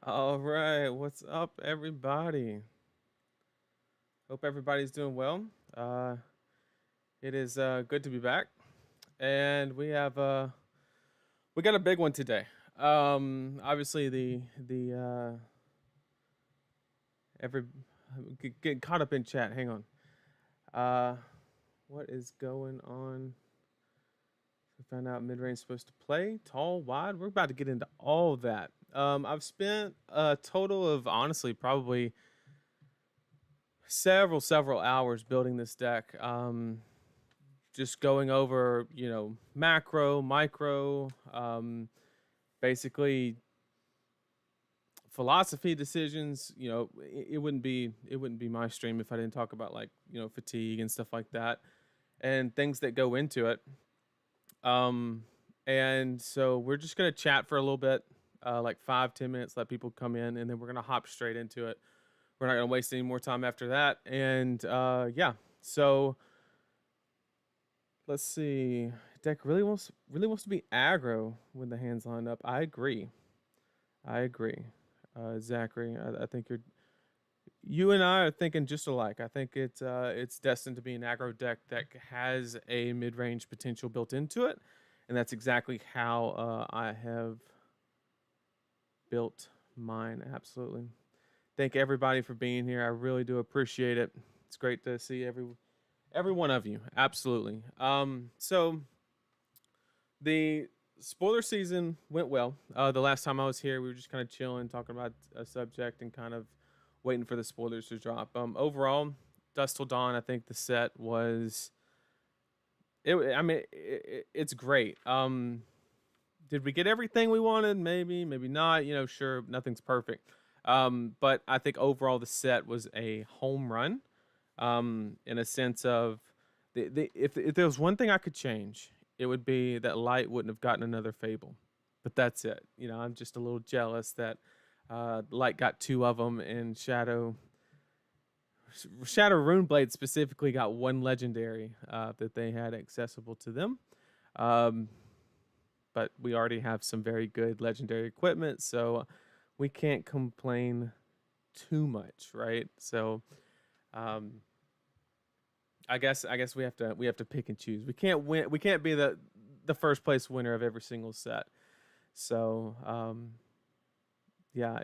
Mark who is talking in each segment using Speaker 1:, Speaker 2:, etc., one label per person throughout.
Speaker 1: All right, what's up, everybody? Hope everybody's doing well. Uh, it is good to be back, and we got a big one today. Obviously, the every get caught up in chat. Hang on. Uh, what is going on? We found out mid range supposed to play tall, wide. We're about to get into all of that. I've spent a total of honestly probably several hours building this deck. Just going over, macro, micro, basically philosophy decisions. It wouldn't be my stream if I didn't talk about like fatigue and stuff like that, and things that go into it. Um, and so we're just gonna chat for a little bit, like 5-10 minutes, let people come in, and then we're gonna hop straight into it. We're not gonna waste any more time after that. And yeah, so let's see. Deck really wants to be aggro when the hands line up. I agree. Zachary, I think you and I are thinking just alike. I think it's destined to be an aggro deck that has a mid range potential built into it, and that's exactly how I have built mine. Absolutely. Thank everybody for being here. I really do appreciate it. It's great to see every one of you. Absolutely. So the spoiler season went well. The last time I was here, we were just kind of chilling, talking about a subject, and kind of waiting for the spoilers to drop. Overall, Dust Till Dawn, I think the set was. It's great. Did we get everything we wanted? Maybe, maybe not. Sure, nothing's perfect. But I think overall the set was a home run. In a sense of, if there was one thing I could change, it would be that Light wouldn't have gotten another Fable. But that's it. I'm just a little jealous that Light got two of them, and Shadow Runeblade specifically got one legendary that they had accessible to them. But we already have some very good legendary equipment, so we can't complain too much, right? So I guess we have to pick and choose. We can't win. We can't be the first place winner of every single set. So yeah,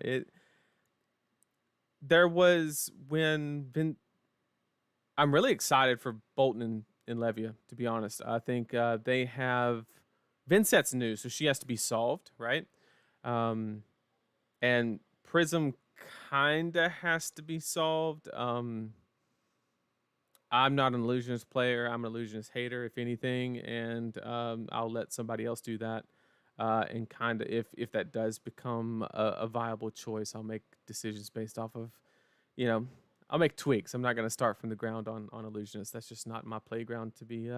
Speaker 1: there was when I'm really excited for Bolton and Levia, to be honest. I think they have Vynnset's new, so she has to be solved, right? And Prism kinda has to be solved. I'm not an illusionist player. I'm an illusionist hater, if anything, and I'll let somebody else do that. And kind of, if that does become a viable choice, I'll make decisions based off of, I'll make tweaks. I'm not going to start from the ground on illusionist. That's just not my playground to be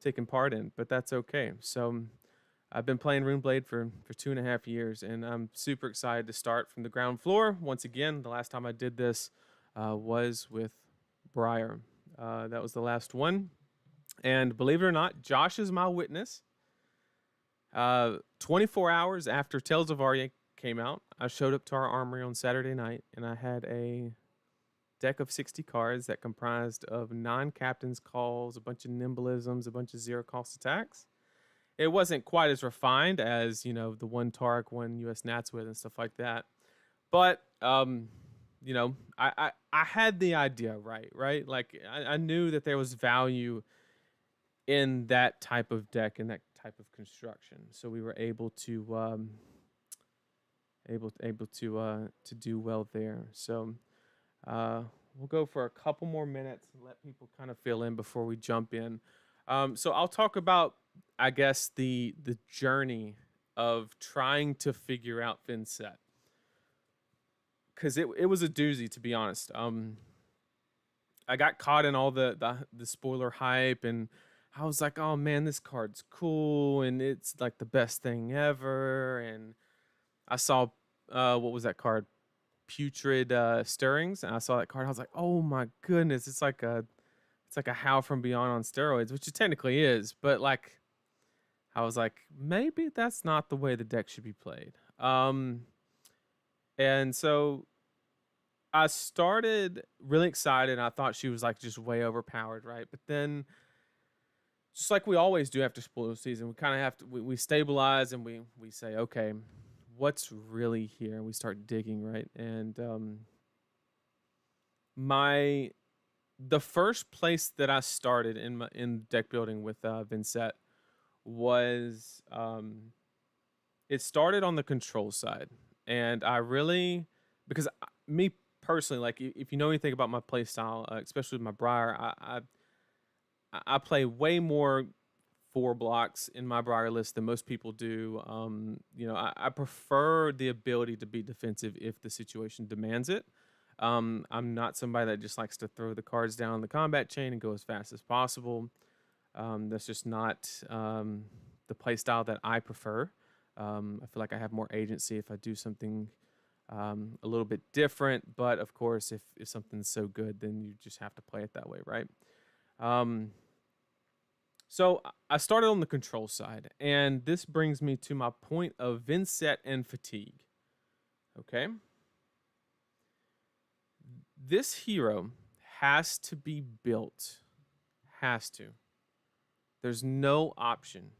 Speaker 1: taking part in. But that's okay. So I've been playing Runeblade for 2.5 years, and I'm super excited to start from the ground floor once again. The last time I did this was with Briar. That was the last one. And believe it or not, Josh is my witness. 24 hours after Tales of Arya came out, I showed up to our armory on Saturday night, and I had a deck of 60 cards that comprised of 9 captain's calls, a bunch of nimblisms, a bunch of zero-cost attacks. It wasn't quite as refined as, the one Tark, one US Nats with, and stuff like that. But I had the idea right? Like I knew that there was value in that type of deck and that type of construction, so we were able to do well there. So we'll go for a couple more minutes and let people kind of fill in before we jump in. So I'll talk about, I guess, the journey of trying to figure out Vynnset, because it was a doozy, to be honest. I got caught in all the spoiler hype, and I was like, oh man, this card's cool, and it's like the best thing ever. And I saw what was that card? Putrid Stirrings, and I saw that card. I was like, oh my goodness, it's like a Howl from Beyond on steroids, which it technically is, but like, I was like, maybe that's not the way the deck should be played. Um, and so I started really excited. And I thought she was like just way overpowered, right? But then, just like we always do after spoil season, we kind of have to we stabilize and we say, okay, what's really here? And we start digging, right? And my the first place that I started in deck building with Vynnset was it started on the control side, and I really because me personally, like if you know anything about my play style, especially with my Briar, I play way more 4 blocks in my Briar list than most people do. I prefer the ability to be defensive if the situation demands it. I'm not somebody that just likes to throw the cards down the combat chain and go as fast as possible. That's just not the play style that I prefer. I feel like I have more agency if I do something a little bit different. But of course, if something's so good, then you just have to play it that way, right? Um, so I started on the control side, and this brings me to my point of Vynnset and fatigue. Okay. This hero has to be built. Has to. There's no option.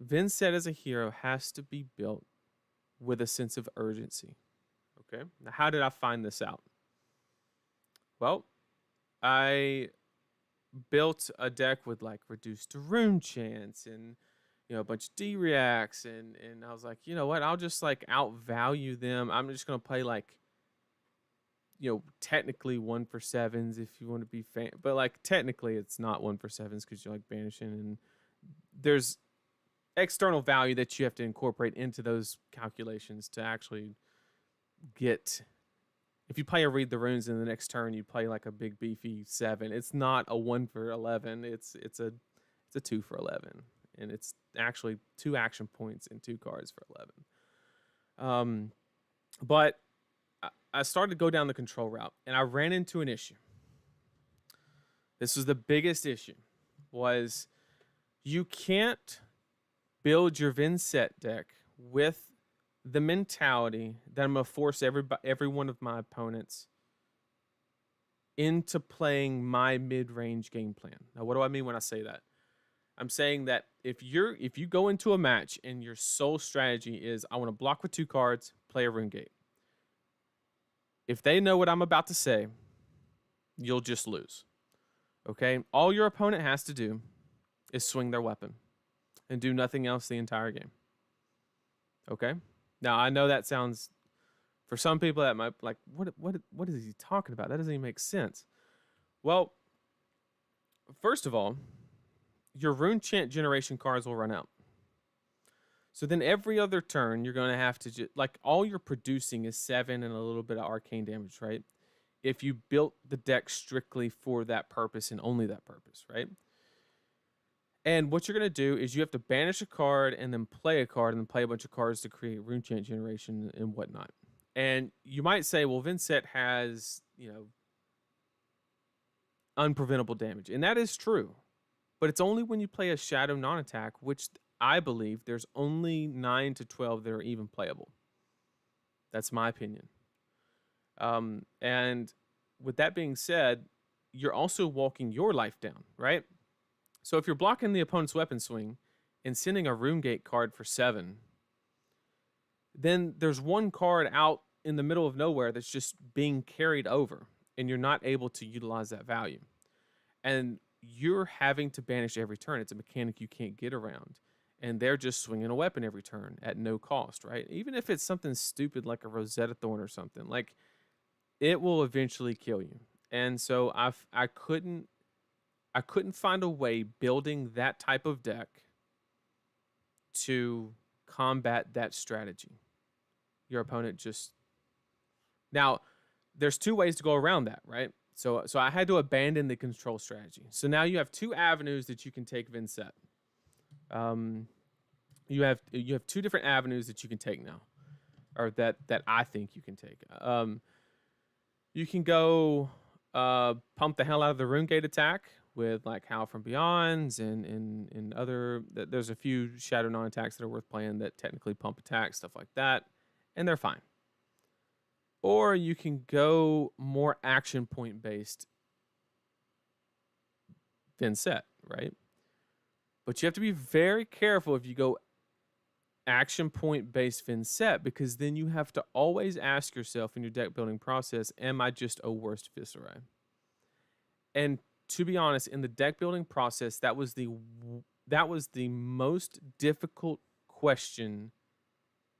Speaker 1: Vynnset as a hero has to be built with a sense of urgency. Okay. Now, how did I find this out? Well, I built a deck with like reduced rune chance and a bunch of D reacts and I was like, you know what? I'll just like outvalue them. I'm just gonna play like technically 1 for 7s if you want to be but like technically it's not 1 for 7s because you're like banishing and there's external value that you have to incorporate into those calculations to actually get. If you play a read the runes in the next turn, you play like a big beefy 7. It's not a 1 for 11. It's a 2 for 11, and it's actually 2 action points and 2 cards for 11. But I started to go down the control route, and I ran into an issue. This was the biggest issue. Was you can't build your Vynnset deck with the mentality that I'm gonna force every one of my opponents into playing my mid-range game plan. Now, what do I mean when I say that? I'm saying that if you go into a match and your sole strategy is I want to block with 2 cards, play a rune gate. If they know what I'm about to say, you'll just lose. Okay? All your opponent has to do is swing their weapon and do nothing else the entire game. Okay? Now, I know that sounds, for some people, that might like, what is he talking about? That doesn't even make sense. Well, first of all, your rune chant generation cards will run out. So then every other turn, you're going to have to like all you're producing is 7 and a little bit of arcane damage, right? If you built the deck strictly for that purpose and only that purpose, right? And what you're going to do is you have to banish a card and then play a card and then play a bunch of cards to create rune chant generation and whatnot. And you might say, well, Vynnset has, unpreventable damage. And that is true. But it's only when you play a Shadow non-attack, which I believe there's only 9 to 12 that are even playable. That's my opinion. And with that being said, you're also walking your life down, right? So if you're blocking the opponent's weapon swing and sending a rune gate card for 7, then there's one card out in the middle of nowhere that's just being carried over, and you're not able to utilize that value. And you're having to banish every turn. It's a mechanic you can't get around. And they're just swinging a weapon every turn at no cost, right? Even if it's something stupid like a Rosetta Thorn or something, like it will eventually kill you. And so I couldn't find a way building that type of deck to combat that strategy. Your opponent just... Now, there's 2 ways to go around that, right? So I had to abandon the control strategy. So now you have 2 avenues that you can take Vynnset. You have 2 different avenues that you can take now, or that I think you can take. You can go pump the hell out of the rune gate attack, with like Howl from Beyonds and other. There's a few Shadow non-attacks that are worth playing that technically pump attacks, stuff like that, and they're fine. Or you can go more action point based Vynnset, right? But you have to be very careful if you go action point based Vynnset, because then you have to always ask yourself in your deck building process, am I just a worst Viserai? And to be honest, in the deck building process, that was the most difficult question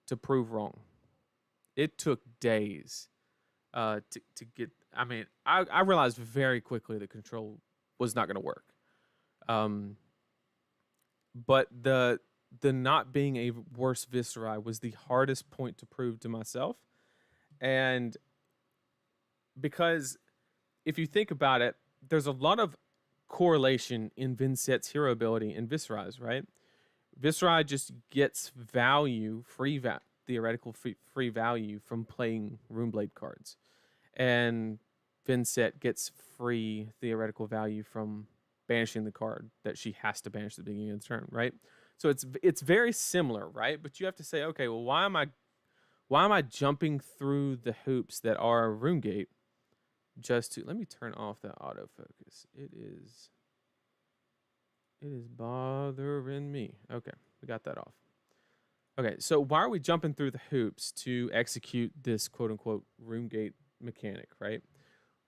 Speaker 1: to prove wrong. It took days to get. I mean, I realized very quickly that control was not going to work. But the not being a worse Viserai was the hardest point to prove to myself, and because if you think about it, there's a lot of correlation in Vynnset's hero ability and Viserai's, right? Viserai just gets value, theoretical free value from playing Runeblade cards, and Vynnset gets free theoretical value from banishing the card that she has to banish at the beginning of the turn, right? So it's very similar, right? But you have to say, okay, well, why am I jumping through the hoops that are RuneGate just to, let me turn off that autofocus. It is bothering me. Okay, we got that off. Okay, so why are we jumping through the hoops to execute this quote unquote RuneGate mechanic, right?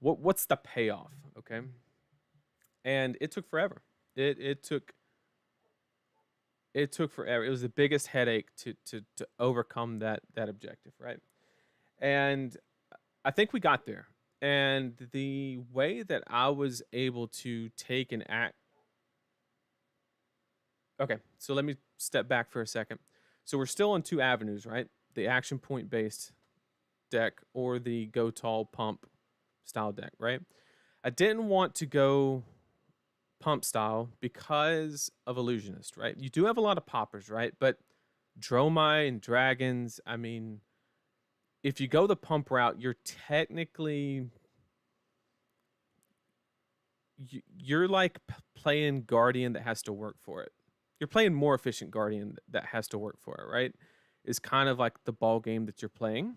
Speaker 1: What's the payoff? Okay. And it took forever. It took forever. It was the biggest headache to overcome that objective, right? And I think we got there. And the way that I was able to take an act. Okay, so let me step back for a second. So we're still on two avenues, right? The action point based deck or the go tall pump style deck, right? I didn't want to go pump style because of Illusionist, right? You do have a lot of poppers, right? But Dromai and Dragons, I mean, if you go the pump route, you're technically you're like playing Guardian that has to work for it. You're playing more efficient Guardian that has to work for it, right? Is kind of like the ball game that you're playing.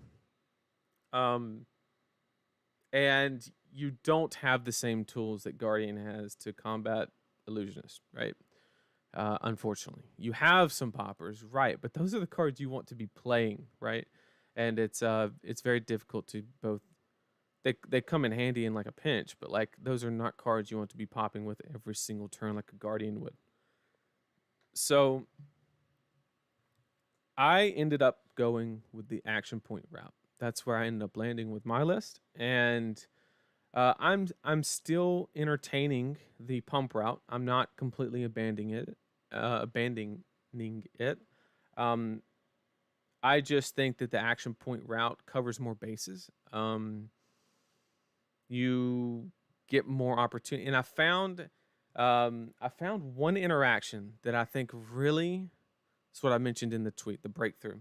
Speaker 1: And you don't have the same tools that Guardian has to combat Illusionist, right? Unfortunately, you have some poppers, right? But those are the cards you want to be playing, right? And it's very difficult to both. They come in handy in like a pinch, but like those are not cards you want to be popping with every single turn like a Guardian would. So I ended up going with the action point route. That's where I ended up landing with my list, and I'm still entertaining the pump route. I'm not completely abandoning it. I just think that the action point route covers more bases. You get more opportunity, and I found one interaction that I think really is what I mentioned in the tweet, the breakthrough.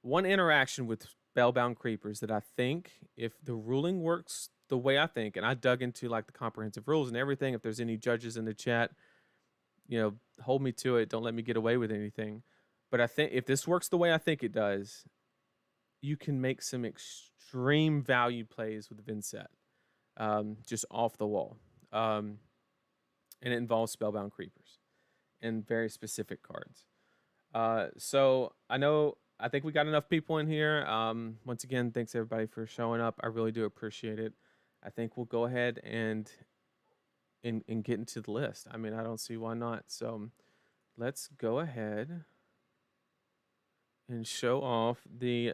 Speaker 1: One interaction with Spellbound Creepers that I think, if the ruling works the way I think, and I dug into like the comprehensive rules and everything, if there's any judges in the chat, hold me to it. Don't let me get away with anything. But I think if this works the way I think it does, you can make some extreme value plays with Vynnset, just off the wall. And it involves Spellbound Creepers and very specific cards. So I think we got enough people in here. Once again, thanks everybody for showing up. I really do appreciate it. I think we'll go ahead and get into the list. I mean, I don't see why not. So let's go ahead and show off the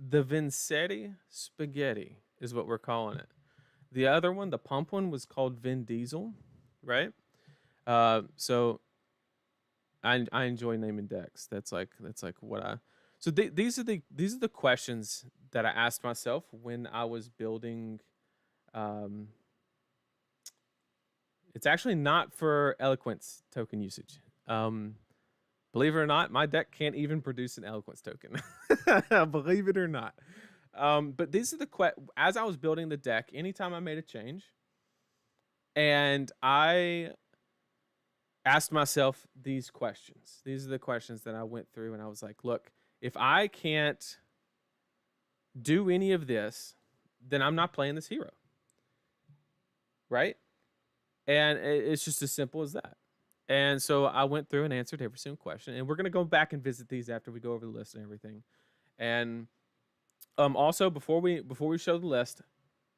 Speaker 1: Vynnset Spaghetti is what we're calling it. The other one, the pump one, was called Vin Diesel, right? So I enjoy naming decks. That's like what I. So these are the questions that I asked myself when I was building. It's actually not for Eloquence token usage. Believe it or not, my deck can't even produce an Eloquence token. Believe it or not. But these are as I was building the deck, anytime I made a change, And I asked myself these questions. These are the questions that I went through, and I was like, look, if I can't do any of this, then I'm not playing this hero, right? And it's just as simple as that. And so I went through and answered every single question, and we're gonna go back and visit these after we go over the list and everything. And also before we show the list,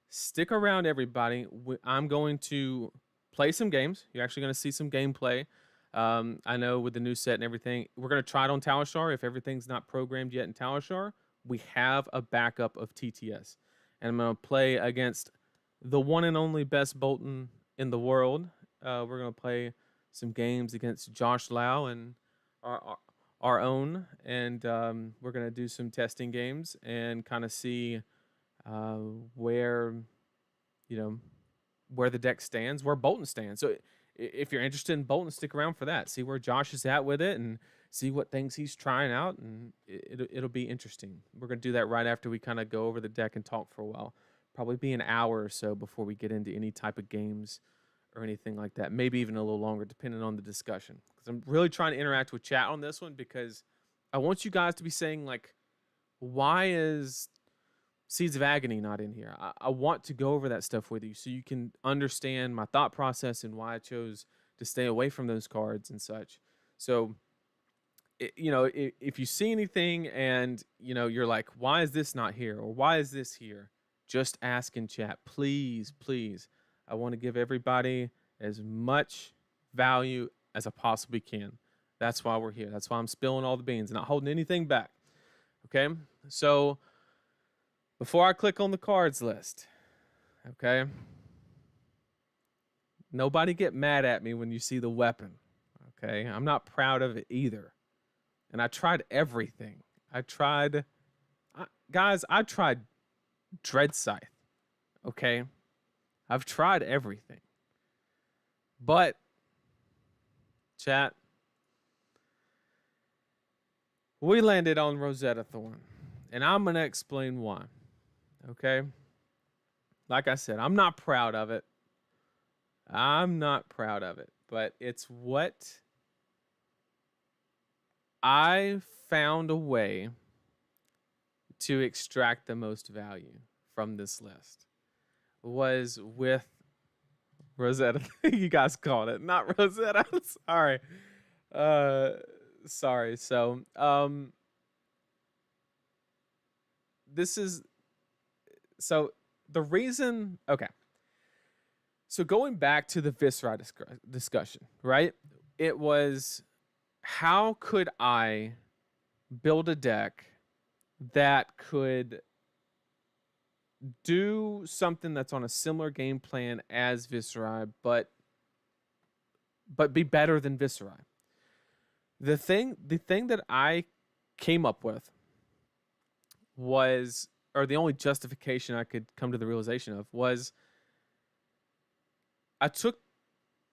Speaker 1: stick around, everybody. I'm going to play some games. You're actually going to see some gameplay. I know with the new set and everything, we're going to try it on Talishar. If everything's not programmed yet in Talishar, we have a backup of TTS. And I'm going to play against the one and only best Bolton in the world. We're going to play some games against Josh Lau and our own. And we're going to do some testing games and kind of see where, you know, where the deck stands, where Bolton stands. So if you're interested in Bolton, stick around for that. See where Josh is at with it and see what things he's trying out, and it'll be interesting. We're going to do that right after we kind of go over the deck and talk for a while. Probably be an hour or so before we get into any type of games or anything like that. Maybe even a little longer, depending on the discussion. Because I'm really trying to interact with chat on this one, because I want you guys to be saying, like, why is Seeds of Agony not in here? I want to go over that stuff with you so you can understand my thought process and why I chose to stay away from those cards and such. So, if you see anything and, you're like, why is this not here? Or why is this here? Just ask in chat. Please, please. I want to give everybody as much value as I possibly can. That's why we're here. That's why I'm spilling all the beans, not holding anything back. Okay? So, before I click on the cards list, okay? Nobody get mad at me when you see the weapon, okay? I'm not proud of it either. And I tried everything. Guys, I tried Dread Scythe, okay? I've tried everything. But, chat, we landed on Rosetta Thorn. And I'm going to explain why. Okay? Like I said, I'm not proud of it. But it's what I found a way to extract the most value from this list was with Rosetta. You guys called it, not Rosetta. Sorry. Sorry. So, this is the reason. Okay. So going back to the Viscera discussion, right? It was, how could I build a deck that could do something that's on a similar game plan as Viscera, but be better than Viscera? The thing that I came up with was, or the only justification I could come to the realization of was, I took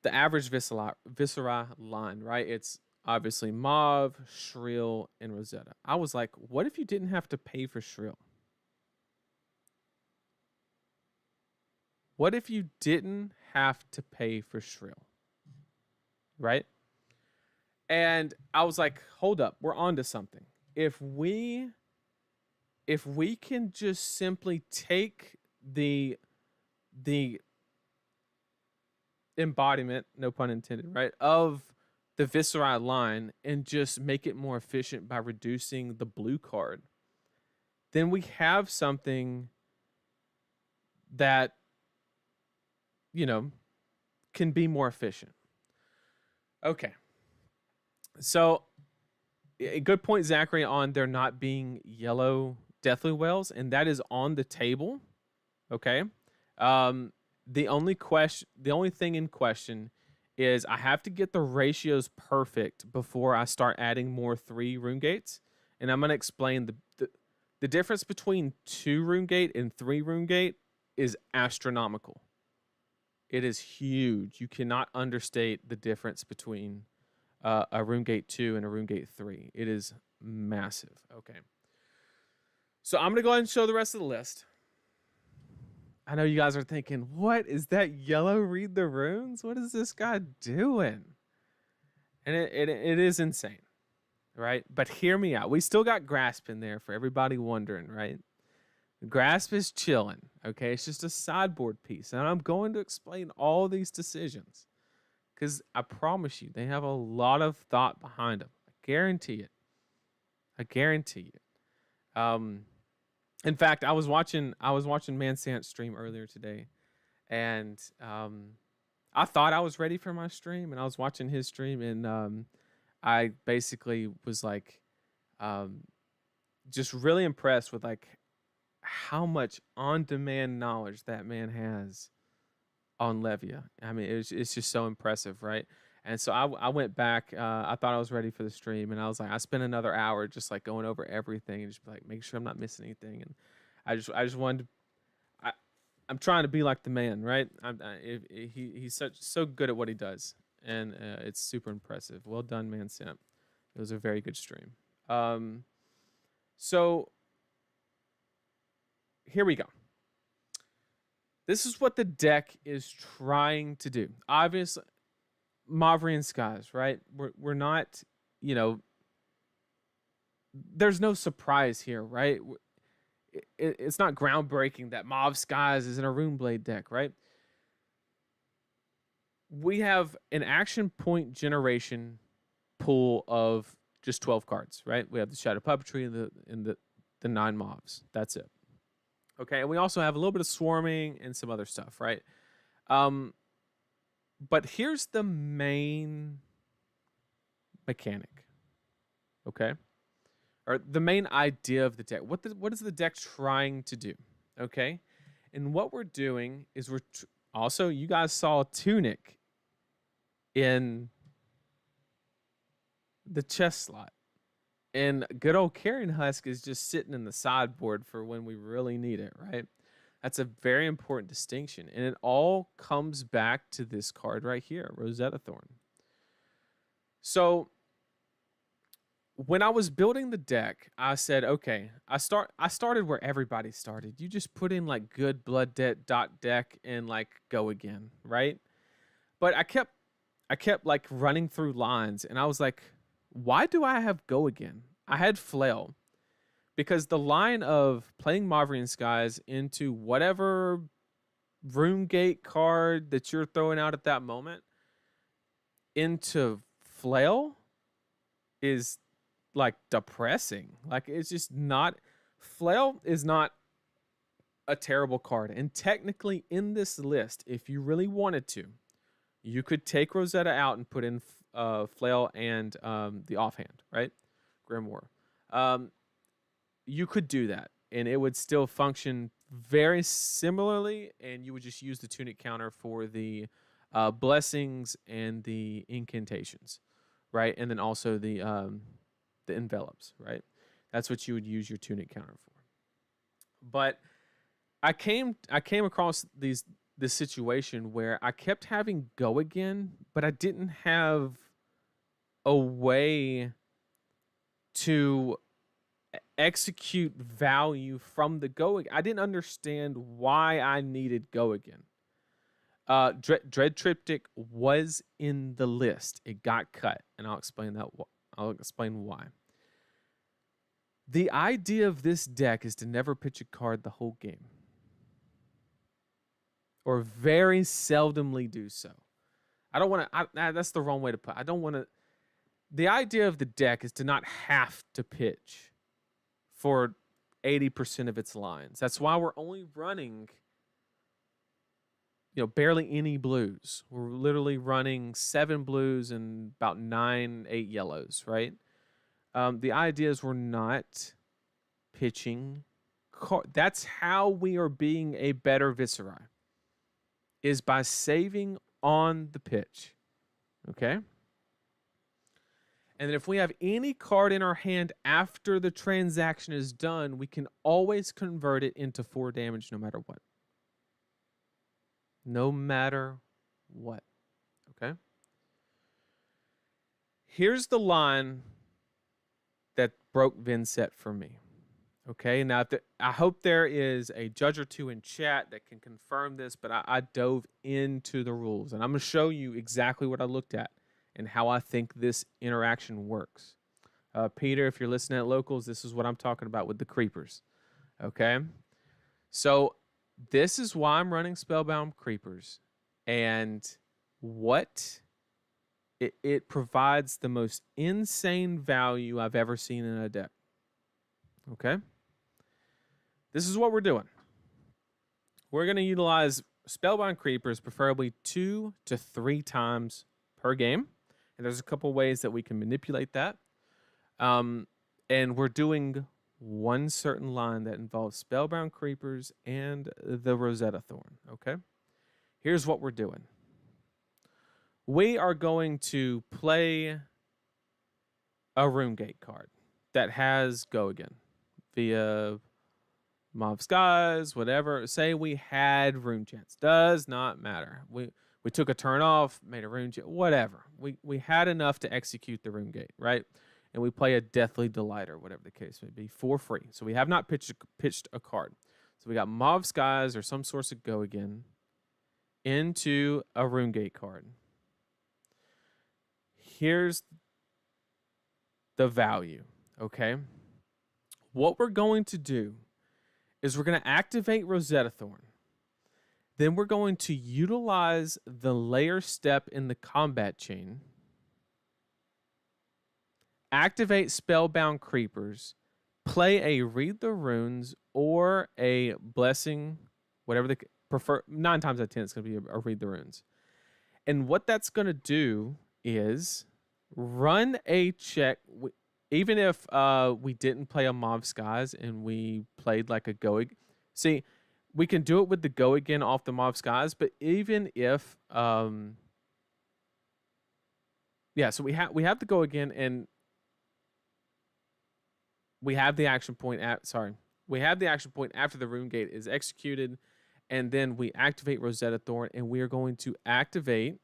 Speaker 1: the average Viscera line, right? It's obviously Mauve, Shrill, and Rosetta. I was like, what if you didn't have to pay for Shrill? What if you didn't have to pay for Shrill? Right? And I was like, hold up, we're onto something. If we can just simply take the embodiment, no pun intended, right, of the Viscera line and just make it more efficient by reducing the blue card, then we have something that, can be more efficient. Okay. So, a good point, Zachary, on there not being yellow Deathly Whales, and that is on the table. Okay. The only thing in question is I have to get the ratios perfect before I start adding more 3 rune gates. And I'm going to explain the difference between 2 rune gate and 3 rune gate is astronomical. It is huge. You cannot understate the difference between a rune gate 2 and a rune gate 3. It is massive. Okay. So I'm going to go ahead and show the rest of the list. I know you guys are thinking, what is that yellow read the runes? What is this guy doing? And it is insane, right? But hear me out. We still got grasp in there for everybody wondering, right? Grasp is chilling, okay? It's just a sideboard piece. And I'm going to explain all these decisions because I promise you, they have a lot of thought behind them. I guarantee it. I guarantee it. In fact, I was watching Vynnset stream earlier today, and I thought I was ready for my stream, and I was watching his stream, and I basically was like, just really impressed with like how much on-demand knowledge that man has on Levia. I mean, it's just so impressive, right? And so I went back. I thought I was ready for the stream, and I was like, I spent another hour just like going over everything and just like make sure I'm not missing anything. And I just wanted to. I'm trying to be like the man, right? He's so good at what he does, and it's super impressive. Well done, Vynnset. It was a very good stream. So here we go. This is what the deck is trying to do. Obviously, Maverian Skies, right? We're not, you know, there's no surprise here, right? It's not groundbreaking that Mav Skies is in a Runeblade deck, right? We have an action point generation pool of just 12 cards, right? We have the Shadow Puppetry and the 9 mobs. That's it. Okay, and we also have a little bit of swarming and some other stuff, right? But here's the main mechanic, okay? Or the main idea of the deck. What is the deck trying to do, okay? And what we're doing is also, you guys saw Tunic in the chest slot. And good old Carrion Husk is just sitting in the sideboard for when we really need it, right? That's a very important distinction. And it all comes back to this card right here, Rosetta Thorn. So when I was building the deck, I said, okay, I started where everybody started. You just put in like good blood debt deck and like go again, right? But I kept like running through lines, and I was like, why do I have go again? I had flail because the line of playing Maverian Skies into whatever Runegate card that you're throwing out at that moment into flail is like depressing. Like, it's just not, flail is not a terrible card. And technically in this list, if you really wanted to, you could take Rosetta out and put in flail and the offhand, right? Grimoire. You could do that, and it would still function very similarly, and you would just use the Tunic counter for the blessings and the incantations, right? And then also the envelops, right? That's what you would use your Tunic counter for. But I came across this situation where I kept having go again, but I didn't have a way to execute value from the go. I didn't understand why I needed go again. Dread Triptych was in the list. It got cut, and I'll explain that. I'll explain why. The idea of this deck is to never pitch a card the whole game, or very seldomly do so. I don't want to. That's the wrong way to put it. I don't want to. The idea of the deck is to not have to pitch for 80% of its lines. That's why we're only running, barely any blues. We're literally running 7 blues and about 8 yellows, right? The idea is we're not pitching. That's how we are being a better Viserai, is by saving on the pitch, okay? And then if we have any card in our hand after the transaction is done, we can always convert it into 4 damage no matter what. No matter what, okay? Here's the line that broke Vynnset for me. Okay, now I hope there is a judge or two in chat that can confirm this, but I dove into the rules and I'm going to show you exactly what I looked at and how I think this interaction works. Peter, if you're listening at locals, this is what I'm talking about with the creepers. Okay, so this is why I'm running Spellbound Creepers, and what it provides the most insane value I've ever seen in a deck. Okay. This is what we're doing. We're going to utilize Spellbound Creepers preferably 2 to 3 times per game. And there's a couple ways that we can manipulate that. And we're doing one certain line that involves Spellbound Creepers and the Rosetta Thorn. Okay? Here's what we're doing. We are going to play a Runegate card that has Go Again via Mob Skies, whatever. Say we had Rune Chance. Does not matter. We took a turn off, made a Rune Chance, whatever. We had enough to execute the Rune Gate, right? And we play a Deathly Delight or whatever the case may be for free. So we have not pitched a card. So we got Mob Skies or some source of Go Again into a Rune Gate card. Here's the value, okay? What we're going to do is we're going to activate Rosetta Thorn. Then we're going to utilize the layer step in the combat chain, activate Spellbound Creepers, play a Read the Runes or a Blessing, whatever they prefer. 9 times out of 10, it's going to be a Read the Runes. And what that's going to do is run a check. Even if we didn't play a Mob Skies and we played like a Go Again. See, we can do it with the Go Again off the Mob Skies, but even if so we have the Go Again, and we have the action point we have the action point after the Rune Gate is executed, and then we activate Rosetta Thorn, and we are going to activate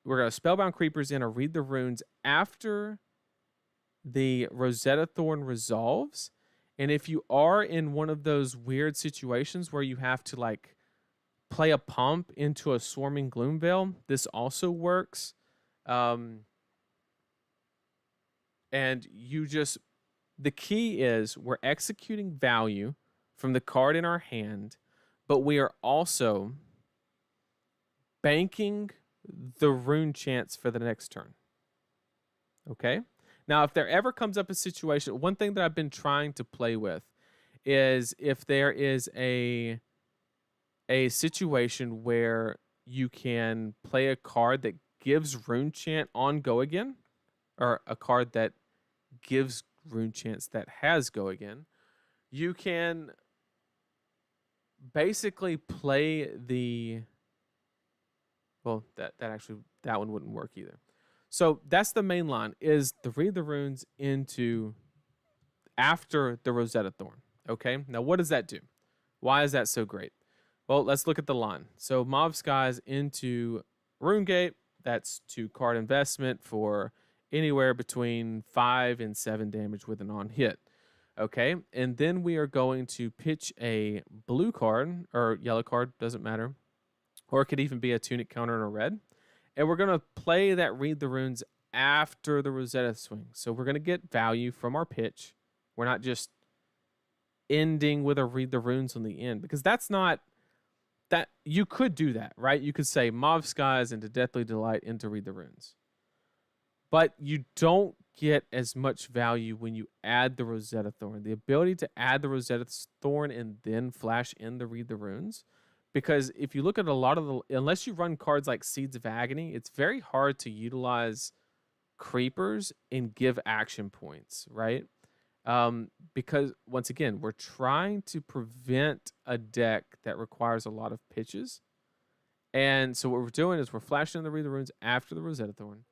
Speaker 1: we're going to Spellbound Creepers in or Read the Runes after the Rosetta Thorn resolves. And if you are in one of those weird situations where you have to like play a pump into a Swarming Gloomveil, this also works. And the key is we're executing value from the card in our hand, but we are also banking the Rune Chance for the next turn. Okay? Now, if there ever comes up a situation, one thing that I've been trying to play with is if there is a situation where you can play a card that gives Rune Chant on Go Again, or a card that gives Rune Chance that has Go Again, you can basically play the... Well, that one wouldn't work either. So that's the main line, is the Read the Runes into after the Rosetta Thorn. Okay, now what does that do? Why is that so great? Well, let's look at the line. So Mob Skies into Runegate, that's 2 card investment for anywhere between 5 and 7 damage with an on hit. Okay, and then we are going to pitch a blue card, or yellow card, doesn't matter. Or it could even be a Tunic counter in a red. And we're going to play that Read the Runes after the Rosetta swing. So we're going to get value from our pitch. We're not just ending with a Read the Runes on the end. Because that's not... that you could do that, right? You could say Mob Skies into Deathly Delight into Read the Runes. But you don't get as much value when you add the Rosetta Thorn. The ability to add the Rosetta Thorn and then flash in the Read the Runes... Because if you look at a lot of unless you run cards like Seeds of Agony, it's very hard to utilize creepers and give action points, right? Because once again, we're trying to prevent a deck that requires a lot of pitches. And so what we're doing is we're flashing in the Read the Runes after the Rosetta Thorn.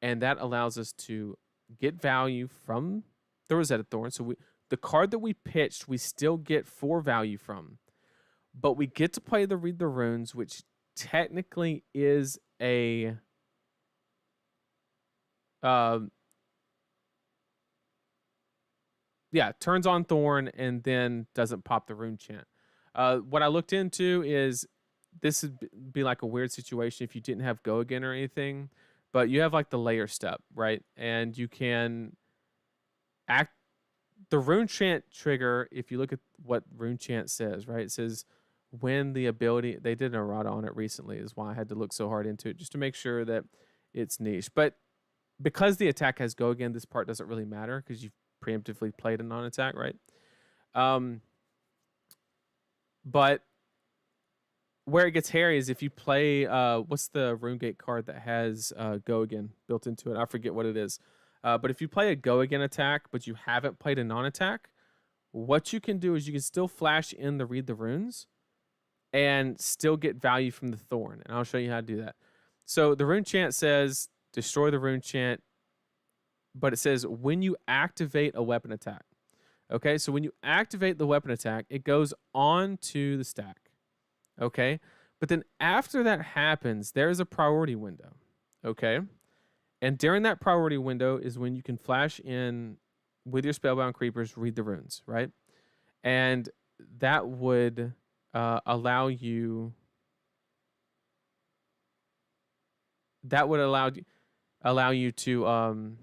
Speaker 1: And that allows us to get value from the Rosetta Thorn. So the card that we pitched, we still get 4 value from. But we get to play the Read the Runes, which technically is a... yeah, turns on Thorn and then doesn't pop the rune chant. What I looked into is this would be like a weird situation if you didn't have Go Again or anything, but you have like the layer step, right? And you can act the rune chant trigger. If you look at what rune chant says, right? It says when the ability, they did an errata on it recently, is why I had to look so hard into it just to make sure that it's niche. But because the attack has Go Again, this part doesn't really matter because you've preemptively played a non-attack, right? But where it gets hairy is if you play what's the RuneGate card that has Go Again built into it? I forget what it is. But if you play a Go Again attack, but you haven't played a non-attack, what you can do is you can still flash in the Read the Runes and still get value from the Thorn. And I'll show you how to do that. So the rune chant says destroy the rune chant, but it says when you activate a weapon attack. Okay, so when you activate the weapon attack, it goes on to the stack. Okay, but then after that happens, there's a priority window. Okay, and during that priority window is when you can flash in with your spellbound creepers, read the runes, right? And that would allow you. That would allow you to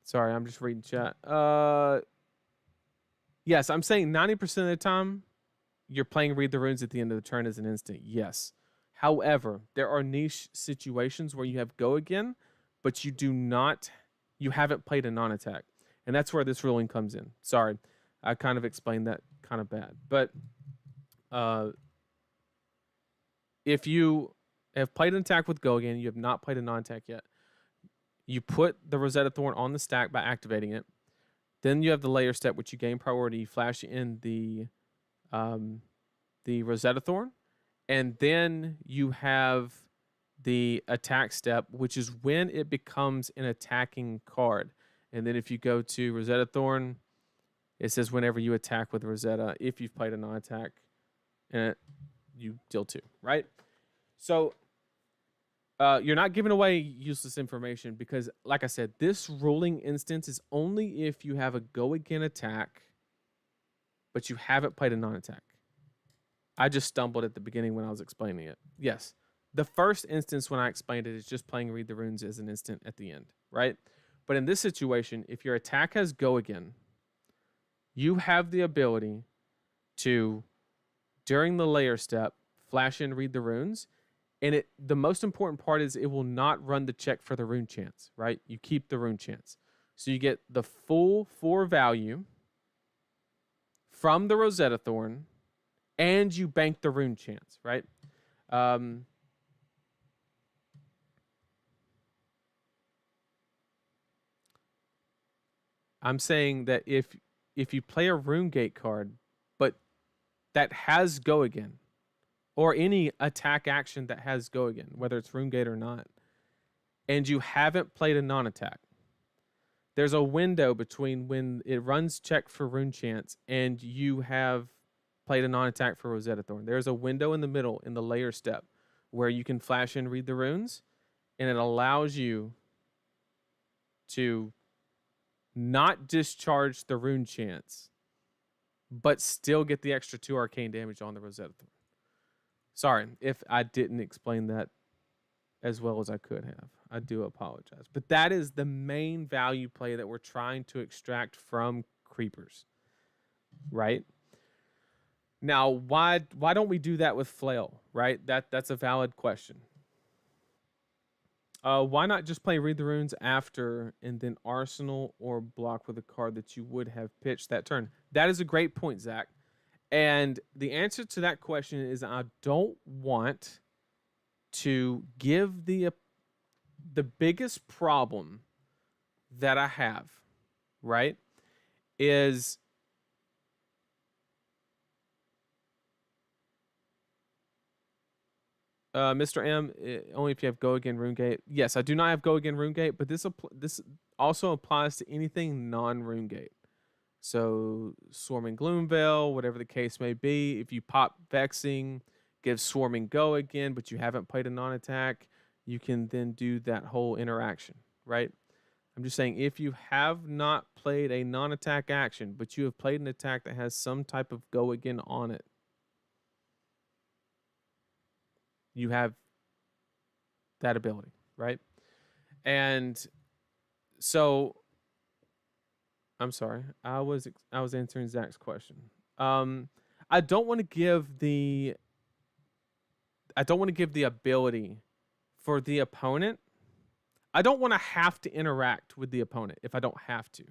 Speaker 1: sorry, I'm just reading chat. Yes, I'm saying 90% of the time you're playing Read the Runes at the end of the turn as an instant. Yes. However, there are niche situations where you have Go Again, but you haven't played a non-attack. And that's where this ruling comes in. Sorry, I kind of explained that kind of bad. But if you have played an attack with Go Again, you have not played a non-attack yet, you put the Rosetta Thorn on the stack by activating it. Then you have the layer step, which you gain priority. You flash in the Rosetta Thorn, and then you have the attack step, which is when it becomes an attacking card. And then if you go to Rosetta Thorn, it says whenever you attack with Rosetta, if you've played a non-attack, and you deal 2, right? So you're not giving away useless information because, like I said, this ruling instance is only if you have a Go Again attack, but you haven't played a non-attack. I just stumbled at the beginning when I was explaining it. Yes, the first instance when I explained it is just playing Read the Runes as an instant at the end, right? But in this situation, if your attack has Go Again, you have the ability to, during the layer step, flash in Read the Runes. And the most important part is it will not run the check for the rune chance, right? You keep the rune chance. So you get the full 4 value from the Rosetta Thorn, and you bank the rune chance, right? I'm saying that if you play a RuneGate card, but that has Go Again, or any attack action that has Go Again, whether it's RuneGate or not, and you haven't played a non-attack, there's a window between when it runs check for rune chance and you have played a non-attack for Rosetta Thorn. There's a window in the middle in the layer step where you can flash in Read the Runes, and it allows you to not discharge the rune chance, but still get the extra 2 arcane damage on the Rosetta Thorn. Sorry if I didn't explain that as well as I could have. I do apologize. But that is the main value play that we're trying to extract from creepers, right? Now, why don't we do that with Flail, right? That's a valid question. Why not just play Read the Runes after and then Arsenal or block with a card that you would have pitched that turn? That is a great point, Zach. And the answer to that question is I don't want to give the biggest problem that I have, right, is Mr. M, only if you have Go Again RuneGate. Yes, I do not have Go Again RuneGate, but this also applies to anything non-RuneGate. So Swarming Gloomveil, whatever the case may be, if you pop Vexing, give Swarming Go Again, but you haven't played a non-attack, you can then do that whole interaction, right? I'm just saying, if you have not played a non-attack action, but you have played an attack that has some type of go again on it, you have that ability, right? And so, I'm sorry, I was answering Zach's question. I don't want to give the ability for the opponent. I don't want to have to interact with the opponent if I don't have to,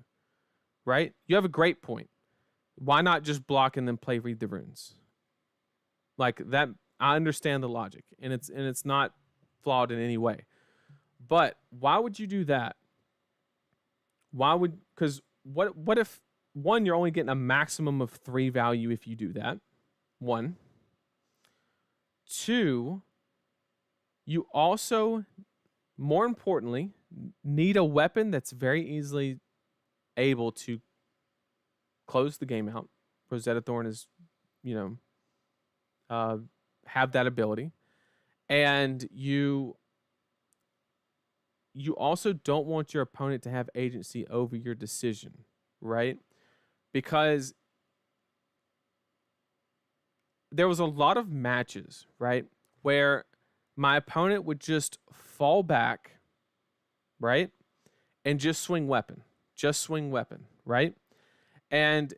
Speaker 1: right? You have a great point. Why not just block and then play read the runes? Like that, I understand the logic, and it's not flawed in any way. But why would you do that? Because what if, one, you're only getting a maximum of 3 value if you do that? 1. 2, you also, more importantly, need a weapon that's very easily able to close the game out. Rosetta Thorn is, have that ability. And you also don't want your opponent to have agency over your decision, right? Because there was a lot of matches, right, where my opponent would just fall back, right, and just swing weapon, right? And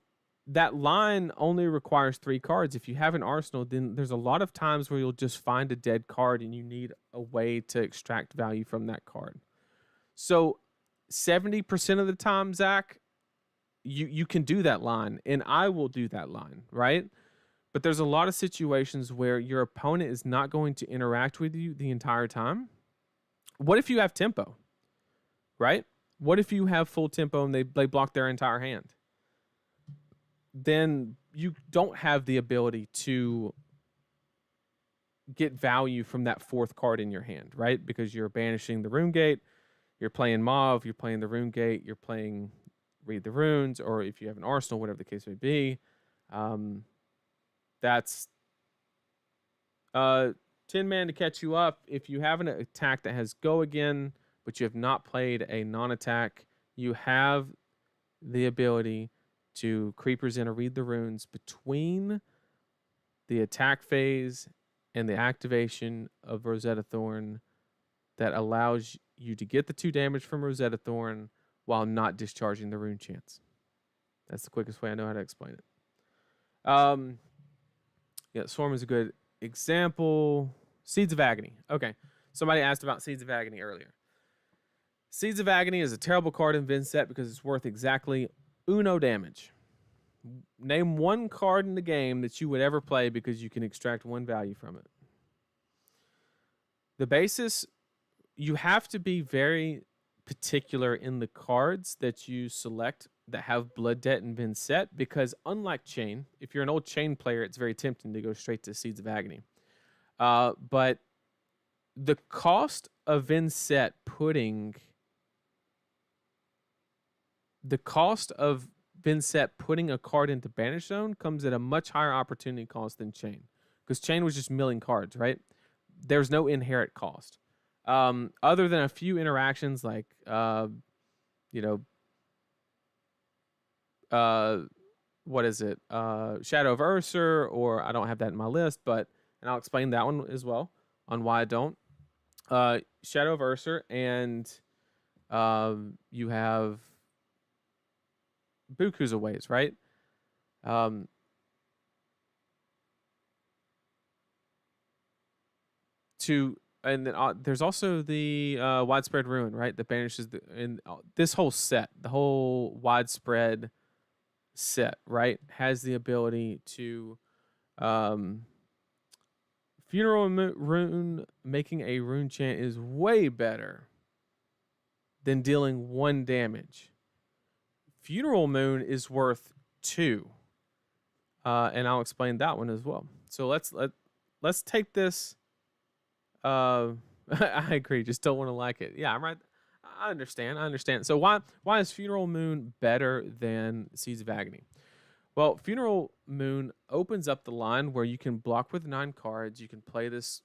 Speaker 1: that line only requires 3 cards. If you have an arsenal, then there's a lot of times where you'll just find a dead card and you need a way to extract value from that card. So 70% of the time, Zach, you can do that line, and I will do that line, right? But there's a lot of situations where your opponent is not going to interact with you the entire time. What if you have tempo, right? What if you have full tempo and they block their entire hand? Then you don't have the ability to get value from that 4th card in your hand, right? Because you're banishing the Rune Gate, you're playing Mauve, you're playing the Rune Gate, you're playing Read the Runes, or if you have an Arsenal, whatever the case may be. That's 10 man to catch you up. If you have an attack that has go again, but you have not played a non-attack, you have the ability to creepers in or read the runes between the attack phase and the activation of Rosetta Thorn that allows you to get the 2 damage from Rosetta Thorn while not discharging the rune chance. That's the quickest way I know how to explain it. Yeah, Swarm is a good example. Seeds of Agony. Okay, somebody asked about Seeds of Agony earlier. Seeds of Agony is a terrible card in Vynnset because it's worth exactly 1 damage. Name 1 card in the game that you would ever play because you can extract 1 value from it. The basis, you have to be very particular in the cards that you select that have Blood Debt and Vynnset, because unlike Chain, if you're an old Chain player, it's very tempting to go straight to Seeds of Agony. But the cost of Vynnset putting a card into Banish Zone comes at a much higher opportunity cost than Chain, because Chain was just milling cards, right? There's no inherent cost. Other than a few interactions like, what is it? Shadow of Ursur, or I don't have that in my list, and I'll explain that one as well on why I don't. Shadow of Ursur, and you have Buku's Ways, right? And then there's also the Widespread Ruin, right? That banishes this whole set, the whole Widespread set, right, has the ability to Funeral Rune. Making a rune chant is way better than dealing 1 damage. Funeral Moon is worth 2, and I'll explain that one as well. So let's take this. I agree. Just don't want to like it. Yeah, I'm right. I understand. So why is Funeral Moon better than Seeds of Agony? Well, Funeral Moon opens up the line where you can block with 9 cards. You can play this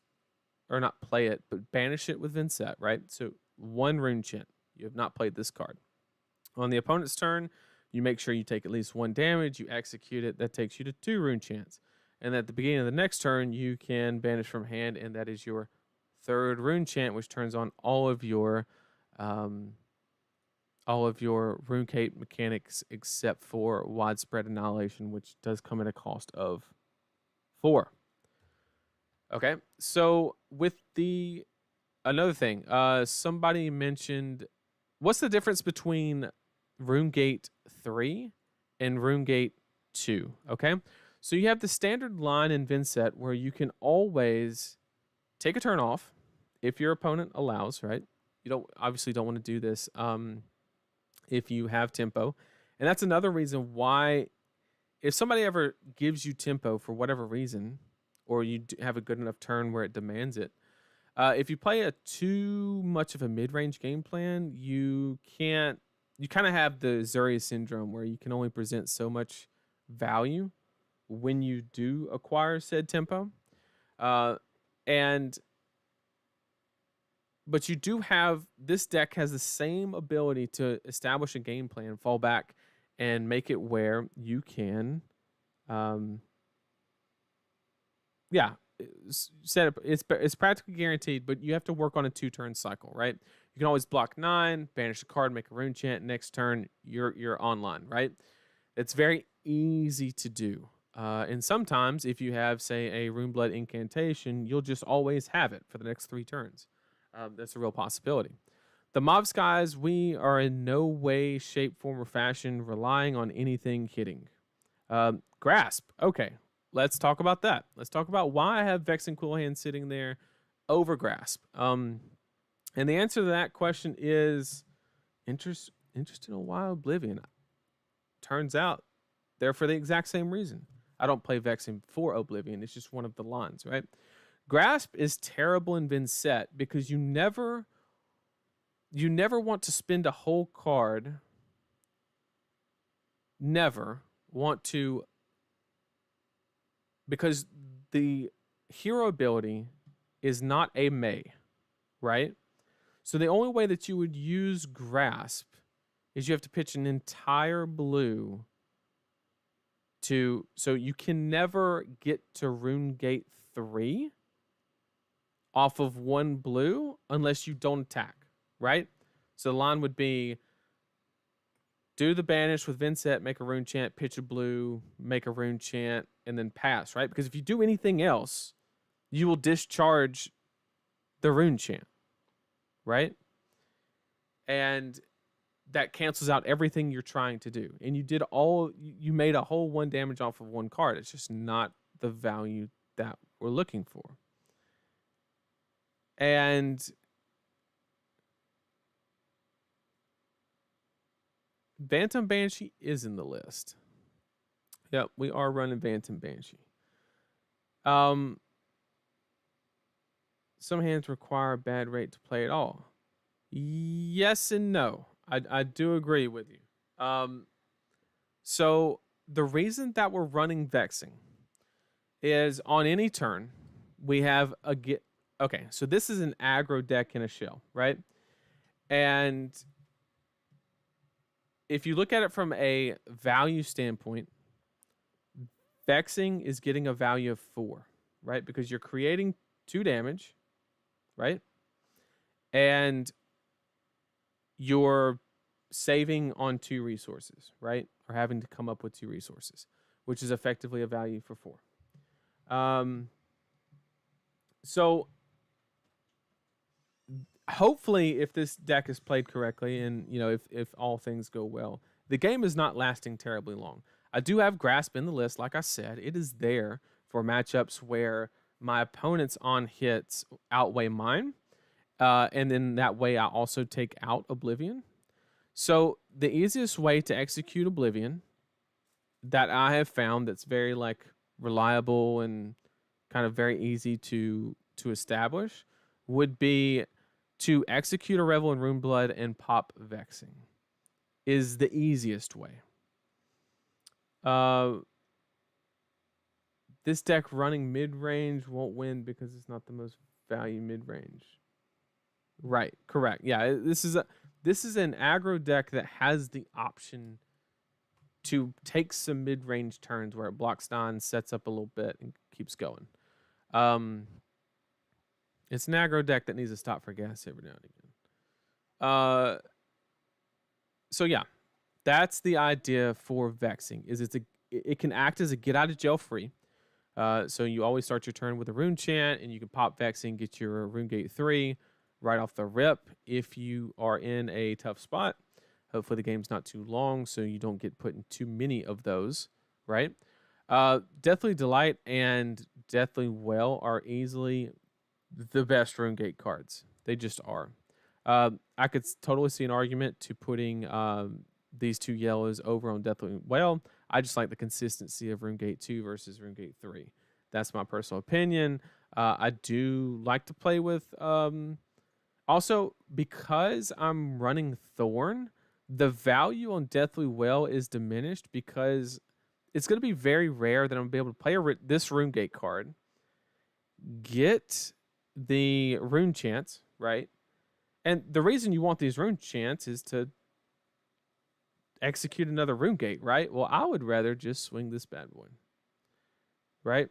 Speaker 1: or not play it, but banish it with Vynnset, right? So 1 rune chant. You have not played this card. On the opponent's turn, you make sure you take at least 1 damage, you execute it, that takes you to 2 rune chants. And at the beginning of the next turn, you can banish from hand, and that is your 3rd rune chant, which turns on all of your RuneCape mechanics except for Widespread Annihilation, which does come at a cost of 4. Okay, so with another thing, somebody mentioned, what's the difference between RuneGate 3 and RuneGate 2? Okay, so you have the standard line in Vynnset where you can always take a turn off if your opponent allows, right? You obviously don't want to do this if you have tempo. And that's another reason why, if somebody ever gives you tempo for whatever reason, or you have a good enough turn where it demands it, if you play too much of a mid-range game plan, you kind of have the Zuriya syndrome where you can only present so much value when you do acquire said tempo. But you do have, this deck has the same ability to establish a game plan, fall back, and make it where you can, set up. It's practically guaranteed, but you have to work on a 2-turn cycle, right? You can always block 9, banish a card, make a rune chant. Next turn, you're online, right? It's very easy to do. And sometimes, if you have, say, a Runeblood incantation, you'll just always have it for the next 3 turns. That's a real possibility. The Mobs guys, we are in no way, shape, form, or fashion relying on anything hitting. Grasp. Okay, let's talk about that. Let's talk about why I have Vex and Cool Hand sitting there over Grasp. And the answer to that question is interest in a Wild Oblivion. Turns out they're for the exact same reason. I don't play Vexing for Oblivion. It's just one of the lines, right? Grasp is terrible in Vynnset because you never want to spend a whole card. Never want to, because the hero ability is not a May, right? So the only way that you would use Grasp is you have to pitch an entire blue so you can never get to RuneGate 3 off of 1 blue unless you don't attack, right? So the line would be do the banish with Vynnset, make a rune chant, pitch a blue, make a rune chant, and then pass, right? Because if you do anything else, you will discharge the rune chant, right? And that cancels out everything you're trying to do. And you made a whole 1 damage off of 1 card. It's just not the value that we're looking for. And Phantom Banshee is in the list. Yep, we are running Phantom Banshee. Some hands require a bad rate to play at all. Yes and no. I do agree with you. So the reason that we're running Vexing is on any turn, we have okay, so this is an aggro deck in a shell, right? And if you look at it from a value standpoint, Vexing is getting a value of 4, right? Because you're creating 2 damage, right? And you're saving on 2 resources, right? Or having to come up with 2 resources, which is effectively a value for 4. So hopefully, if this deck is played correctly, and if all things go well, the game is not lasting terribly long. I do have Grasp in the list, like I said. It is there for matchups where my opponents on hits outweigh mine, and then that way I also take out Oblivion. So the easiest way to execute Oblivion that I have found that's very reliable and kind of very easy to establish would be to execute a Revel in Runeblood and pop Vexing is the easiest way. This deck running mid-range won't win because it's not the most value mid range. Right, correct. Yeah, this is an aggro deck that has the option to take some mid range turns where it blocks down, sets up a little bit, and keeps going. It's an aggro deck that needs to stop for gas every now and again. So yeah, that's the idea for vexing. It can act as a get out of jail free. So you always start your turn with a rune chant, and you can pop vexing, get your rune gate 3 right off the rip if you are in a tough spot. Hopefully the game's not too long, so you don't get put in too many of those, right? Deathly Delight and Deathly Well are easily the best rune gate cards. They just are. I could totally see an argument to putting these two yellows over on Deathly Well. I just like the consistency of Rune Gate 2 versus Rune Gate 3. That's my personal opinion. I do like to play with... also, because I'm running Thorn, the value on Deathly Well is diminished because it's going to be very rare that I'm going to be able to play this Rune Gate card, get the Rune Chants, right? And the reason you want these Rune Chants is to execute another Rune Gate, right? Well, I would rather just swing this bad boy, right?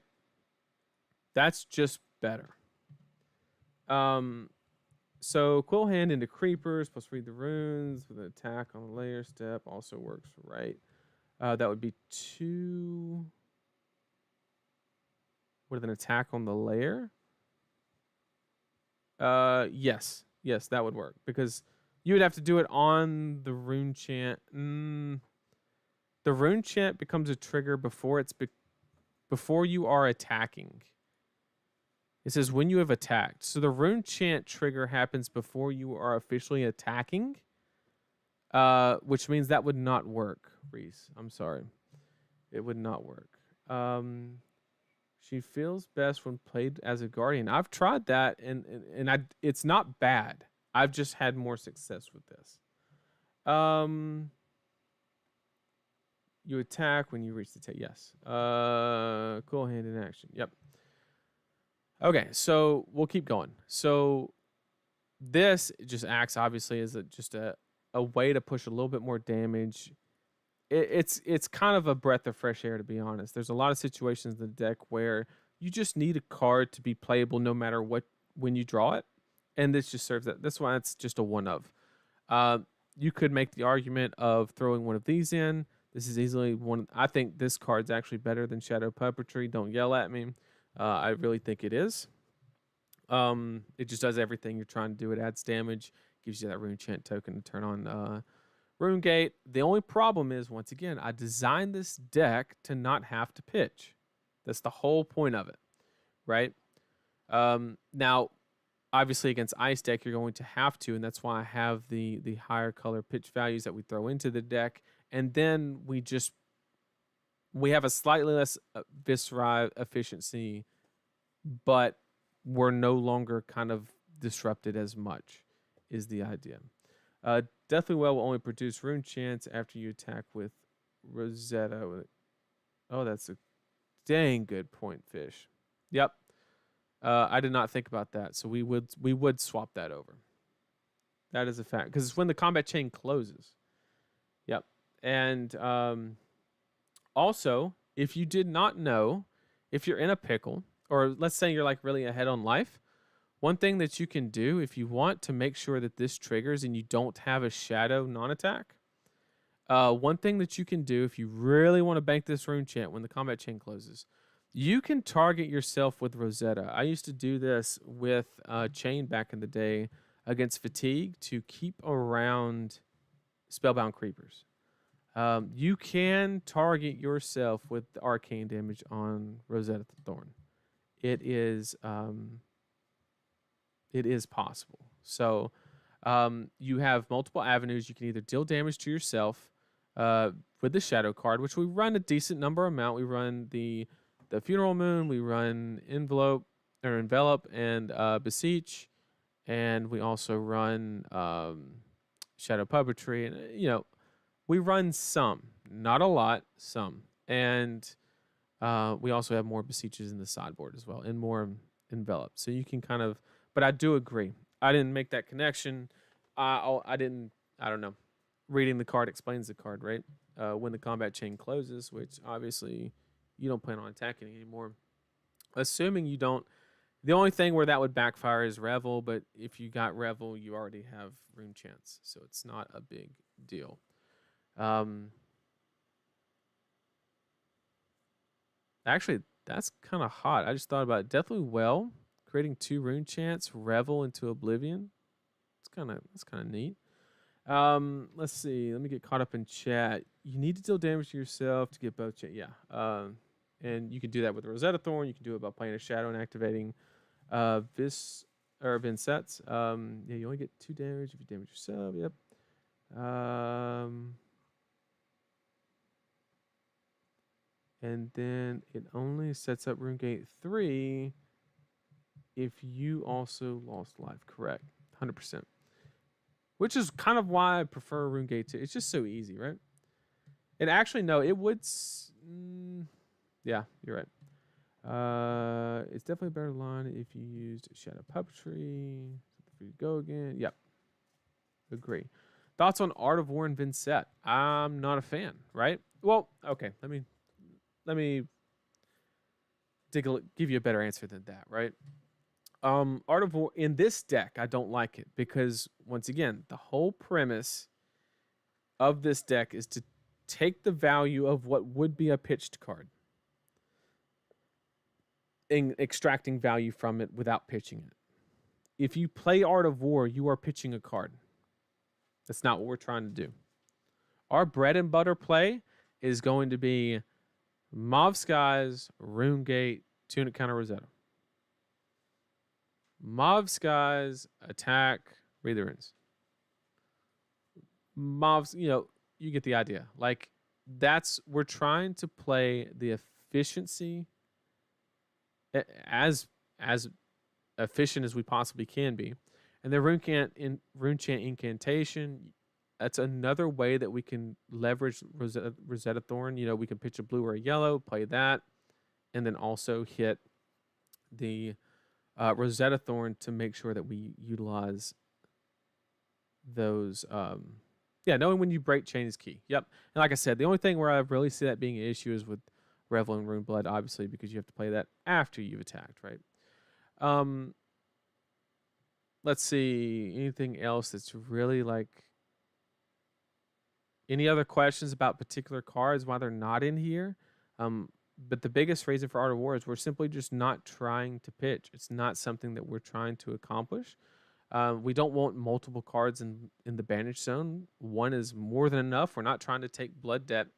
Speaker 1: That's just better. So Quill Hand into Creepers plus read the runes with an attack on the layer step also works, right? That would be 2 with an attack on the layer. Yes, that would work because you would have to do it on the rune chant. The rune chant becomes a trigger before before you are attacking. It says when you have attacked. So the rune chant trigger happens before you are officially attacking, which means that would not work, Reese. I'm sorry. It would not work. She feels best when played as a guardian. I've tried that, and it's not bad. I've just had more success with this. You attack when you reach the tail. Yes. Cool hand in action. Yep. Okay, so we'll keep going. So this just acts obviously as just a way to push a little bit more damage. It's kind of a breath of fresh air, to be honest. There's a lot of situations in the deck where you just need a card to be playable no matter when you draw it, and this just serves that. That's why it's just a one of. You could make the argument of throwing one of these in. This is easily one. I think this card's actually better than Shadow Puppetry. Don't yell at me. I really think it is. It just does everything you're trying to do. It adds damage, gives you that rune chant token to turn on Rune Gate. The only problem is, once again, I designed this deck to not have to pitch. That's the whole point of it, right? Now, obviously against Ice deck, you're going to have to, and that's why I have the higher color pitch values that we throw into the deck, and then we have a slightly less Viscera efficiency, but we're no longer kind of disrupted as much, is the idea. Deathly Well will only produce rune chants after you attack with Rosetta. Oh, that's a dang good point, Fish. Yep. I did not think about that, so we would swap that over. That is a fact, because it's when the combat chain closes. Yep. And also, if you did not know, if you're in a pickle, or let's say you're like really ahead on life, one thing that you can do if you want to make sure that this triggers and you don't have a shadow non-attack, one thing that you can do if you really want to bank this rune chant when the combat chain closes, you can target yourself with Rosetta. I used to do this with Chain back in the day against Fatigue to keep around Spellbound Creepers. You can target yourself with the arcane damage on Rosetta the Thorn. It is possible. So you have multiple avenues. You can either deal damage to yourself with the Shadow card, which we run a decent number amount. We run the Funeral Moon, we run Envelop and Beseech, and we also run Shadow Puppetry, and we run some, not a lot, some, and we also have more Beseeches in the sideboard as well, and more enveloped. So you can kind of, but I do agree. I didn't make that connection. I didn't, I don't know. Reading the card explains the card, right? When the combat chain closes, which obviously you don't plan on attacking anymore. Assuming you don't, the only thing where that would backfire is Revel, but if you got Revel, you already have Rune Chance, so it's not a big deal. Actually, that's kind of hot. I just thought about it. Deathly Well, creating 2 Rune Chance, Revel into Oblivion. That's kind of neat. Let's see. Let me get caught up in chat. You need to deal damage to yourself to get both. Yeah. And you can do that with Rosetta Thorn. You can do it by playing a Shadow and activating Vynnset. Yeah, you only get 2 damage if you damage yourself. Yep. And then it only sets up Runegate 3 if you also lost life. Correct. 100%. Which is kind of why I prefer Runegate 2. It's just so easy, right? And actually, no, it would... yeah, you're right. It's definitely a better line if you used Shadow Puppetry. Free to go again. Yep. Agree. Thoughts on Art of War and Vynnset? I'm not a fan, right? Well, okay. Let me give you a better answer than that, right? Art of War in this deck, I don't like it because once again, the whole premise of this deck is to take the value of what would be a pitched card and extracting value from it without pitching it. If you play Art of War, you are pitching a card. That's not what we're trying to do. Our bread and butter play is going to be Mauve Skies, Runegate, Tunic Counter Rosetta. Mauve Skies, attack, read the runes. Mauves, you get the idea. Like, we're trying to play the efficiency as efficient as we possibly can be. And the Rune Chant Incantation, that's another way that we can leverage Rosetta Thorn. We can pitch a blue or a yellow, play that, and then also hit the Rosetta Thorn to make sure that we utilize those. Knowing when you break chain is key. Yep. And like I said, the only thing where I really see that being an issue is with Revel and Rune Blood, obviously, because you have to play that after you've attacked, right? Let's see. Anything else that's really like... Any other questions about particular cards, why they're not in here? But the biggest reason for Art of War is we're simply just not trying to pitch. It's not something that we're trying to accomplish. We don't want multiple cards in the Banish Zone. One is more than enough. We're not trying to take Blood Debt.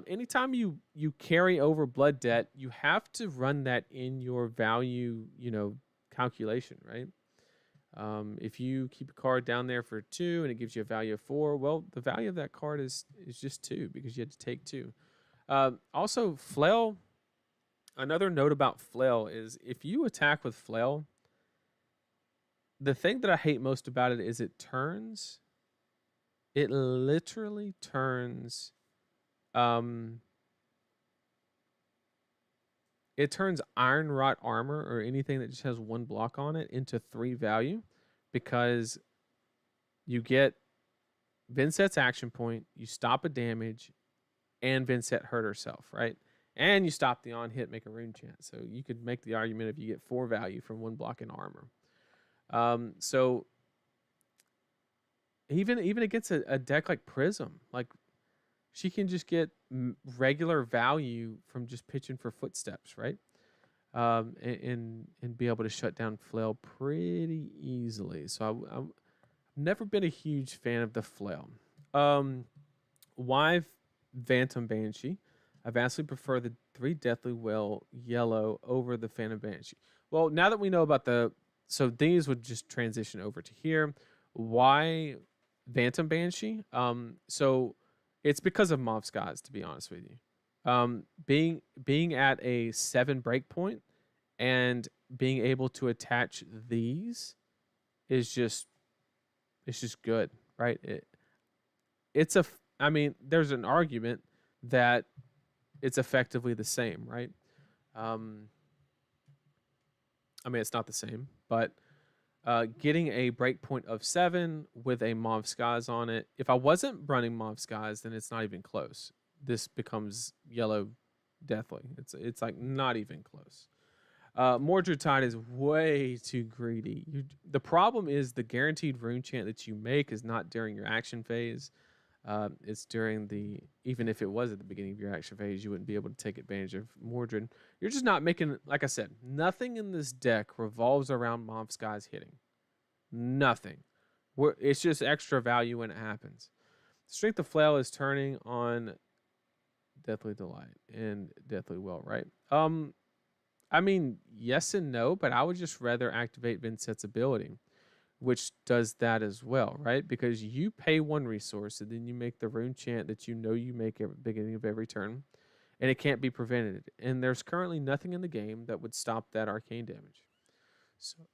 Speaker 1: Anytime you carry over Blood Debt, you have to run that in your value, calculation, right? If you keep a card down there for 2 and it gives you a value of 4, well, the value of that card is just 2 because you had to take 2. Also, Flail, another note about Flail is if you attack with Flail, the thing that I hate most about it is it literally turns, it turns Iron Rot Armor or anything that just has 1 block on it into 3 value because you get Vynnset's action point, you stop a damage, and Vynnset hurt herself, right? And you stop the on-hit, make a Rune Chant. So you could make the argument if you get 4 value from 1 block in armor. So even against a deck like Prism, like she can just get regular value from just pitching for Footsteps, right? And be able to shut down Flail pretty easily. So I've never been a huge fan of the Flail. Why Phantom Banshee? I vastly prefer the 3 Deathly Well yellow over the Phantom Banshee. Well, now that we know about so these would just transition over to here. Why Phantom Banshee? So it's because of Mauve Skies, to be honest with you. Being at a 7 breakpoint and being able to attach these is just good, right? There's an argument that it's effectively the same, right? I mean, it's not the same, but getting a breakpoint of 7 with a Mauve Skies on it. If I wasn't running Mauve Skies, then it's not even close. This becomes yellow deathly. It's like not even close. Mordred Tide is way too greedy. The problem is the guaranteed rune chant that you make is not during your action phase. It's during the, even if it was at the beginning of your action phase, you wouldn't be able to take advantage of Mordred. You're just not making, like I said, nothing in this deck revolves around Mauve Skies hitting. Nothing. It's just extra value when it happens. Strength of Flail is turning on Deathly Delight and Deathly Will, right? I mean, yes and no, but I would just rather activate Vynnset's ability, which does that as well, right? Because you pay one resource and then you make the rune chant that you know you make at the beginning of every turn, and it can't be prevented. And there's currently nothing in the game that would stop that arcane damage.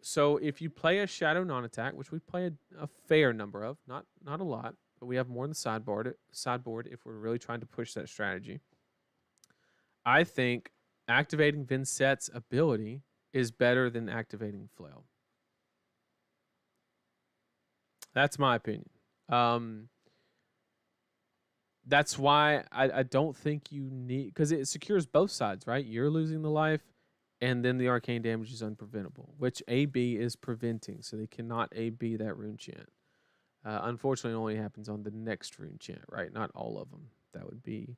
Speaker 1: So if you play a Shadow non-attack, which we play a fair number of, not a lot, but we have more in the sideboard if we're really trying to push that strategy. I think activating Vynnset's ability is better than activating Flail. That's my opinion. That's why I don't think you need, because it secures both sides, right? You're losing the life, and then the arcane damage is unpreventable, which AB is preventing, so they cannot AB that rune chant. Unfortunately, it only happens on the next rune chant, right? Not all of them. That'd be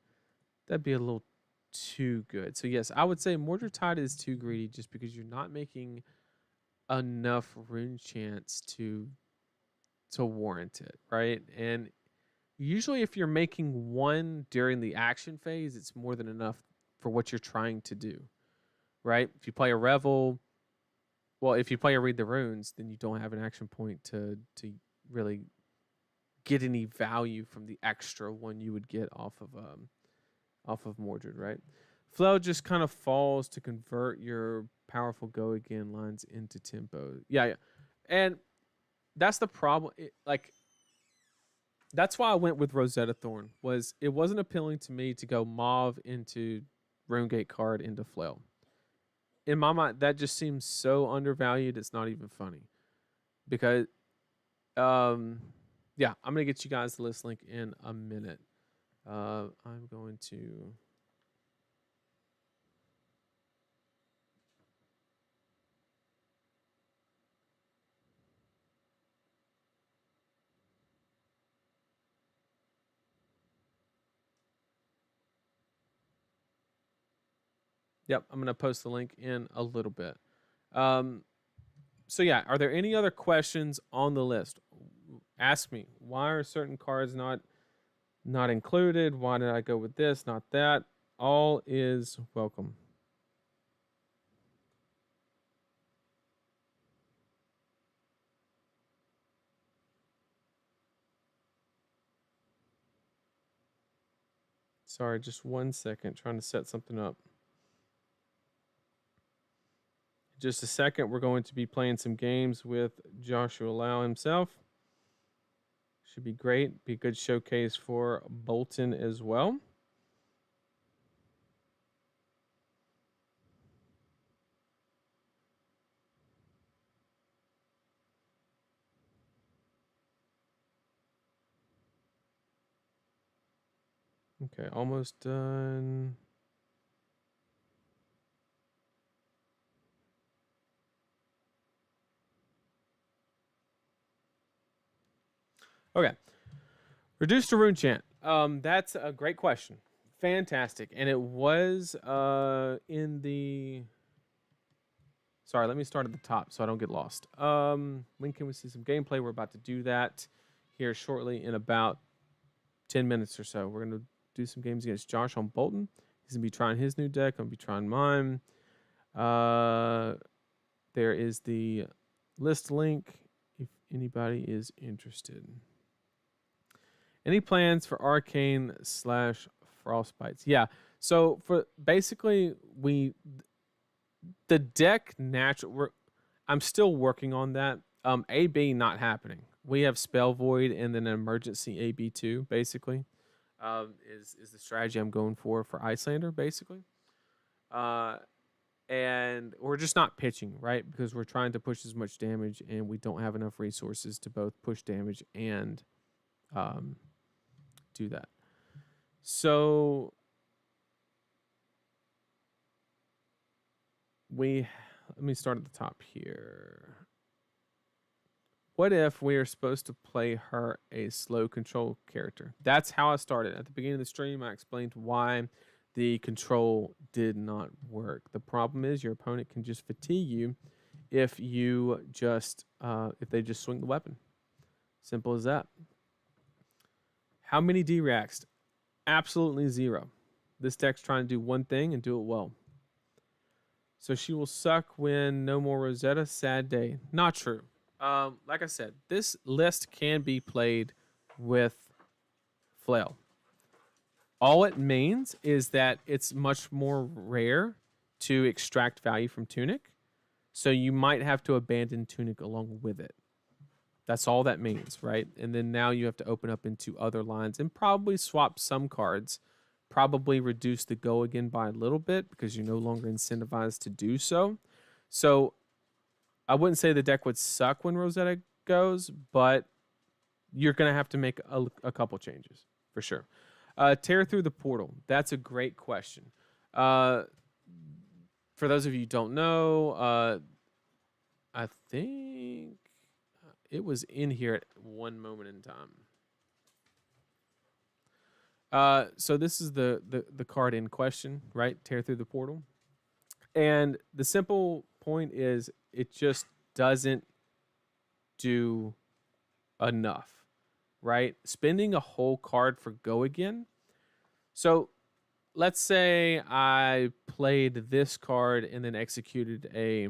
Speaker 1: a little too good. So yes, I would say Mordred Tide is too greedy just because you're not making enough rune chants to warrant it, right? And usually if you're making one during the action phase, it's more than enough for what you're trying to do, right? If you play a Revel, well, if you play a Read the Runes, then you don't have an action point to really get any value from the extra one you would get off of Mordred, right? Flail just kind of falls to convert your powerful go again lines into tempo. Yeah. And that's the problem. That's why I went with Rosetta Thorn. It wasn't appealing to me to go Mauve into RuneGate card into Flail. In my mind, that just seems so undervalued. It's not even funny. Because, yeah, I'm gonna get you guys the list link in a minute. I'm going to. Yep, I'm gonna post the link in a little bit. So yeah, are there any other questions on the list? Ask me. Why are certain cards not included? Why did I go with this, not that? All is welcome. Sorry, just 1 second, trying to set something up. Just a second, we're going to be playing some games with Joshua Lau himself. Should be great. Be a good showcase for Bolton as well. Okay, almost done. Okay. Reduced to rune chant. That's a great question. Fantastic. And it was in the. Sorry, let me start at the top so I don't get lost. When can we see some gameplay? We're about to do that here shortly in about 10 minutes or so. We're going to do some games against Josh on Bolton. He's going to be trying his new deck. I'm going to be trying mine. There is the list link if anybody is interested. Any plans for Arcane / Frostbites? Yeah. So for basically the deck I'm still working on that. AB not happening. We have Spell Void and then an emergency AB2 basically. Is the strategy I'm going for Icelander basically. and we're just not pitching, right? Because we're trying to push as much damage, and we don't have enough resources to both push damage and um, do that. So let me start at the top here. What if we are supposed to play her a slow control character? That's how I started. At the beginning of the stream, I explained why the control did not work. The problem is your opponent can just fatigue you if they just swing the weapon. Simple as that. How many D-reacts? Absolutely 0. This deck's trying to do one thing and do it well. So she will suck when no more Rosetta. Sad day. Not true. Like I said, this list can be played with Flail. All it means is that it's much more rare to extract value from Tunic, so you might have to abandon Tunic along with it. That's all that means, right? And then now you have to open up into other lines and probably swap some cards, probably reduce the go again by a little bit because you're no longer incentivized to do so. So I wouldn't say the deck would suck when Rosetta goes, but you're going to have to make a couple changes for sure. Tear through the portal. That's a great question. For those of you who don't know, I think it was in here at one moment in time. So this is the card in question, right? Tear through the portal. And the simple point is it just doesn't do enough, right? Spending a whole card for go again. So let's say I played this card and then executed a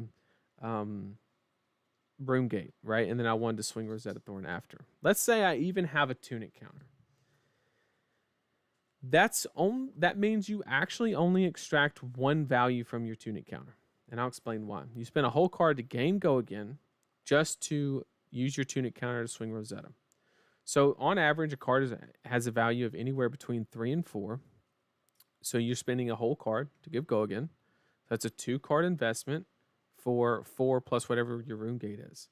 Speaker 1: Broomgate, right? And then I wanted to swing Rosetta Thorn after. Let's say I even have a Tunic counter. That means you actually only extract one value from your Tunic counter. And I'll explain why. You spend a whole card to gain go again just to use your Tunic counter to swing Rosetta. So on average, a card has a value of anywhere between 3 and 4. So you're spending a whole card to give go again. That's a 2-card investment for 4 plus whatever your Rune Gate is.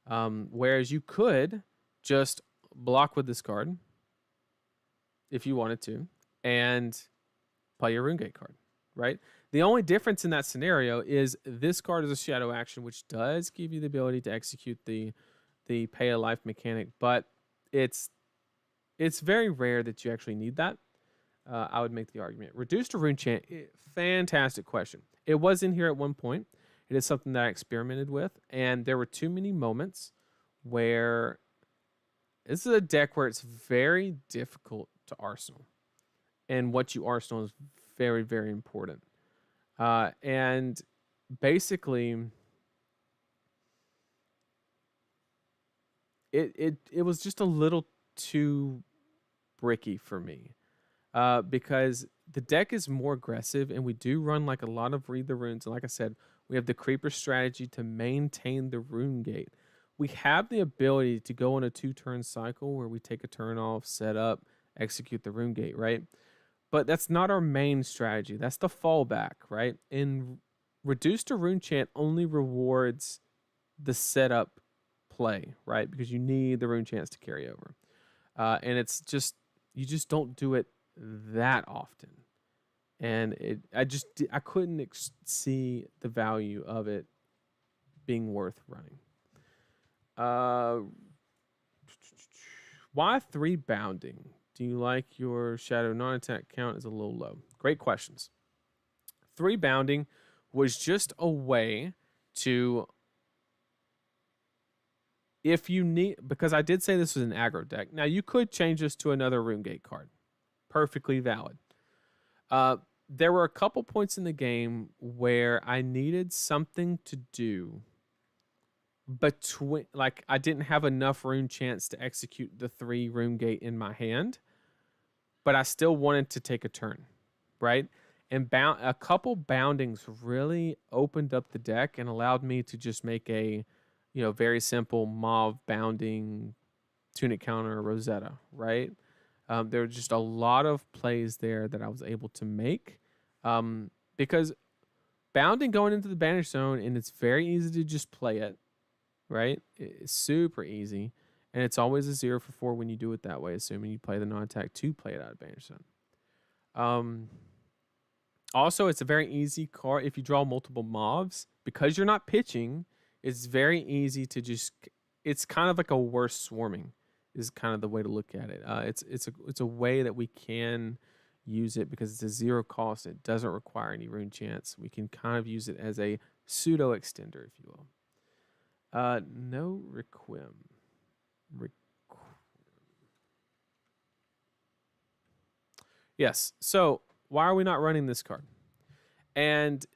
Speaker 1: Whereas you could just block with this card if you wanted to and play your Rune Gate card, right? The only difference in that scenario is this card is a shadow action, which does give you the ability to execute the pay a life mechanic, but it's very rare that you actually need that. I would make the argument. Reduce to Rune Chant, fantastic question. It was in here at one point. It is something that I experimented with, and there were too many moments where this is a deck where it's very difficult to arsenal, and what you arsenal is very, very important. And basically, it was just a little too bricky for me. Because the deck is more aggressive, and we do run like a lot of Read the Runes. And like I said, we have the Creeper strategy to maintain the Rune Gate. We have the ability to go on a 2-turn cycle where we take a turn off, set up, execute the Rune Gate, right? But that's not our main strategy. That's the fallback, right? And Reduce to Rune Chant only rewards the setup play, right? Because you need the Rune Chants to carry over. And it's just, you just don't do it that often, and I couldn't see the value of it being worth running. Why 3 bounding? Do you like your shadow non-attack count is a little low? Great questions. 3 bounding was just a way to, if you need, because I did say this was an aggro deck. Now you could change this to another Rune Gate card. Perfectly valid. There were a couple points in the game where I needed something to do between, like I didn't have enough rune chance to execute the 3 Rune Gate in my hand, but I still wanted to take a turn, right? And a couple boundings really opened up the deck and allowed me to just make a, very simple Mauve bounding Tunic counter Rosetta, right? There were just a lot of plays there that I was able to make because bounding going into the banish zone, and it's very easy to just play it, right? It's super easy, and it's always a 0 for 4 when you do it that way, assuming you play the non-attack to play it out of banish zone. Also, it's a very easy card if you draw multiple mobs. Because you're not pitching, it's very easy to just... It's kind of like a worse swarming is kind of the way to look at it. It's a way that we can use it because it's a 0 cost. It doesn't require any rune chance. We can kind of use it as a pseudo extender, if you will. No Requiem. Yes. So why are we not running this card? And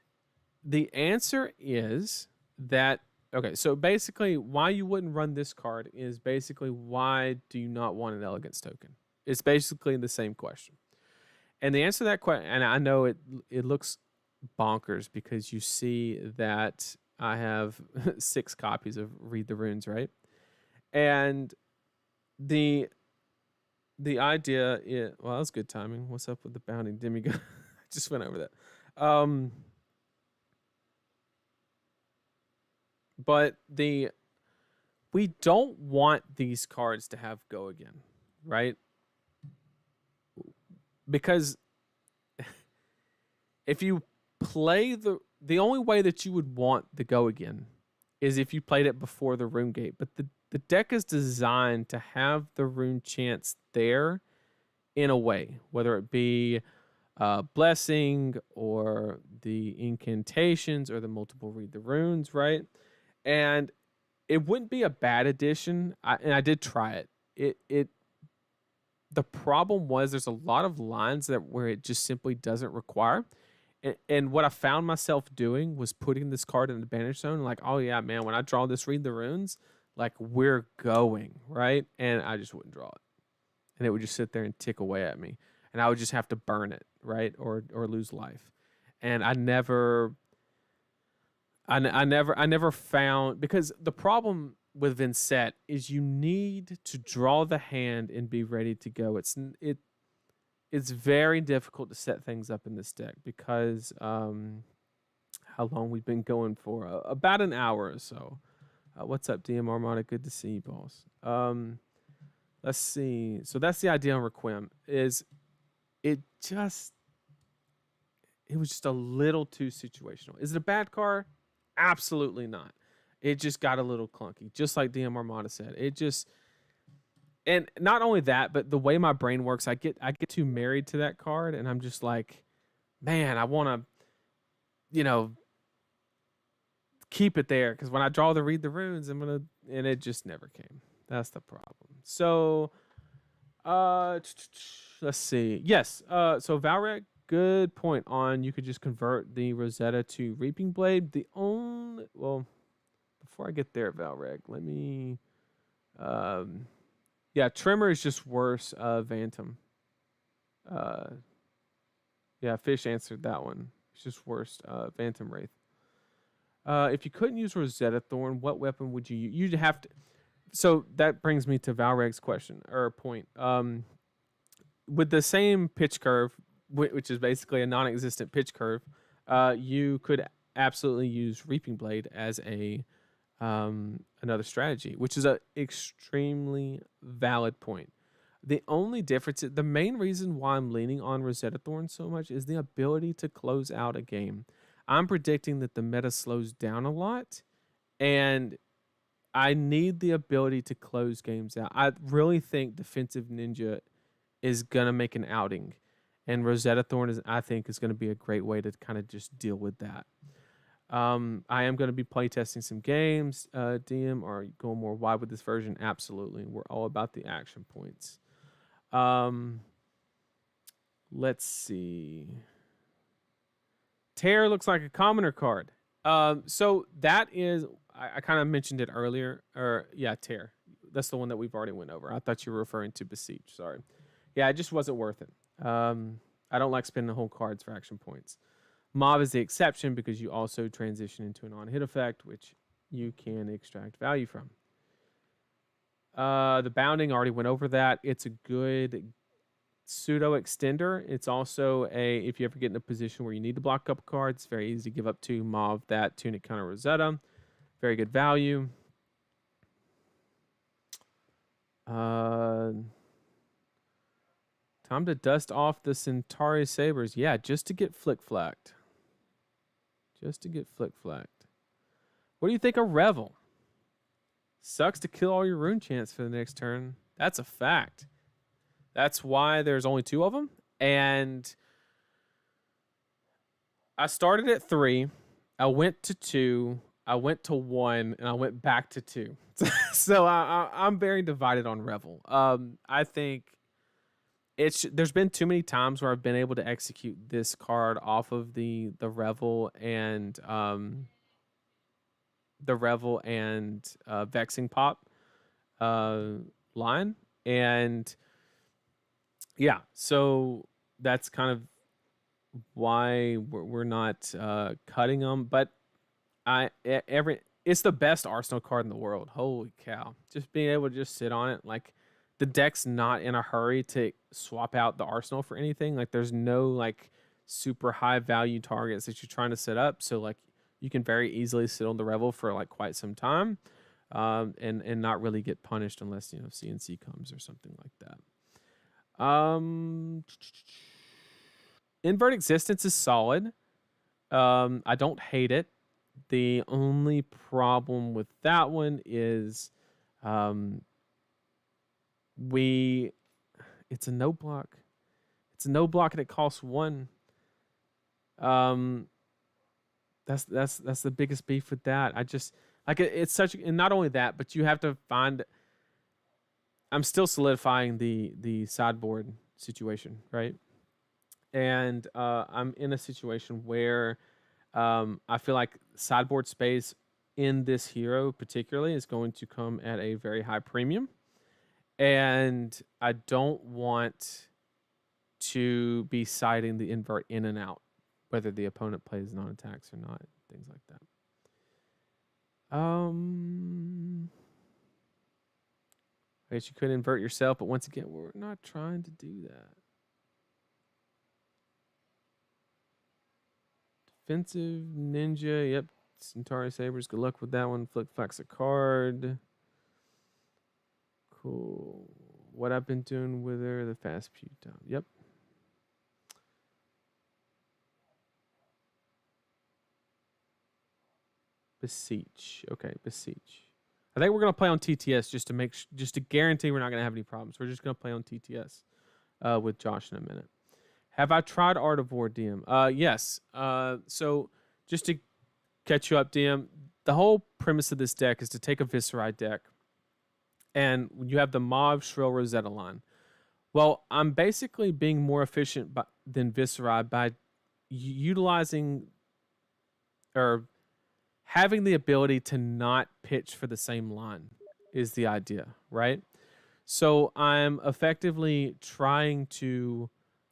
Speaker 1: the answer is that, okay, so basically why you wouldn't run this card is basically why do you not want an elegance token? It's basically the same question. And the answer to that question, and I know it looks bonkers because you see that I have 6 copies of Read the Runes, right? And the idea is, well, that was good timing. What's up with the bounding demigod? I just went over that. But we don't want these cards to have go again, right? Because if you play the only way that you would want the go again is if you played it before the rune gate. But the deck is designed to have the rune chance there in a way, whether it be blessing or the incantations or the multiple read the runes, right? And it wouldn't be a bad addition. And I did try it. The problem was there's a lot of lines where it just simply doesn't require. And what I found myself doing was putting this card in the banish zone. Like, oh yeah, man, when I draw this read the runes, like we're going, right? And I just wouldn't draw it. And it would just sit there and tick away at me. And I would just have to burn it, right? Or lose life. And I never found, because the problem with Vynnset is you need to draw the hand and be ready to go. It's very difficult to set things up in this deck because how long we've been going for? About an hour or so. What's up, DM Armada? Good to see you, boss. Let's see. So that's the idea on Requiem. It was just a little too situational. Is it a bad card? Absolutely not. It just got a little clunky, just like DM Armada said. And not only that, but the way my brain works, I get too married to that card, and I'm just like, man, I want to, keep it there because when I draw the read the runes, and it just never came. That's the problem. So, let's see. Yes. So Valrek, good point on you could just convert the Rosetta to Reaping Blade. Before I get there, Valrek, let me, yeah, Tremor is just worse. Phantom. Yeah, Fish answered that one. It's just worse. Phantom Wraith. If you couldn't use Rosetta Thorn, what weapon would you use? You'd have to. So that brings me to Valreg's question or point. With the same pitch curve, which is basically a non-existent pitch curve, you could absolutely use Reaping Blade as another strategy, which is an extremely valid point. The only difference, the main reason why I'm leaning on Rosetta Thorn so much is the ability to close out a game. I'm predicting that the meta slows down a lot, and I need the ability to close games out. I really think Defensive Ninja is going to make an outing, and Rosetta Thorn I think is going to be a great way to kind of just deal with that. I am going to be playtesting some games. DM, are you going more wide with this version? Absolutely. We're all about the action points. Let's see. Tear looks like a commoner card. So that is, I kind of mentioned it earlier. Tear. That's the one that we've already went over. I thought you were referring to Besiege. Sorry. Yeah, it just wasn't worth it. I don't like spending the whole cards for action points. Mob is the exception because you also transition into an on-hit effect, which you can extract value from. The bounding, already went over that. It's a good pseudo extender. It's also if you ever get in a position where you need to block a couple cards, it's very easy to give up 2 Mauve that Tunic Counter Rosetta. Very good value. Time to dust off the Centauri Sabers. Yeah, just to get flick-flacked. Just to get flick-flacked. What do you think of Revel? Sucks to kill all your rune chants for the next turn. That's a fact. That's why there's only 2 of them. And I started at 3. I went to 2. I went to 1, and I went back to 2. So I'm very divided on Revel. I think there's been too many times where I've been able to execute this card off of the Revel and Vexing Pop line, and yeah, so that's kind of why we're not cutting them. But it's the best Arsenal card in the world. Holy cow! Just being able to just sit on it, like the deck's not in a hurry to swap out the Arsenal for anything. Like there's no like super high value targets that you're trying to set up, so like you can very easily sit on the Revel for like quite some time, and not really get punished unless CNC comes or something like that. Invert Existence is solid. I don't hate it. The only problem with that one is it's a no block. It's a no block and it costs 1. That's the biggest beef with that. I just like it's such, and not only that, but you have to find. I'm still solidifying the sideboard situation, right? And I'm in a situation where I feel like sideboard space in this hero particularly is going to come at a very high premium, and I don't want to be siding the invert in and out, whether the opponent plays non-attacks or not, things like that. I guess you could invert yourself, but once again, we're not trying to do that. Defensive Ninja, yep. Centauri Sabers, good luck with that one. Flick Flax a card. Cool. What I've been doing with her, the fast pew time. Yep. Beseech. Okay, Beseech. I think we're gonna play on TTS just to guarantee we're not gonna have any problems. We're just gonna play on TTS with Josh in a minute. Have I tried Art of War, DM? Yes. So just to catch you up, DM, the whole premise of this deck is to take a Viscerai deck, and you have the Mauve Shrill Rosetta line. Well, I'm basically being more efficient than Viscerai by utilizing or having the ability to not pitch for the same line is the idea, right? So I'm effectively trying to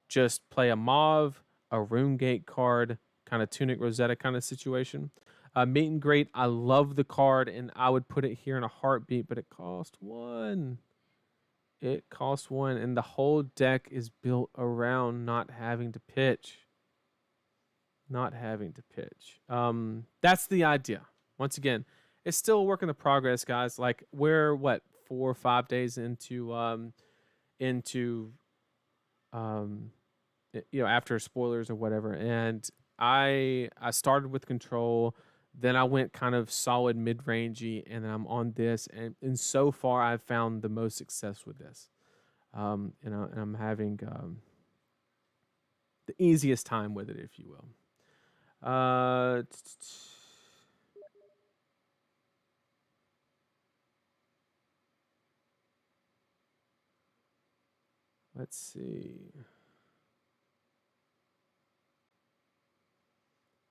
Speaker 1: just play a Mauve, a Runegate card, kind of Tunic Rosetta kind of situation. Meet and Greet, I love the card, and I would put it here in a heartbeat, but it costs 1. It costs 1, and the whole deck is built around not having to pitch. Not having to pitch. That's the idea. Once again, it's still a work in the progress, guys. Like we're 4 or 5 days into after spoilers or whatever, and I started with Control, then I went kind of solid mid-rangey, and then I'm on this, and so far I've found the most success with this. And I'm having the easiest time with it, if you will. Let's see.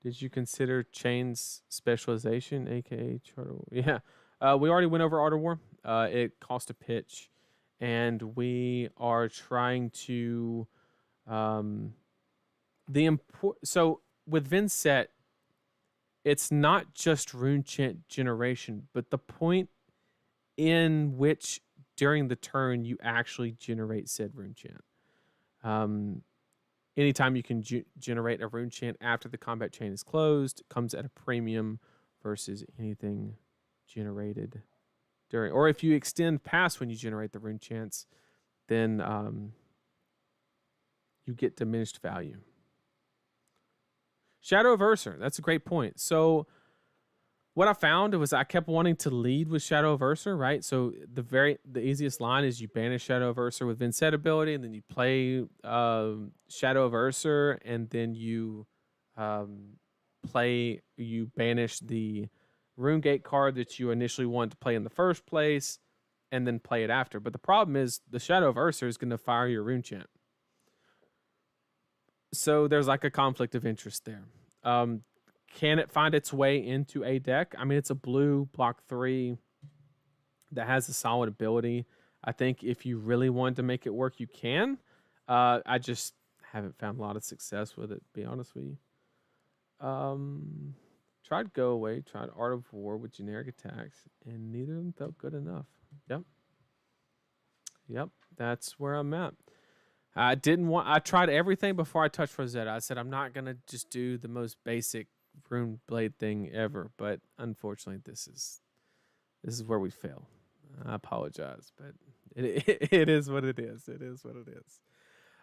Speaker 1: Did you consider Chain's specialization, aka Charter War? Yeah. We already went over Art of War. It cost a pitch, and we are trying to so with Vynnset, it's not just rune chant generation, but the point in which during the turn you actually generate said rune chant. Um, anytime you can generate a rune chant after the combat chain is closed, it comes at a premium versus anything generated during. Or if you extend past when you generate the rune chants, then you get diminished value. Shadow of Ursa, that's a great point. So what I found was I kept wanting to lead with Shadow of Ursa, right? So the easiest line is you banish Shadow of Ursa with Vynnset ability, and then you play Shadow of Ursa, and then you banish the Runegate card that you initially wanted to play in the first place, and then play it after. But the problem is the Shadow of Ursa is going to fire your rune chant. So there's like a conflict of interest there. Can it find its way into a deck? I mean, it's a blue block 3 that has a solid ability. I think if you really wanted to make it work, you can. I just haven't found a lot of success with it, to be honest with you. Tried Go Away, tried Art of War with generic attacks, and neither of them felt good enough. Yep, that's where I'm at. I tried everything before I touched Rosetta. I said I'm not gonna just do the most basic rune blade thing ever, but unfortunately, this is where we fail. I apologize, but it is what it is. It is what it is.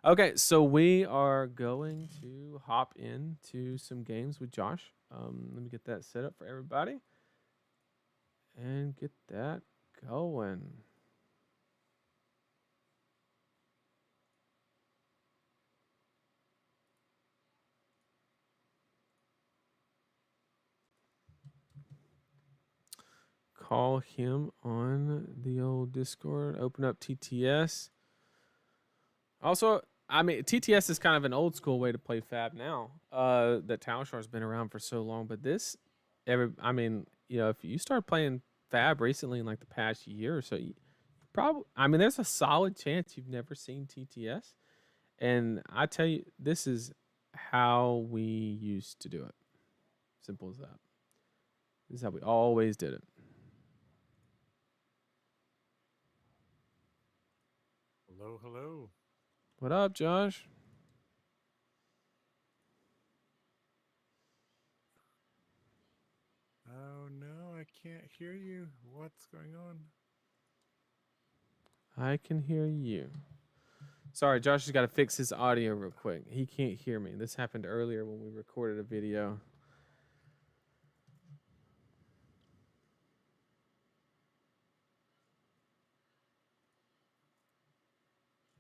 Speaker 1: Okay, so we are going to hop into some games with Josh. Let me get that set up for everybody and get that going. Call him on the old Discord. Open up TTS. Also, I mean, TTS is kind of an old school way to play Fab now. That Talshar's been around for so long, but if you start playing Fab recently in like the past year or so, there's a solid chance you've never seen TTS. And I tell you, this is how we used to do it. Simple as that. This is how we always did it.
Speaker 2: Hello, hello.
Speaker 1: What up, Josh?
Speaker 2: Oh no, I can't hear you. What's going on?
Speaker 1: I can hear you. Sorry, Josh has got to fix his audio real quick. He can't hear me. This happened earlier when we recorded a video.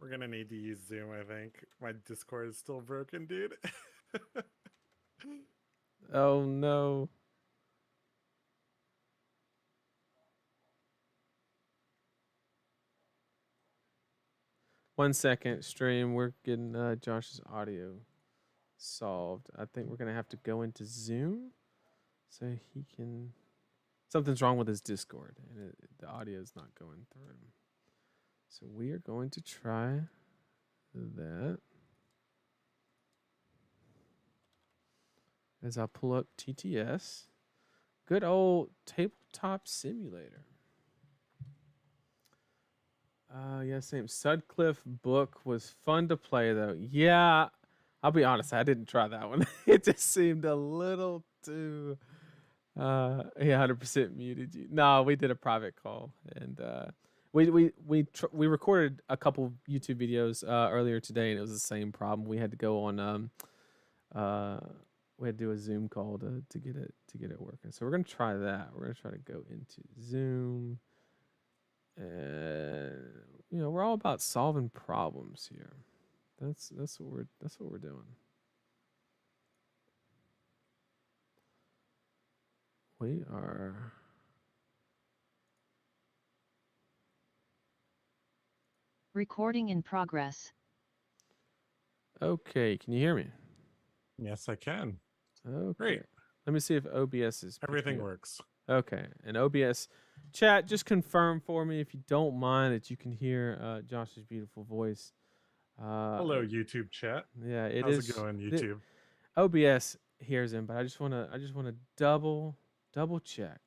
Speaker 2: We're gonna need to use Zoom, I think. My Discord is still broken, dude.
Speaker 1: Oh no. One second, stream. We're getting Josh's audio solved. I think we're gonna have to go into Zoom so he can. Something's wrong with his Discord, and the audio is not going through. So we are going to try that. As I pull up TTS, good old tabletop simulator. Yeah, same. Sutcliffe book was fun to play though. Yeah, I'll be honest, I didn't try that one. It just seemed a little too. He 100% muted you. No, we did a private call, and we recorded a couple YouTube videos earlier today, and it was the same problem. We had to go on we had to do a Zoom call to get it working. So we're gonna try that. We're gonna try to go into Zoom. We're all about solving problems here. That's what we're doing. We are
Speaker 3: recording in progress.
Speaker 1: Okay, can you hear me?
Speaker 2: Yes, I can.
Speaker 1: Okay.
Speaker 2: Great.
Speaker 1: Let me see if OBS is
Speaker 2: Everything works.
Speaker 1: Okay, and OBS chat, just confirm for me if you don't mind that you can hear Josh's beautiful voice.
Speaker 2: Hello, YouTube chat.
Speaker 1: Yeah,
Speaker 2: How's it going, YouTube?
Speaker 1: OBS hears him, but I just wanna double check.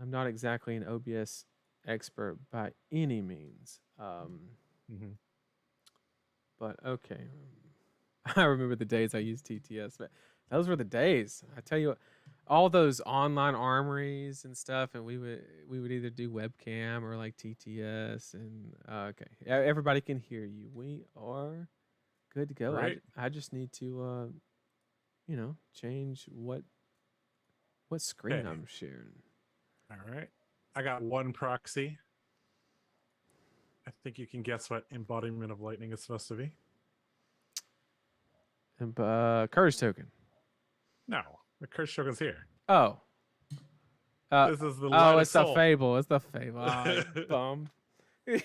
Speaker 1: I'm not exactly an OBS expert by any means.
Speaker 2: Mm-hmm.
Speaker 1: But okay. I remember the days I used TTS, but those were the days. I tell you what, all those online armories and stuff, and we would either do webcam or like TTS. And okay, everybody can hear you. We are good to go.
Speaker 2: Great.
Speaker 1: I just need to change what screen
Speaker 2: Okay.
Speaker 1: I'm sharing.
Speaker 2: All right. I got one proxy. I think you can guess what embodiment of lightning is supposed to be.
Speaker 1: And courage token.
Speaker 2: No, the curse token's here.
Speaker 1: Oh.
Speaker 2: This is the
Speaker 1: Oh,
Speaker 2: light of
Speaker 1: it's the
Speaker 2: soul.
Speaker 1: fable. It's the fable. Oh, you bum.
Speaker 2: They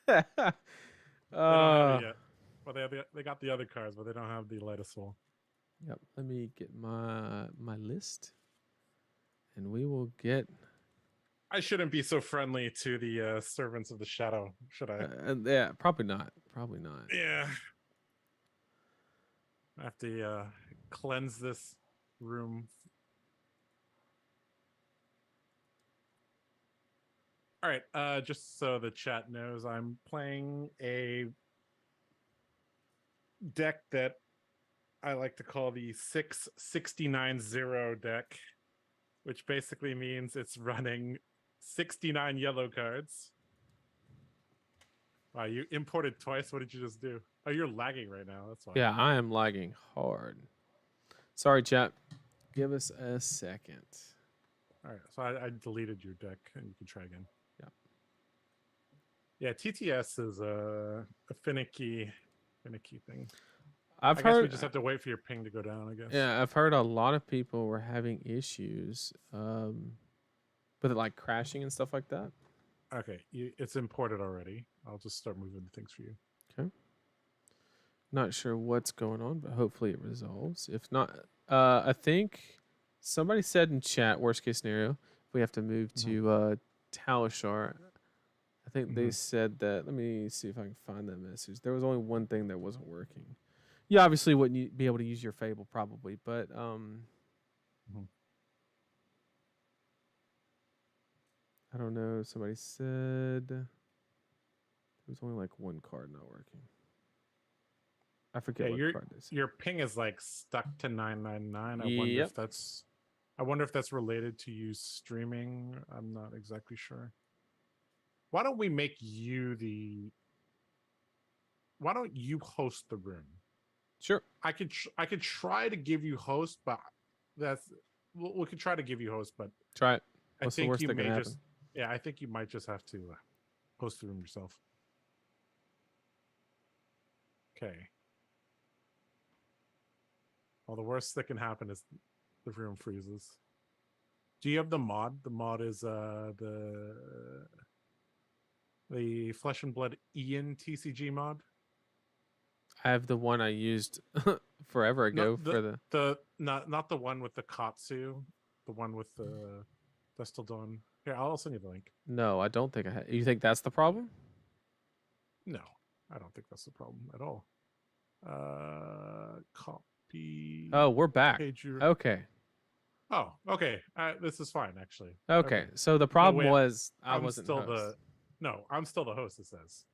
Speaker 2: don't have it yet. Well, they got the other cards, but they don't have the light of soul.
Speaker 1: Yep. Let me get my list, and we will get.
Speaker 2: I shouldn't be so friendly to the servants of the shadow, should I?
Speaker 1: Yeah, probably not. Probably not.
Speaker 2: Yeah. I have to cleanse this room. All right. Just so the chat knows, I'm playing a deck that I like to call the 669-0 deck, which basically means it's running 69 yellow cards. Wow, you imported twice. What did you just do? Oh, you're lagging right now. That's why.
Speaker 1: Yeah, I am lagging hard. Sorry, chat. Give us a second.
Speaker 2: All right, so I deleted your deck, and you can try again.
Speaker 1: Yeah.
Speaker 2: Yeah, TTS is a finicky thing.
Speaker 1: I
Speaker 2: guess
Speaker 1: heard.
Speaker 2: we just have to wait for your ping to go down, I guess.
Speaker 1: Yeah, I've heard a lot of people were having issues with it like crashing and stuff like that.
Speaker 2: Okay, it's imported already. I'll just start moving things for you.
Speaker 1: Okay. Not sure what's going on, but hopefully it resolves. If not, I think somebody said in chat, worst case scenario, if we have to move to Talishar. I think they said that. Let me see if I can find that message. There was only one thing that wasn't working. You obviously wouldn't be able to use your Fable probably, but I don't know. Somebody said there was only like one card not working. I forget what card they said.
Speaker 2: Your ping is like stuck to 999.
Speaker 1: Yep.
Speaker 2: I wonder if that's related to you streaming. I'm not exactly sure. Why don't we make you why don't you host the room?
Speaker 1: Sure.
Speaker 2: I could try to give you host, but we could try to give you host, but
Speaker 1: try it. What's the worst that can happen?
Speaker 2: I think you might just have to host the room yourself. Okay. Well, the worst that can happen is the room freezes. Do you have the mod? The mod is the Flesh and Blood Ian TCG mod.
Speaker 1: I have the one I used forever ago
Speaker 2: not the one with the Katsu, the one with the Dustil Dawn. Here, I'll send you the link.
Speaker 1: No, I don't think I have. You think that's the problem?
Speaker 2: No, I don't think that's the problem at all. Copy.
Speaker 1: Oh, we're back. Okay.
Speaker 2: Oh, okay. This is fine, actually.
Speaker 1: Okay. So the problem was I wasn't
Speaker 2: still
Speaker 1: host.
Speaker 2: I'm still the host. It says.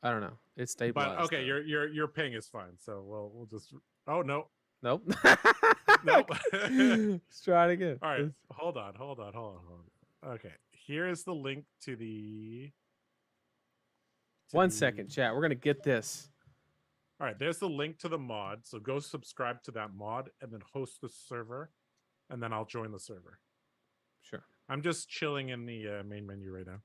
Speaker 1: I don't know. It's stabilized.
Speaker 2: But okay, your ping is fine. So we'll just. Oh no.
Speaker 1: Nope.
Speaker 2: Nope.
Speaker 1: Let's try it again.
Speaker 2: All right. Hold on. Okay. Here is the link to the.
Speaker 1: 1 second, chat. We're gonna get this.
Speaker 2: All right. There's the link to the mod. So go subscribe to that mod and then host the server, and then I'll join the server.
Speaker 1: Sure.
Speaker 2: I'm just chilling in the main menu right now.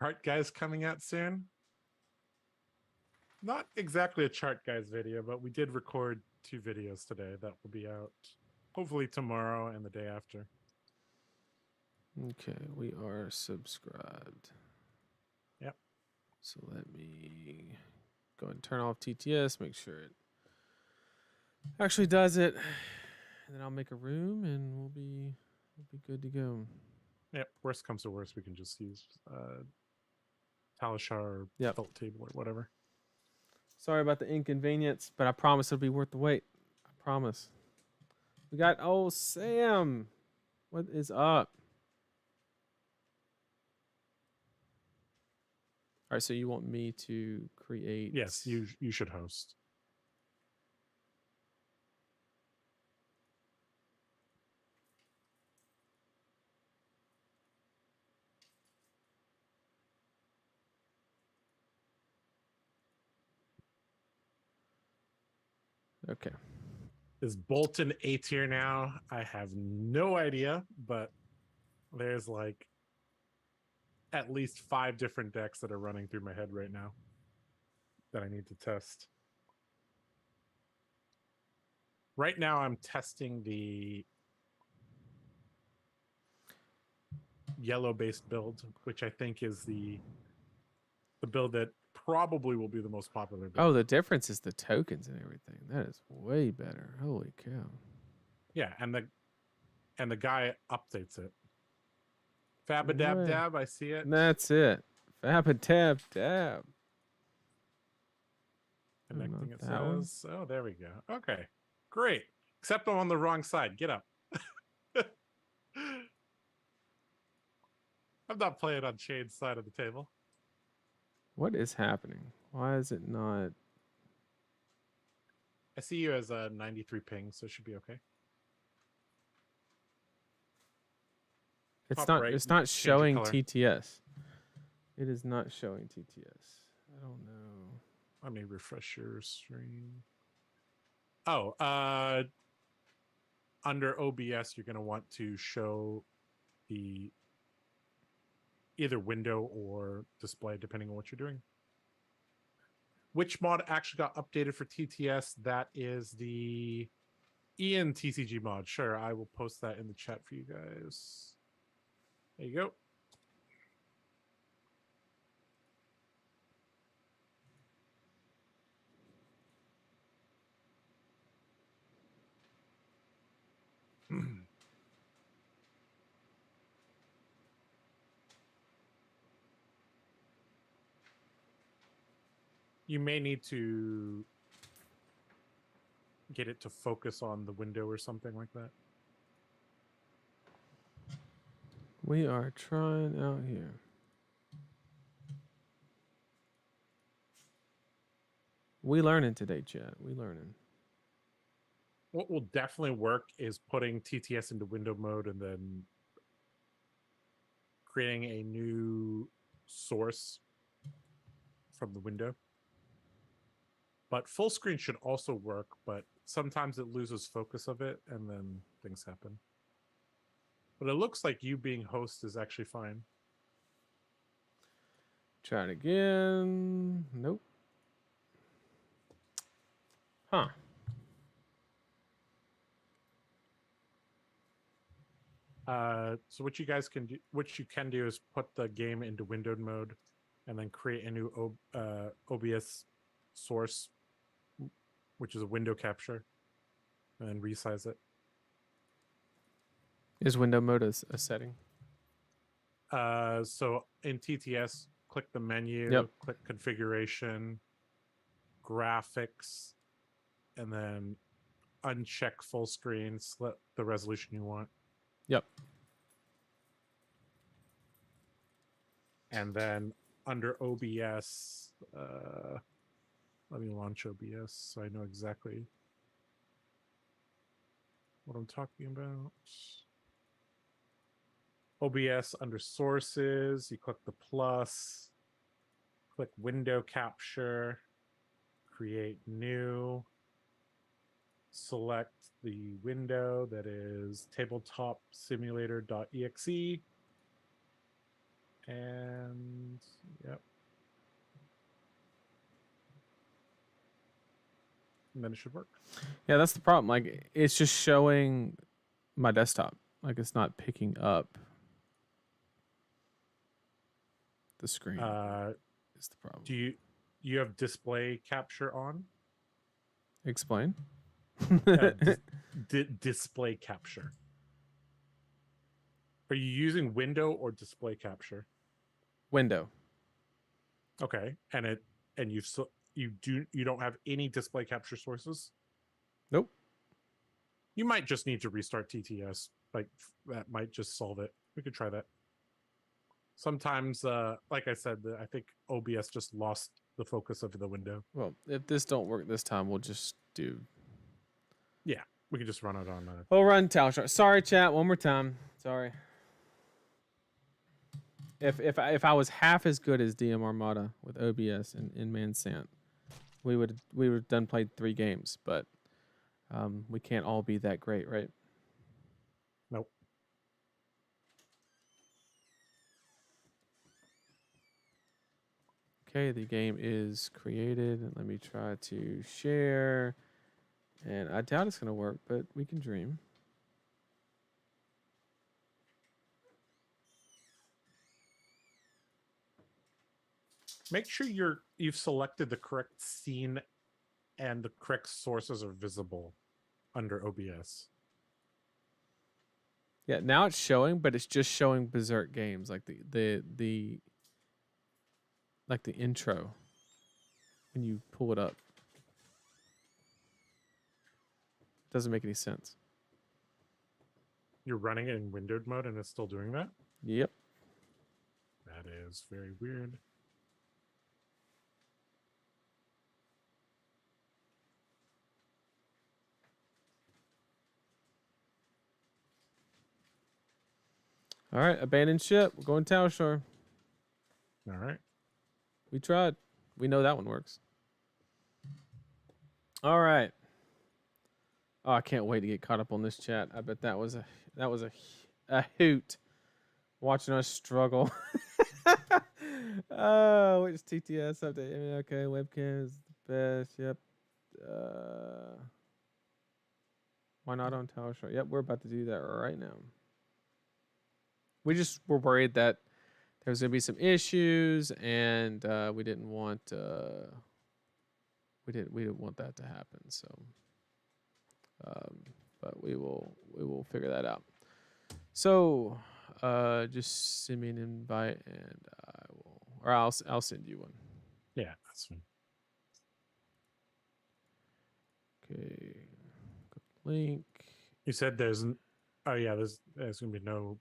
Speaker 2: TheCardGuyz coming out soon. Not exactly a TheCardGuyz video, but we did record 2 videos today that will be out hopefully tomorrow and the day after.
Speaker 1: Okay, we are subscribed.
Speaker 2: Yep.
Speaker 1: So let me go ahead and turn off TTS, make sure it actually does it. And then I'll make a room and we'll be good to go.
Speaker 2: Yep. Worst comes to worst, we can just use Talishar or
Speaker 1: Yep.
Speaker 2: felt table or whatever.
Speaker 1: Sorry about the inconvenience, but I promise it'll be worth the wait. I promise. We got old Sam. What is up? All right, so you want me to create?
Speaker 2: Yes, you should host.
Speaker 1: Okay.
Speaker 2: Is Bolton A tier now? I have no idea, but there's like at least 5 different decks that are running through my head right now that I need to test. Right now, I'm testing the yellow-based build, which I think is the build that probably will be the most popular build.
Speaker 1: Oh, the difference is the tokens and everything. That is way better. Holy cow.
Speaker 2: Yeah, and the guy updates it. Fabadab
Speaker 1: Way.
Speaker 2: dab, I see it.
Speaker 1: That's it. Fab dab.
Speaker 2: Connecting, it
Speaker 1: that one.
Speaker 2: says. Oh, there we go. Okay, great. Except I'm on the wrong side. Get up. I'm not playing on Shade's side of the table.
Speaker 1: What is happening? Why is it not?
Speaker 2: I see you as a 93 ping, so it should be okay.
Speaker 1: It's
Speaker 2: Top
Speaker 1: not.
Speaker 2: right,
Speaker 1: It's not
Speaker 2: change your
Speaker 1: showing
Speaker 2: color.
Speaker 1: TTS. It is not showing TTS. I don't know.
Speaker 2: Let me refresh your stream. Oh, under OBS, you're going to want to show the either window or display, depending on what you're doing. Which mod actually got updated for TTS? That is the Ian TCG mod. Sure, I will post that in the chat for you guys. There you go. You may need to get it to focus on the window or something like that.
Speaker 1: We are trying out here. We learning today, chat. We learning.
Speaker 2: What will definitely work is putting TTS into window mode and then creating a new source from the window. But full screen should also work, but sometimes it loses focus of it and then things happen. But it looks like you being host is actually fine.
Speaker 1: Try it again. Nope. Huh.
Speaker 2: So what you guys can do, what you can do is put the game into windowed mode and then create a new OBS source, which is a window capture, and then resize it.
Speaker 1: Is window mode a setting?
Speaker 2: So in TTS, click the menu,
Speaker 1: Yep.
Speaker 2: click configuration, graphics, and then uncheck full screen, select the resolution you want.
Speaker 1: Yep.
Speaker 2: And then under OBS, let me launch OBS so I know exactly what I'm talking about. OBS under sources, you click the plus, click window capture, create new, select the window that is tabletop simulator.exe, and yep. And then it should work.
Speaker 1: Yeah, that's the problem. Like, it's just showing my desktop. Like, it's not picking up the screen. Is the problem.
Speaker 2: Do you have display capture on?
Speaker 1: Explain.
Speaker 2: Display capture. Are you using window or display capture?
Speaker 1: Window.
Speaker 2: Okay, and you don't have any display capture sources.
Speaker 1: Nope.
Speaker 2: You might just need to restart TTS. Like that might just solve it. We could try that. Sometimes, like I said, I think OBS just lost the focus of the window.
Speaker 1: Well, if this don't work this time, we'll just do.
Speaker 2: Yeah, we can just run it on.
Speaker 1: We'll run Talshar. Sorry, chat. One more time. Sorry. If I was half as good as DM Armada with OBS and Mansant, we would have done played 3 games, but we can't all be that great, right?
Speaker 2: Nope.
Speaker 1: Okay, the game is created. Let me try to share. And I doubt it's going to work, but we can dream.
Speaker 2: Make sure you've selected the correct scene and the correct sources are visible under OBS.
Speaker 1: Yeah, now it's showing, but it's just showing Berserk games, like the like the intro when you pull it up. Doesn't make any sense.
Speaker 2: You're running it in windowed mode and it's still doing that?
Speaker 1: Yep.
Speaker 2: That is very weird.
Speaker 1: All right, abandoned ship. We're going Tower Shore.
Speaker 2: All right.
Speaker 1: We tried. We know that one works. All right. Oh, I can't wait to get caught up on this chat. I bet that was a hoot watching us struggle. Oh, which TTS update? I mean, okay, webcam is the best. Yep. Why not on Tower Shore? Yep, we're about to do that right now. We just were worried that there was gonna be some issues, and we didn't want we didn't want that to happen. So, but we will figure that out. So, just send me an invite, and I'll send you one.
Speaker 2: Yeah, that's fine.
Speaker 1: Okay, link.
Speaker 2: You said there's gonna be no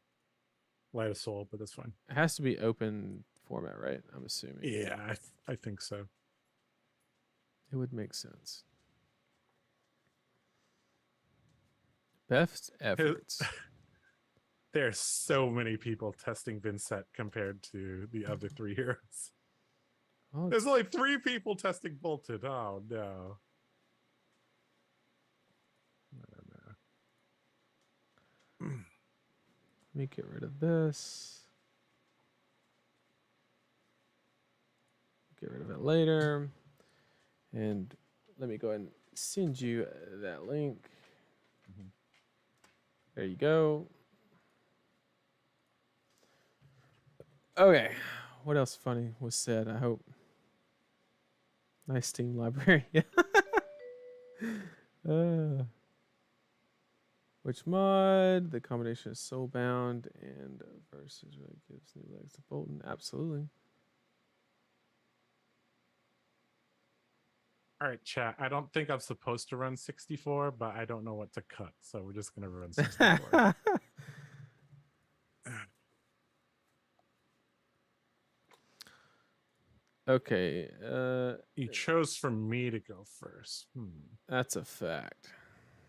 Speaker 2: Light of Soul, but that's fine.
Speaker 1: It has to be open format, right? I'm assuming.
Speaker 2: Yeah, I think so.
Speaker 1: It would make sense. Best efforts.
Speaker 2: There's so many people testing Vynnset compared to the other 3 heroes.
Speaker 1: Oh,
Speaker 2: There's only 3 people testing Bolted. Oh no.
Speaker 1: let me get rid of this. Get rid of it later. And let me go ahead and send you that link.
Speaker 2: Mhm.
Speaker 1: There you go. Okay. What else funny was said? I hope. Nice Steam library. Which mod? The combination of Soulbound and Versus really gives new legs to Bolton. Absolutely.
Speaker 2: All right, chat. I don't think I'm supposed to run 64, but I don't know what to cut, so we're just gonna run 64.
Speaker 1: Okay.
Speaker 2: You chose for me to go first.
Speaker 1: That's a fact.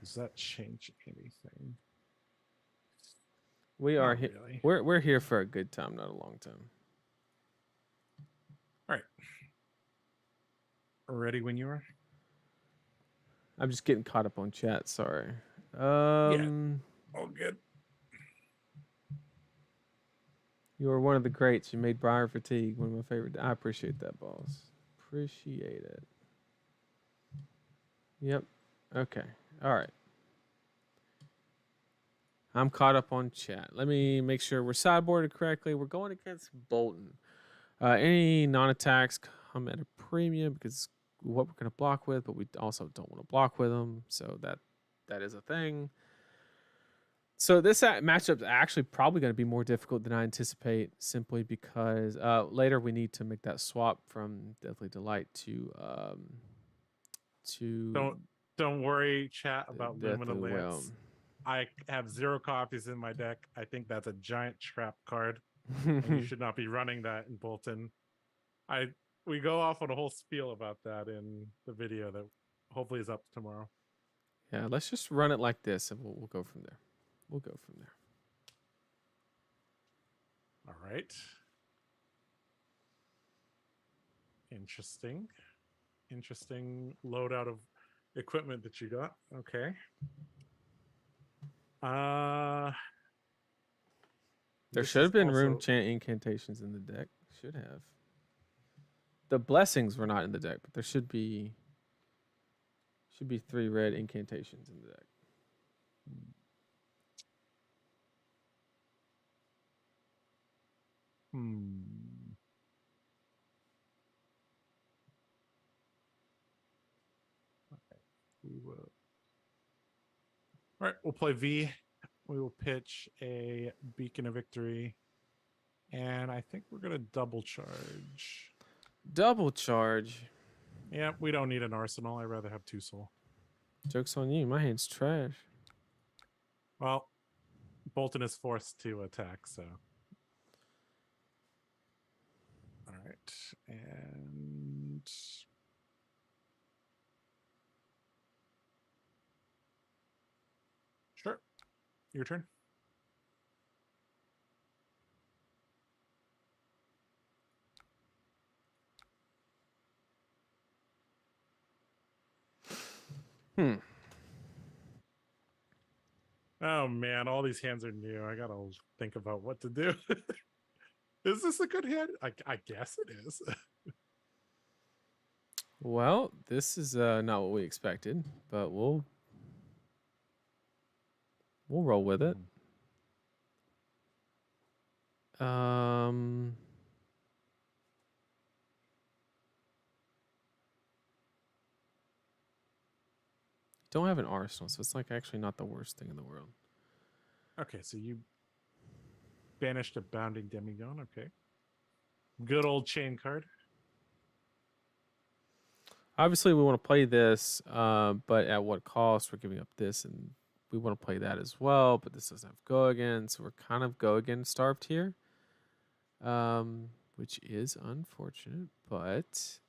Speaker 2: Does that change anything?
Speaker 1: We are
Speaker 2: Not
Speaker 1: here.
Speaker 2: really.
Speaker 1: We're here for a good time, not a long time.
Speaker 2: All right. Ready when you are.
Speaker 1: I'm just getting caught up on chat. Sorry.
Speaker 2: All good.
Speaker 1: You are one of the greats. You made Briar Fatigue one of my favorite. I appreciate that, boss. Appreciate it. Yep. Okay. All right. I'm caught up on chat. Let me make sure we're sideboarded correctly. We're going against Bolton. Any non-attacks come at a premium because what we're going to block with, but we also don't want to block with them. So that is a thing. So this matchup is actually probably going to be more difficult than I anticipate, simply because later we need to make that swap from Deathly Delight to
Speaker 2: Don't worry, chat,
Speaker 1: the
Speaker 2: about Lumina
Speaker 1: Deathly
Speaker 2: Lance. I have 0 copies in my deck. I think that's a giant trap card, and you should not be running that in Bolton. We go off on a whole spiel about that in the video that hopefully is up tomorrow.
Speaker 1: Yeah, let's just run it like this, and we'll go from there. We'll go from there.
Speaker 2: All right. Interesting loadout of equipment that you got. Okay.
Speaker 1: There
Speaker 2: This
Speaker 1: should
Speaker 2: is
Speaker 1: have been
Speaker 2: also
Speaker 1: rune chant incantations in the deck. Should have. The blessings were not in the deck, but there should be 3 red incantations in the deck.
Speaker 2: Okay. We will. All right, we'll play V. We will pitch a Beacon of Victory, and I think we're gonna double charge.
Speaker 1: Double charge.
Speaker 2: Yeah, we don't need an arsenal. I'd rather have 2 soul.
Speaker 1: Joke's on you. My hand's trash.
Speaker 2: Well, Bolton is forced to attack, so. All right, and sure, your turn. Oh man, all these hands are new. I gotta think about what to do. Is this a good hand? I guess it is.
Speaker 1: Well, this is not what we expected, but we'll roll with it. Don't have an arsenal, so it's like actually not the worst thing in the world.
Speaker 2: Okay, so you banished a bounding demigone. Okay, good old chain card.
Speaker 1: Obviously, we want to play this, but at what cost? We're giving up this, and we want to play that as well, but this doesn't have go again, so we're kind of go again starved here, which is unfortunate, but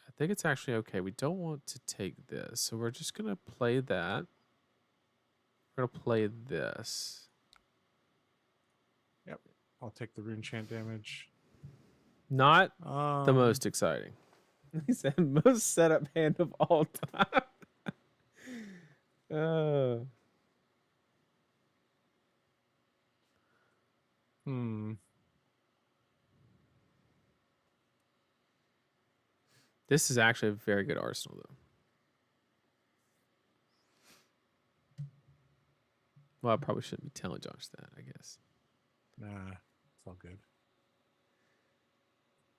Speaker 1: I think it's actually okay. We don't want to take this, so we're just going to play that. We're going to play this.
Speaker 2: Yep, I'll take the rune chant damage.
Speaker 1: Not the most exciting. He said most setup hand of all time. This is actually a very good arsenal, though. Well, I probably shouldn't be telling Josh that, I guess.
Speaker 2: Nah, it's all good.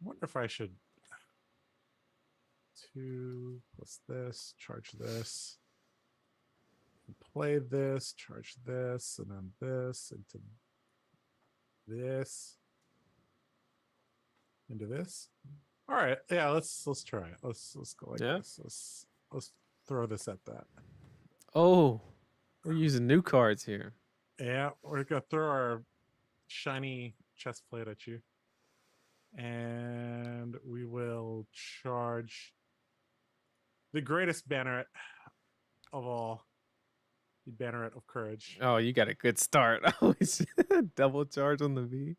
Speaker 2: I wonder if I should 2 plus this, charge this, and play this, charge this, and then this into this, into this. All right, yeah, let's try it. Let's go like this. Let's throw this at that.
Speaker 1: Oh, we're using new cards here.
Speaker 2: Yeah, we're gonna throw our shiny chest plate at you, and we will charge the greatest banneret of all, the banneret of courage.
Speaker 1: Oh, you got a good start. Double charge on the V.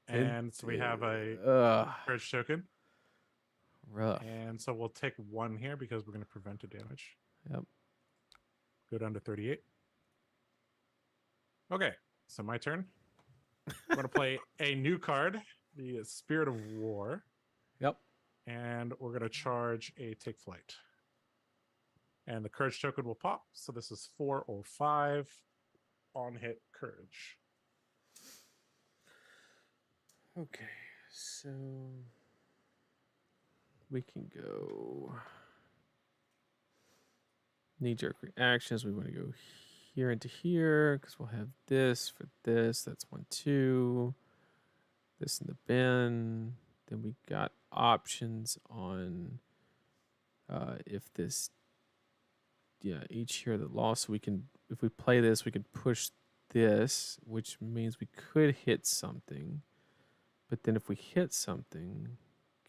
Speaker 2: And so we have a courage token.
Speaker 1: Rough.
Speaker 2: And so we'll take 1 here because we're going to prevent a damage.
Speaker 1: Yep.
Speaker 2: Go down to 38. Okay, so my turn. I'm going to play a new card, the Spirit of War.
Speaker 1: Yep.
Speaker 2: And we're going to charge a Take Flight. And the courage token will pop. So this is 4 or 5 on hit courage.
Speaker 1: Okay, so we can go knee-jerk reactions. We want to go here into here because we'll have this for this. That's 1, 2. This in the bin. Then we got options on if this, each here that lost. So we can, if we play this, we can push this, which means we could hit something. But then if we hit something,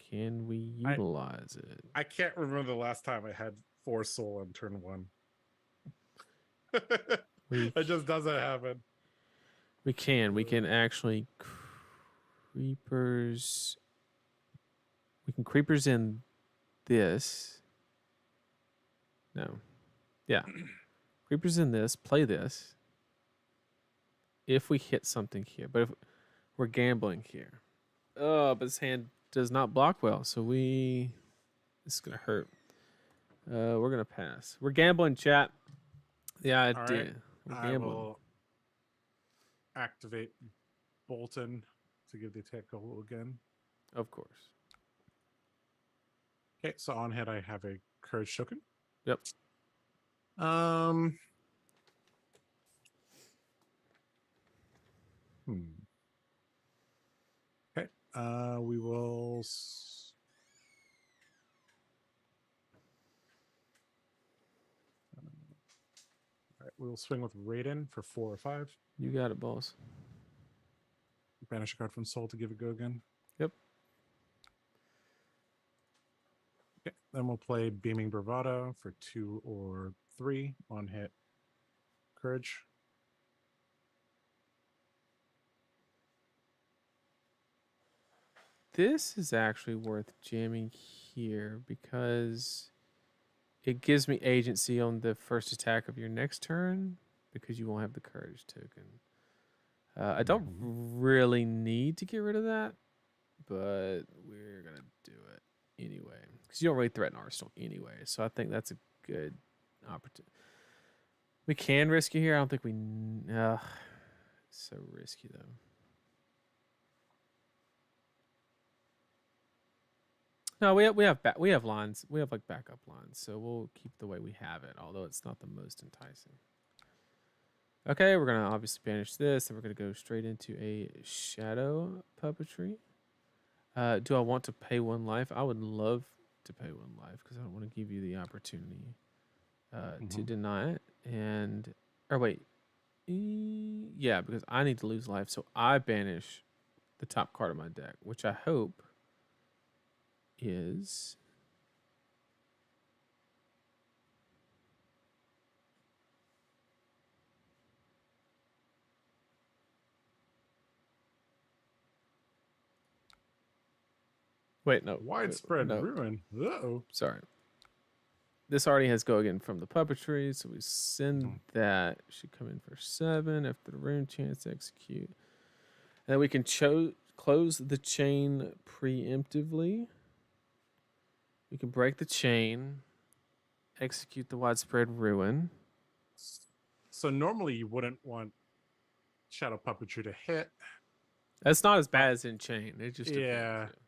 Speaker 1: can we utilize it?
Speaker 2: I can't remember the last time I had 4 soul on turn 1. It just doesn't happen.
Speaker 1: We can actually creepers. We can creepers in this. No. Yeah. Creepers in this. Play this. If we hit something here. But if we're gambling here. Oh, but this hand does not block well. So this is going to hurt. We're going to pass. We're gambling, chat. The idea.
Speaker 2: Right.
Speaker 1: We're
Speaker 2: I
Speaker 1: gambling.
Speaker 2: will activate Bolton to give the attack goal again.
Speaker 1: Of course.
Speaker 2: Okay, so on hit I have a courage token.
Speaker 1: Yep.
Speaker 2: Okay. We will. All right, we'll swing with Raiden for 4 or 5.
Speaker 1: You got it, boss.
Speaker 2: Banish a card from Soul to give it a go again.
Speaker 1: Yep.
Speaker 2: Okay, then we'll play Beaming Bravado for 2 or 3 on hit. Courage.
Speaker 1: This is actually worth jamming here because it gives me agency on the first attack of your next turn because you won't have the courage token. I don't really need to get rid of that, but we're going to do it anyway because you don't really threaten Arsenal anyway. So I think that's a good opportunity. We can risk it here. I don't think we... so risky, though. No, we have lines. We have like backup lines, so we'll keep the way we have it. Although it's not the most enticing. Okay, we're gonna obviously banish this, and we're gonna go straight into a shadow puppetry. Do I want to pay 1 life? I would love to pay 1 life because I don't want to give you the opportunity to deny it. And wait, yeah, because I need to lose life, so I banish the top card of my deck, which I hope is wait, no.
Speaker 2: Widespread
Speaker 1: no.
Speaker 2: ruin. Uh-oh.
Speaker 1: Sorry. This already has go again from the puppetry, so we send that. Should come in for 7 after the rune chance to execute. And then we can close the chain preemptively. We can break the chain, execute the widespread ruin.
Speaker 2: So normally you wouldn't want shadow puppetry to hit.
Speaker 1: That's not as bad as in chain. It just
Speaker 2: Yeah.
Speaker 1: depends.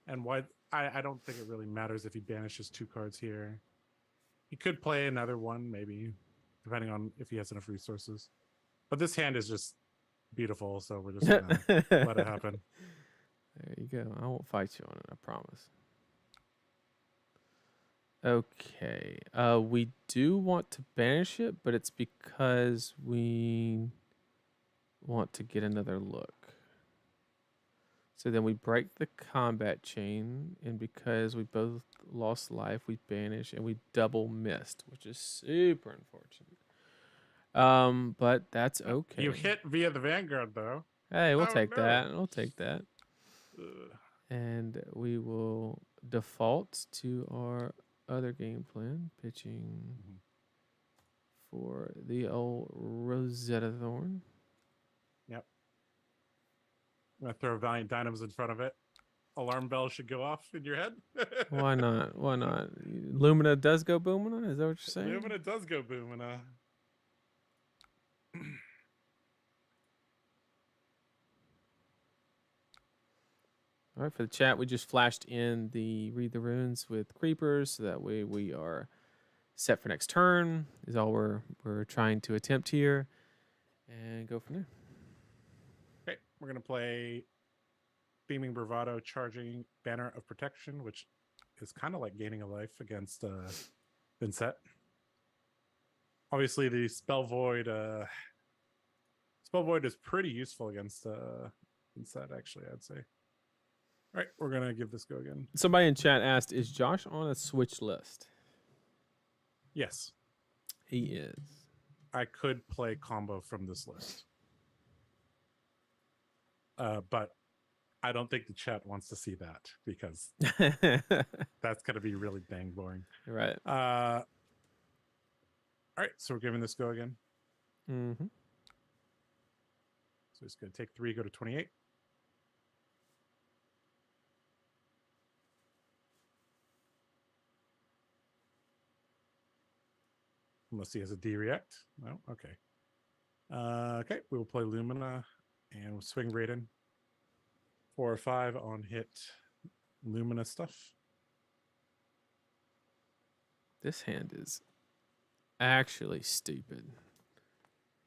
Speaker 2: And why I don't think it really matters if he banishes 2 cards here. He could play another one, maybe, depending on if he has enough resources. But this hand is just beautiful, so we're just gonna let it happen.
Speaker 1: There you go. I won't fight you on it, I promise. Okay. We do want to banish it, but it's because we want to get another look. So then we break the combat chain, and because we both lost life, we banish and we double missed, which is super unfortunate. But that's okay.
Speaker 2: You hit via the Vanguard, though.
Speaker 1: Hey, we'll
Speaker 2: Oh,
Speaker 1: take
Speaker 2: no.
Speaker 1: that. We'll take that.
Speaker 2: Ugh.
Speaker 1: And we will default to our other game plan, pitching for the old Rosetta Thorn.
Speaker 2: Yep. I'm going to throw Valiant Dynamos in front of it. Alarm bells should go off in your head.
Speaker 1: Why not? Why not? Lumina does go boomina? Is that what you're saying?
Speaker 2: Lumina does go boomina.
Speaker 1: All right, for the chat, we just flashed in the Read the Runes with Creepers, so that way we are set for next turn is all we're trying to attempt here, and go from there.
Speaker 2: Okay, we're gonna play Beaming Bravado, charging Banner of Protection, which is kind of like gaining a life against Vynnset. Obviously, the Spell Void is pretty useful against Vynnset, actually, I'd say. All right, we're gonna give this go again.
Speaker 1: Somebody in chat asked, "Is Josh on a Switch list?"
Speaker 2: Yes,
Speaker 1: He is.
Speaker 2: I could play combo from this list, but I don't think the chat wants to see that because that's gonna be really dang boring.
Speaker 1: Right.
Speaker 2: All right, so we're giving this go again.
Speaker 1: Mm-hmm.
Speaker 2: So it's going to take 3, go to 28. Unless he has a D react. No, okay. Okay, we will play Lumina and we'll swing Raiden. 4 or 5 on hit Lumina stuff.
Speaker 1: This hand is actually stupid.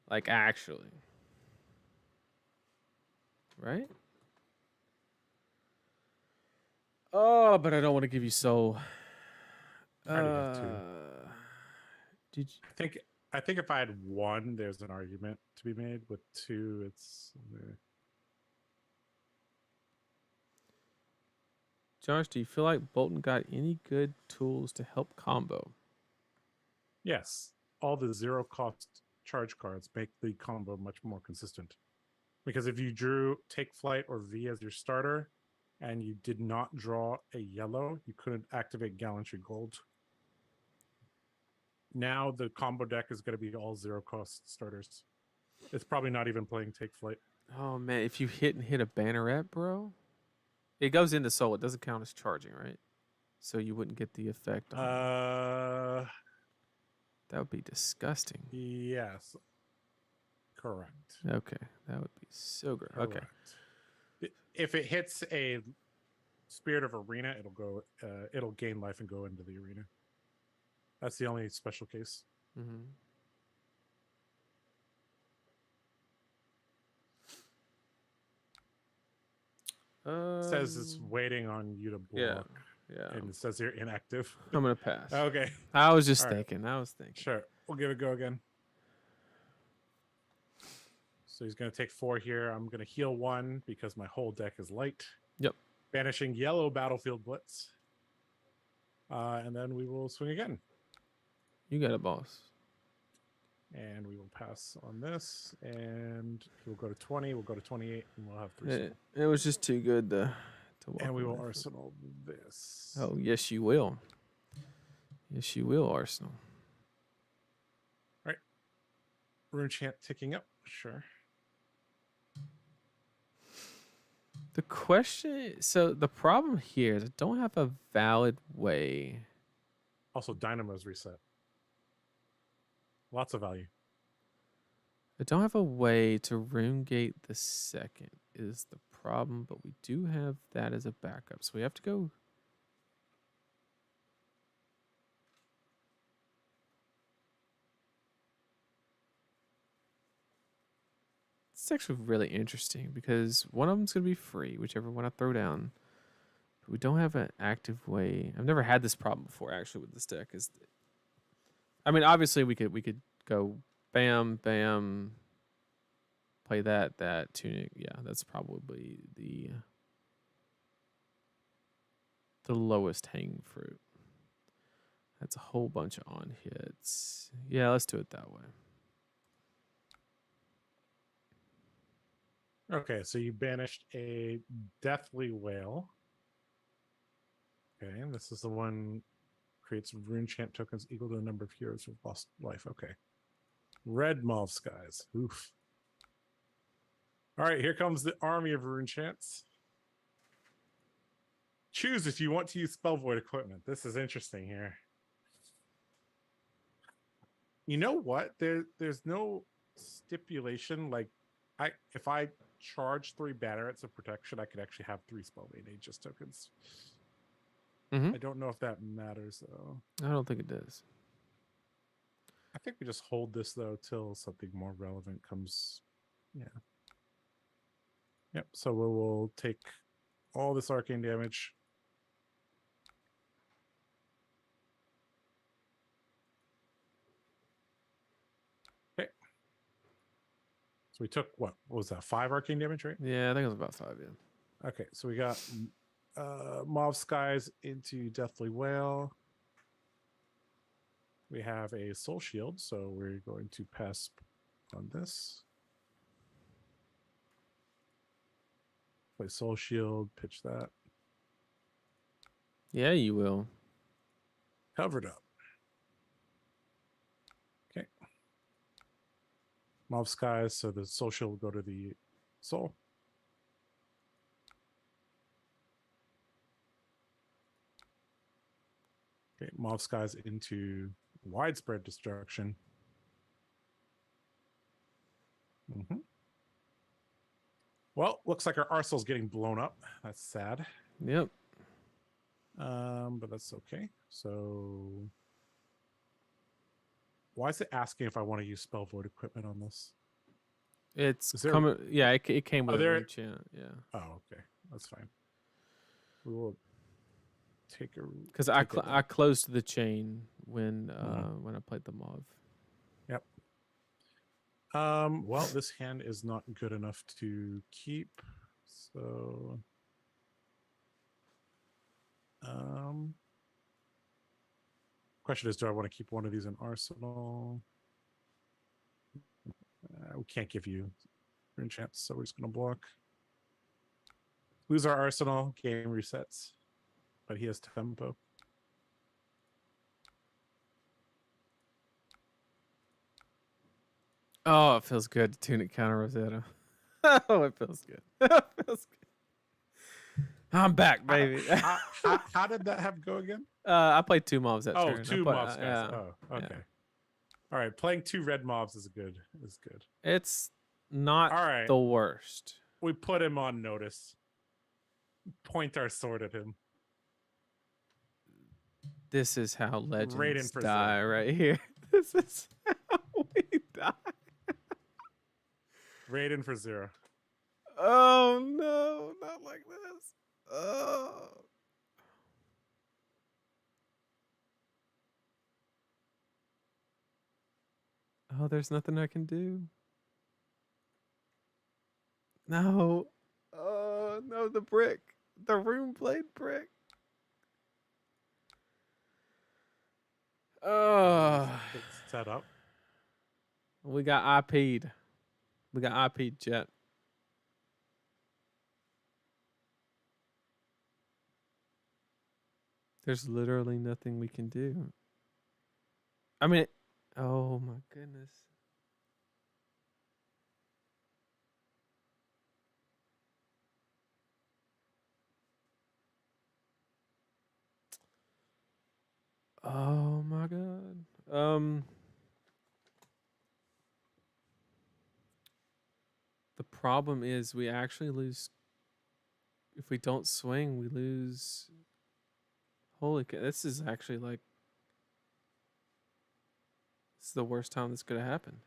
Speaker 1: Like, actually. Right? Oh, but I don't want to give you soul.
Speaker 2: I already have 2.
Speaker 1: Did you?
Speaker 2: I think if I had 1, there's an argument to be made. With 2, it's
Speaker 1: Josh, do you feel like Bolton got any good tools to help combo?
Speaker 2: yes. All the 0 cost charge cards make the combo much more consistent. Because if you drew Take Flight or V as your starter and you did not draw a yellow, you couldn't activate Gallantry Gold. Now the combo deck is going to be all 0 cost starters. It's probably not even playing Take Flight.
Speaker 1: Oh man, if you hit a banneret, bro, it goes into soul. It doesn't count as charging, right? So you wouldn't get the effect. That would be disgusting.
Speaker 2: Yes. Correct.
Speaker 1: Okay, that would be so great. Okay.
Speaker 2: If it hits a Spirit of Arena, it'll go. It'll gain life and go into the arena. That's the only special case.
Speaker 1: Mm-hmm.
Speaker 2: It says it's waiting on you to block.
Speaker 1: Yeah.
Speaker 2: And it says you're inactive.
Speaker 1: I'm gonna pass.
Speaker 2: Okay.
Speaker 1: I was just
Speaker 2: All
Speaker 1: thinking.
Speaker 2: right.
Speaker 1: I was thinking.
Speaker 2: Sure. We'll give it a go again. So he's going to take 4 here. I'm going to heal 1 because my whole deck is light.
Speaker 1: Yep.
Speaker 2: Banishing yellow Battlefield Blitz. And then we will swing again.
Speaker 1: You got it, boss.
Speaker 2: And we will pass on this. And we'll go to 20. We'll go to 28. And we'll have 3.
Speaker 1: It was just too good to walk
Speaker 2: And we will
Speaker 1: away
Speaker 2: Arsenal this.
Speaker 1: Oh, yes, you will. Yes, you will, Arsenal.
Speaker 2: All right. Rune chant ticking up. Sure.
Speaker 1: The question, so the problem here is I don't have a valid way.
Speaker 2: Also, Dynamo's reset. Lots of value.
Speaker 1: I don't have a way to rune gate the second is the problem, but we do have that as a backup. So we have to go. It's actually really interesting because one of them's going to be free, whichever one I throw down. But we don't have an active way. I've never had this problem before, actually, with this deck. I mean, obviously, we could go bam, bam, play that tunic. Yeah, that's probably the lowest hanging fruit. That's a whole bunch of on hits. Yeah, let's do it that way.
Speaker 2: Okay, so you banished a Deathly Whale. Okay, and this is the one creates rune chant tokens equal to the number of heroes who've lost life. Okay. Red Mauve Skies. Oof. All right, here comes the army of rune chants. Choose if you want to use Spell Void equipment. This is interesting here. You know what? There's no stipulation. Like, if I charge 3 bannerets of protection, I could actually have 3 Spellblade Aegis tokens.
Speaker 1: Mm-hmm.
Speaker 2: I don't know if that matters though.
Speaker 1: I don't think it does.
Speaker 2: I think we just hold this though till something more relevant comes. Yeah. Yep. So we'll take all this arcane damage. Okay. So we took what was that? 5 arcane damage, right?
Speaker 1: Yeah, I think it was about 5. Yeah.
Speaker 2: Okay. So we got Mauve Skies into Deathly Whale. We have a soul shield, so we're going to pass on this. Play soul shield, pitch that.
Speaker 1: Yeah, you will.
Speaker 2: Covered up. Okay. Mauve Skies, so the soul shield will go to the soul. Okay, Mauve Skies into widespread destruction. Well, looks like our arsenal's getting blown up. That's sad.
Speaker 1: Yep.
Speaker 2: But that's okay. So why is it asking if I want to use spell void equipment on this?
Speaker 1: It's
Speaker 2: Is there-
Speaker 1: coming. Yeah, it came with
Speaker 2: there-
Speaker 1: an enchant. Yeah.
Speaker 2: Oh, okay. That's fine. We will take a
Speaker 1: Because I closed the chain when I played the Mauve.
Speaker 2: Yep. Well, this hand is not good enough to keep. So question is, do I want to keep one of these in arsenal? We can't give you enchants, so we're just gonna block. Lose our arsenal, game resets. But he has tempo.
Speaker 1: Oh, it feels good to tunic counter Rosetta. Oh, it feels good. It feels good. I'm back, baby.
Speaker 2: How did that have go again?
Speaker 1: I played 2 mobs that turn.
Speaker 2: 2 mobs, guys.
Speaker 1: Yeah,
Speaker 2: Oh, okay.
Speaker 1: yeah.
Speaker 2: All right, playing 2 red mobs is good.
Speaker 1: It's not
Speaker 2: All right.
Speaker 1: the worst.
Speaker 2: We put him on notice. Point our sword at him.
Speaker 1: This is how legends
Speaker 2: Raiden for
Speaker 1: die
Speaker 2: Zed.
Speaker 1: right here. This is how we die.
Speaker 2: Raiden for 0.
Speaker 1: Oh no, not like this. Oh. Oh, there's nothing I can do. No. Oh no, the brick. The rune blade brick. Oh.
Speaker 2: It's set up.
Speaker 1: We got IP'd. We got IP'd, Jet. There's literally nothing we can do. I mean, oh my goodness. Oh my god. The problem is we actually lose. If we don't swing, we lose. Holy cow, this is actually like. This is the worst time this could have happened.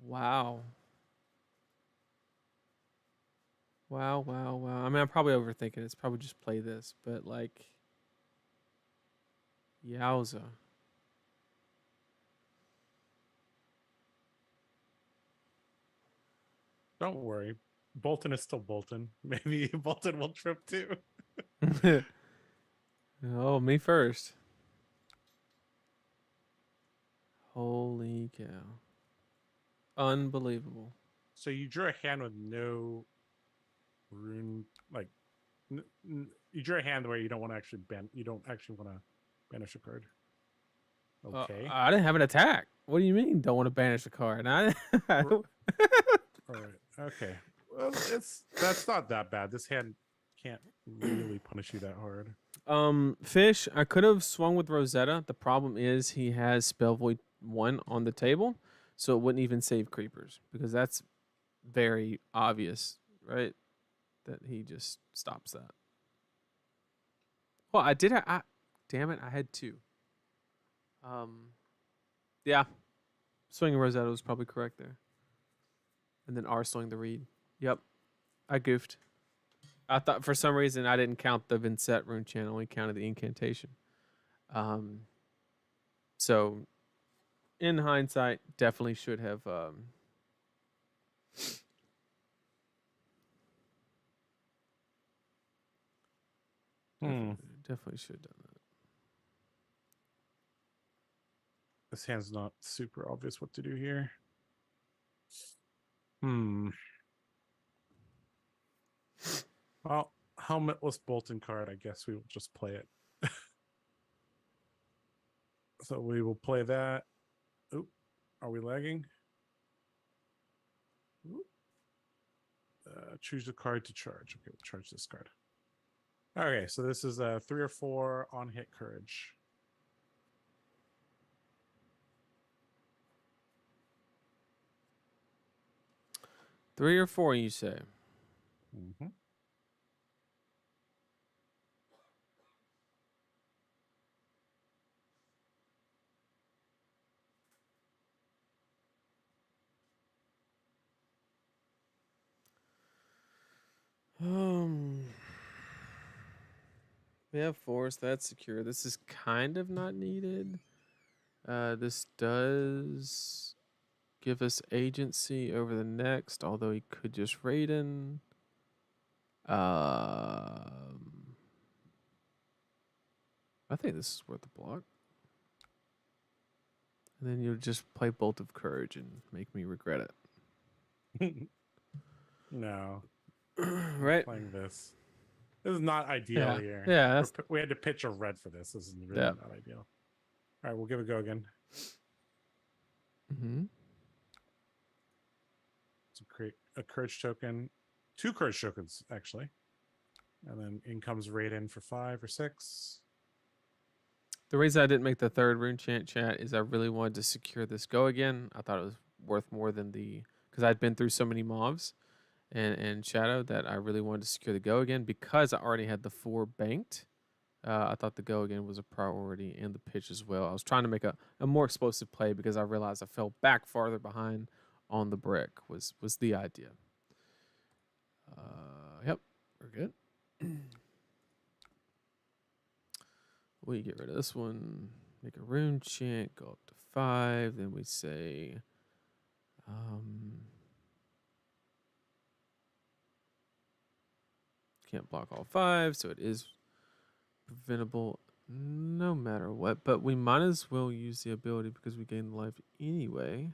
Speaker 1: Wow. Wow, wow, wow. I mean, I'm probably overthinking it. It's probably just play this, but like. Yowza.
Speaker 2: Don't worry. Bolton is still Bolton. Maybe Bolton will trip too.
Speaker 1: Oh, me first. Holy cow. Unbelievable.
Speaker 2: So you drew a hand with no rune, like you drew a hand where you don't want to actually you don't actually want to banish a card. Okay.
Speaker 1: I didn't have an attack. What do you mean? Don't want to banish a card? I
Speaker 2: All right. Okay. Well, that's not that bad. This hand can't really punish you that hard.
Speaker 1: Fish. I could have swung with Rosetta. The problem is he has Spell Void 1 on the table, so it wouldn't even save creepers because that's very obvious, right? That he just stops that. Well, I did. damn it, I had two. Yeah, swinging Rosetta was probably correct there. And then R-sling the reed. Yep, I goofed. I thought for some reason I didn't count the Vynnset rune chant, only counted the incantation. So in hindsight, definitely should have definitely should have done that.
Speaker 2: This hand's not super obvious what to do here. Well, helmetless Bolton card. I guess we will just play it. So we will play that. Oop, are we lagging? Oop. Choose a card to charge. Okay, we'll charge this card. Okay, so this is a 3 or 4 on hit courage.
Speaker 1: Three or four, you say?
Speaker 2: Mm-hmm.
Speaker 1: We have force, that's secure. This is kind of not needed. This does give us agency over the next, although he could just Raiden. I think this is worth the block. And then you'll just play Bolt of Courage and make me regret it.
Speaker 2: No.
Speaker 1: Right?
Speaker 2: Playing this. This is not ideal here.
Speaker 1: Yeah.
Speaker 2: We had to pitch a red for this. This is really not ideal. All right, we'll give it a go again. So create a courage token. 2 courage tokens, actually. And then in comes Raiden for 5 or 6.
Speaker 1: The reason I didn't make the third rune chant chat is I really wanted to secure this go again. I thought it was worth more than because I'd been through so many mobs and Shadow that I really wanted to secure the go again because I already had the 4 banked. I thought the go again was a priority and the pitch as well. I was trying to make a more explosive play because I realized I fell back farther behind on the brick was the idea. Yep, we're good. We get rid of this one, make a rune chant, go up to 5, then we say can't block all 5, so it is preventable no matter what, but we might as well use the ability because we gain life anyway.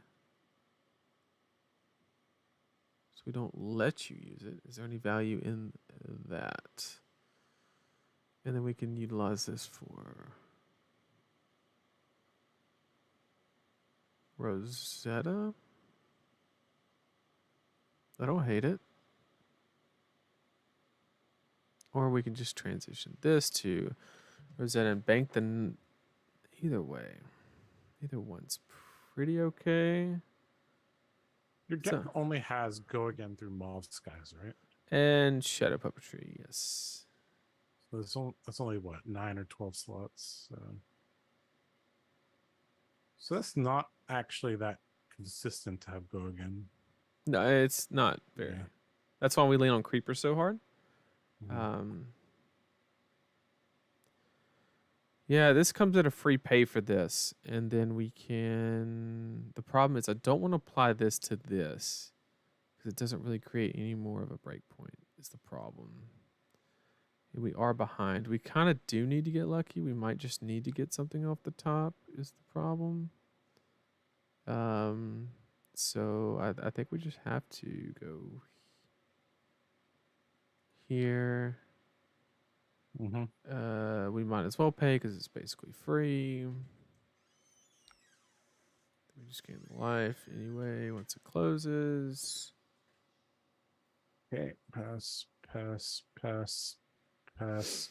Speaker 1: So we don't let you use it. Is there any value in that? And then we can utilize this for Rosetta. I don't hate it. Or we can just transition this to Rosetta and bank the... Either way. Either one's pretty okay.
Speaker 2: Your deck only has go again through Mauve Skies, right?
Speaker 1: And Shadow Puppetry, yes.
Speaker 2: So that's only, what, 9 or 12 slots? So that's not actually that consistent to have go again.
Speaker 1: No, it's not very. Yeah. That's why we lean on Creeper so hard. Yeah, this comes at a free pay for this. And then we can... The problem is I don't want to apply this to this. Because it doesn't really create any more of a breakpoint is the problem. And we are behind. We kind of do need to get lucky. We might just need to get something off the top is the problem. So I think we just have to go here. We might as well pay because it's basically free. We just gain life anyway once it closes.
Speaker 2: Okay, pass, pass, pass, pass,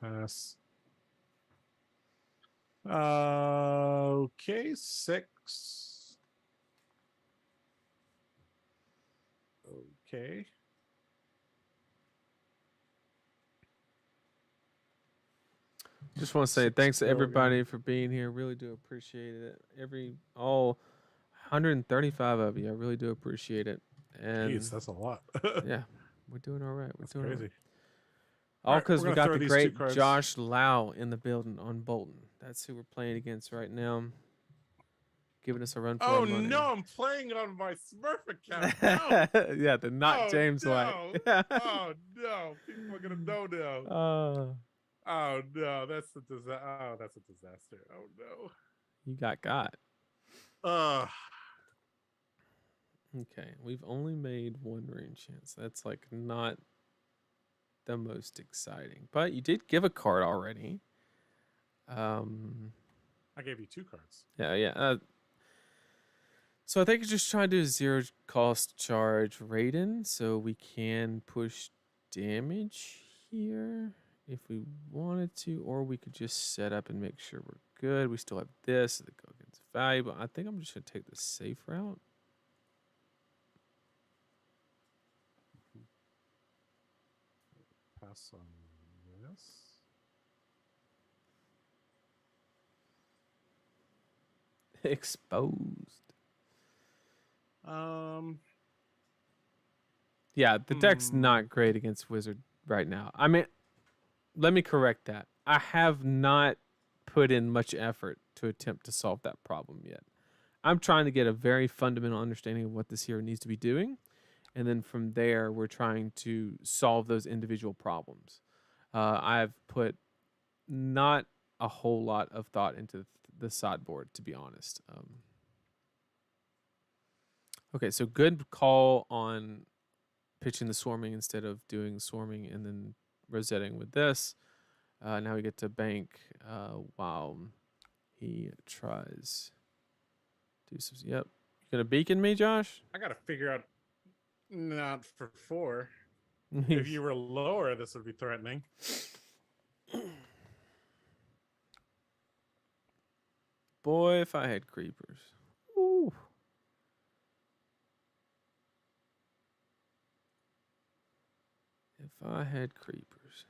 Speaker 2: pass. Okay, 6. Okay.
Speaker 1: Just want to say
Speaker 2: 6
Speaker 1: thanks to
Speaker 2: billion.
Speaker 1: everybody for being here. Really do appreciate it. All 135 of you. I really do appreciate it. And
Speaker 2: Jeez, that's a lot.
Speaker 1: yeah, we're doing all right. We're
Speaker 2: That's
Speaker 1: doing all
Speaker 2: crazy.
Speaker 1: right.
Speaker 2: All
Speaker 1: All
Speaker 2: right,
Speaker 1: because
Speaker 2: we're
Speaker 1: we
Speaker 2: gonna
Speaker 1: got
Speaker 2: throw
Speaker 1: the
Speaker 2: these 2
Speaker 1: great
Speaker 2: cards.
Speaker 1: Josh Lau in the building on Bolton. That's who we're playing against right now. Giving us a run for our money.
Speaker 2: No, I'm playing on my Smurf account. No.
Speaker 1: Yeah, the not James White.
Speaker 2: Oh no, people are gonna know now. Oh no, that's a disaster. Oh, that's a disaster. Oh no.
Speaker 1: You got. Okay, we've only made one rain chance. That's like not the most exciting, but you did give a card already.
Speaker 2: I gave you 2 cards.
Speaker 1: Yeah. So I think it's just trying to do a zero cost charge Raiden, so we can push damage here if we wanted to, or we could just set up and make sure we're good. We still have this that go against value, but I think I'm just gonna take the safe route.
Speaker 2: Pass on this.
Speaker 1: Exposed. Yeah, the deck's not great against Wizard right now. I mean, let me correct that. I have not put in much effort to attempt to solve that problem yet. I'm trying to get a very fundamental understanding of what this hero needs to be doing. And then from there, we're trying to solve those individual problems. I've put not a whole lot of thought into the sideboard, to be honest. Okay, so good call on pitching the swarming instead of doing swarming and then rosetting with this. Now we get to bank while he tries. Do some. Yep. You gonna beacon me, Josh?
Speaker 2: I gotta figure out. Not for 4. If you were lower, this would be threatening.
Speaker 1: Boy, if I had creepers. Ooh. If I had creepers.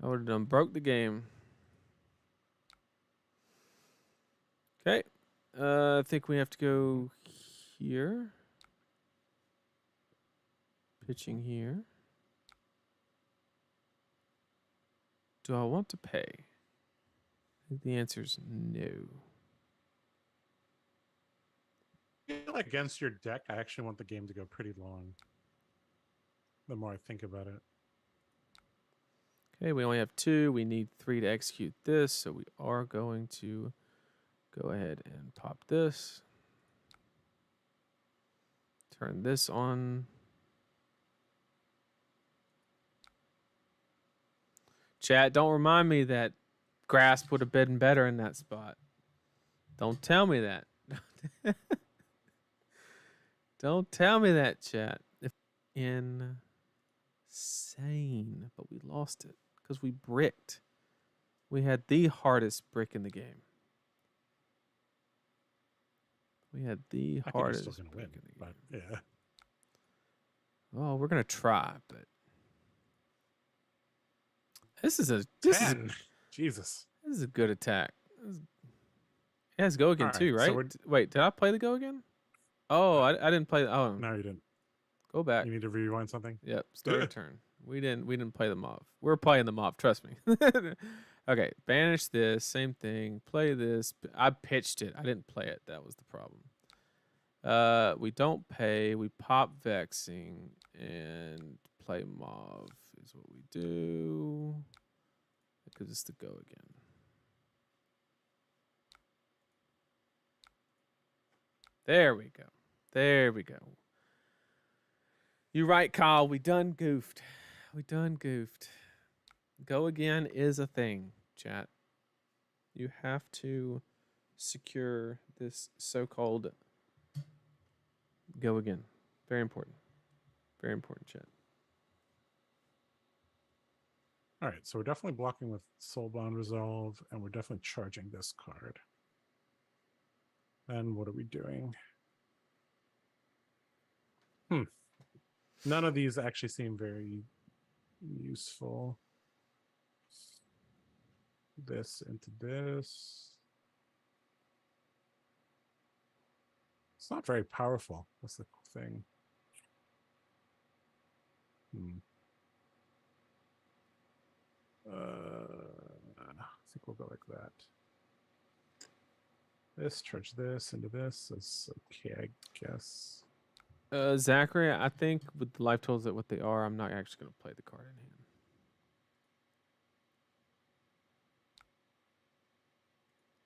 Speaker 1: I would have done broke the game. Okay. I think we have to go here. Pitching here. Do I want to pay? I think the answer is no.
Speaker 2: I feel like against your deck, I actually want the game to go pretty long. The more I think about it.
Speaker 1: Okay, we only have 2. We need 3 to execute this, so we are going to go ahead and pop this. Turn this on. Chat, don't remind me that Grasp would have been better in that spot. Don't tell me that. Don't tell me that, chat. Insane, but we lost it because we bricked. We had the hardest brick in the game. We had the hardest
Speaker 2: still gonna
Speaker 1: brick
Speaker 2: win,
Speaker 1: in the
Speaker 2: but
Speaker 1: game.
Speaker 2: yeah.
Speaker 1: Well, we're gonna try, but this is
Speaker 2: Jesus.
Speaker 1: This is a good attack. It has go again too, right?
Speaker 2: So
Speaker 1: wait, did I play the go again? Oh, I didn't play. Oh,
Speaker 2: no, you didn't.
Speaker 1: Go back.
Speaker 2: You need to rewind something.
Speaker 1: Yep, start a turn. We didn't play them off. We're playing them off. Trust me. Okay, banish this. Same thing. Play this. I pitched it. I didn't play it. That was the problem. We don't pay. We pop vexing and play mauve is what we do. Because it's the go again. There we go. There we go. You're right, Kyle. We done goofed. We done goofed. Go again is a thing, chat. You have to secure this so-called go again. Very important. Very important, chat.
Speaker 2: All right, so we're definitely blocking with Soulbound Resolve, and we're definitely charging this card. And what are we doing? None of these actually seem very useful. This into this. It's not very powerful. That's the thing. I think we'll go like that. This, charge this into this. That's okay, I guess.
Speaker 1: Zachary, I think with the life totals at what they are, I'm not actually going to play the card in hand.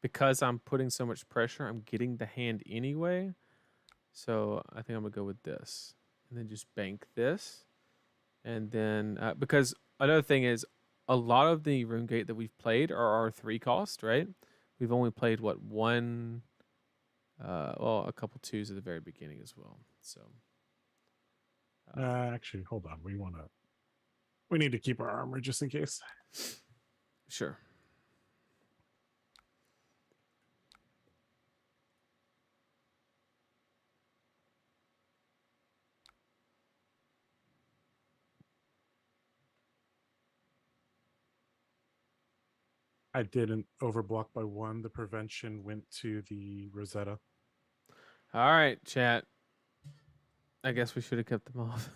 Speaker 1: Because I'm putting so much pressure, I'm getting the hand anyway. So I think I'm going to go with this. And then just bank this. And then, because another thing is, a lot of the Rune Gate that we've played are our 3 cost, right? We've only played, what, 1... well, a couple 2s at the very beginning as well. So...
Speaker 2: actually, hold on. We need to keep our armor just in case.
Speaker 1: Sure.
Speaker 2: I didn't overblock by 1. The prevention went to the Rosetta.
Speaker 1: All right, chat. I guess we should have kept them off.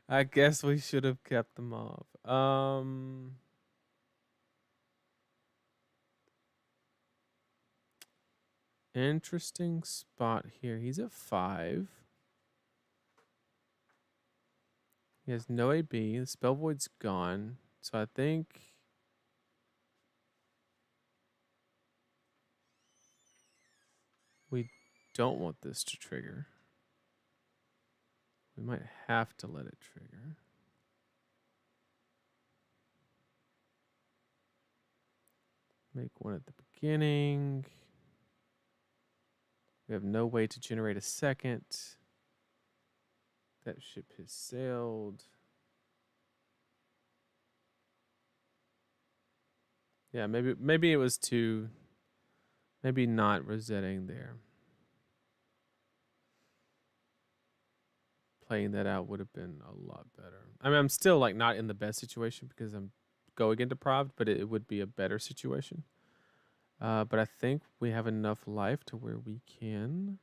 Speaker 1: I guess we should have kept them off. Interesting spot here. He's at 5. He has no AB. The spell void's gone. So I think we don't want this to trigger. We might have to let it trigger. Make one at the beginning. We have no way to generate a second. That ship has sailed. Yeah, maybe it was too... Maybe not resetting there. Playing that out would have been a lot better. I mean, I'm still like not in the best situation because I'm going into deprived, but it would be a better situation. But I think we have enough life to where we can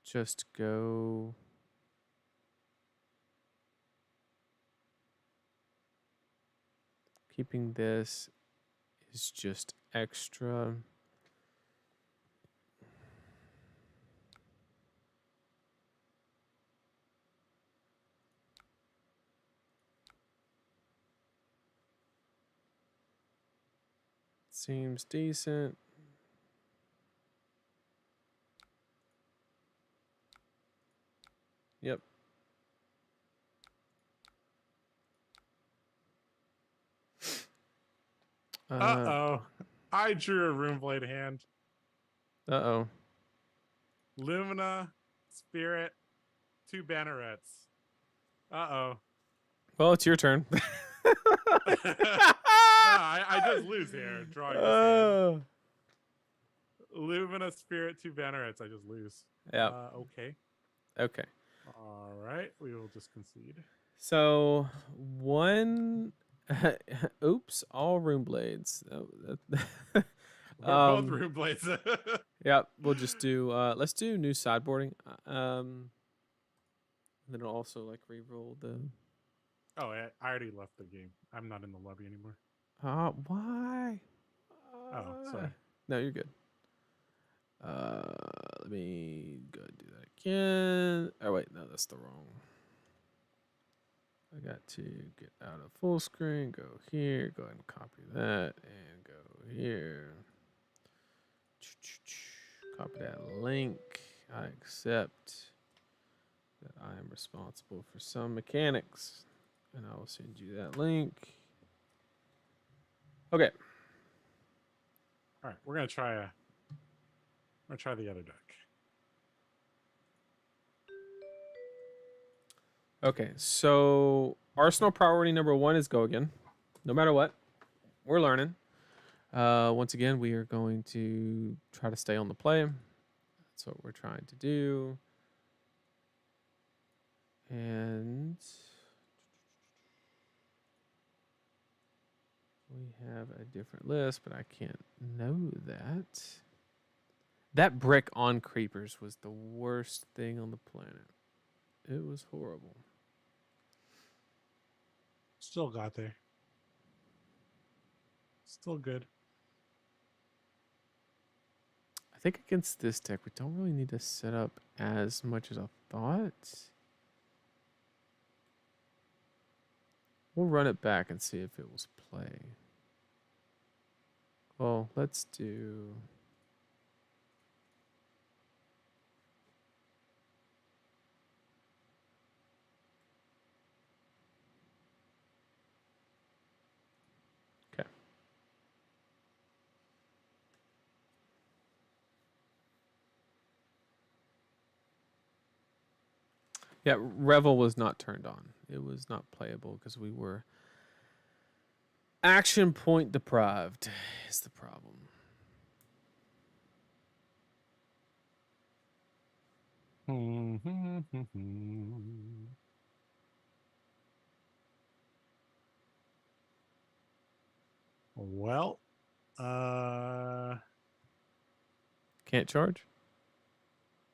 Speaker 1: just go. Keeping this is just extra. Seems decent. Yep.
Speaker 2: Uh-oh. I drew a Rune Blade hand.
Speaker 1: Uh-oh.
Speaker 2: Lumina, Spirit, 2 Bannerets. Uh-oh.
Speaker 1: Well, it's your turn.
Speaker 2: I just lose here. Drawing this hand. Lumina, Spirit, 2 Bannerets. I just lose.
Speaker 1: Yeah.
Speaker 2: Okay.
Speaker 1: Okay.
Speaker 2: All right. We will just concede.
Speaker 1: So, one... Oops, all Rune Blades.
Speaker 2: We're both Rune Blades.
Speaker 1: Yeah, we'll just do... let's do new sideboarding. Then it'll also, like, re-roll the...
Speaker 2: Oh, I already left the game. I'm not in the lobby anymore.
Speaker 1: Why?
Speaker 2: Oh, sorry.
Speaker 1: No, you're good. Let me go do that again. Oh, wait, no, that's the wrong. I got to get out of full screen, go here, go ahead and copy that, and go here. Copy that link. I accept that I am responsible for some mechanics, and I will send you that link. Okay.
Speaker 2: All right, we're gonna try the other deck.
Speaker 1: Okay, so Arsenal priority number 1 is go again. No matter what, we're learning. Once again, we are going to try to stay on the play. That's what we're trying to do. And we have a different list, but I can't know that. That brick on creepers was the worst thing on the planet. It was horrible.
Speaker 2: Still got there. Still good.
Speaker 1: I think against this deck, we don't really need to set up as much as I thought. We'll run it back and see if it was play. Well, let's do... Okay. Yeah, Revel was not turned on. It was not playable because we were action point deprived is the problem.
Speaker 2: Well,
Speaker 1: Can't charge?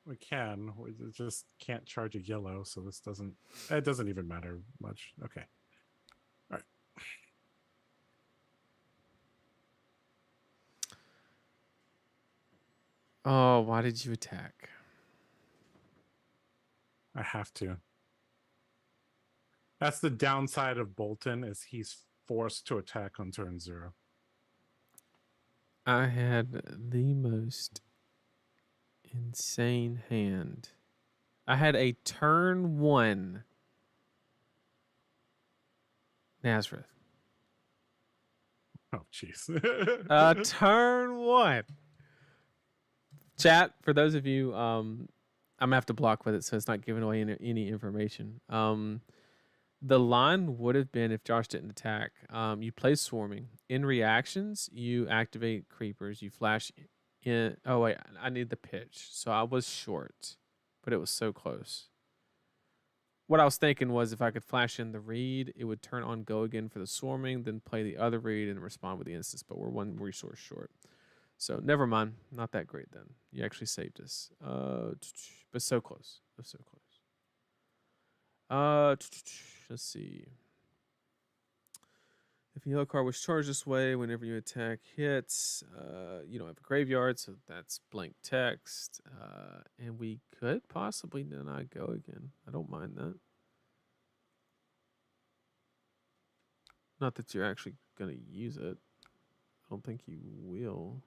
Speaker 2: we can. We just can't charge a yellow, so this doesn't. It doesn't even matter much. Okay. All right.
Speaker 1: Oh, why did you attack?
Speaker 2: I have to. That's the downside of Bolton, is he's forced to attack on turn 0.
Speaker 1: I had the most insane hand. I had a turn 1 Nazareth.
Speaker 2: Oh, jeez.
Speaker 1: Turn 1. Chat, for those of you, I'm gonna have to block with it, so it's not giving away any information. The line would have been, if Josh didn't attack, you play swarming. In reactions, you activate creepers. You flash in. Oh wait, I need the pitch. So I was short, but it was so close. What I was thinking was, if I could flash in the read, it would turn on go again for the swarming, then play the other read and respond with the instance. But we're one resource short. So never mind. Not that great then. You actually saved us. But so close. So close. Let's see. If a yellow card was charged this way, whenever you attack hits, you don't have a graveyard, so that's blank text. And we could possibly not go again. I don't mind that. Not that you're actually gonna use it. I don't think you will.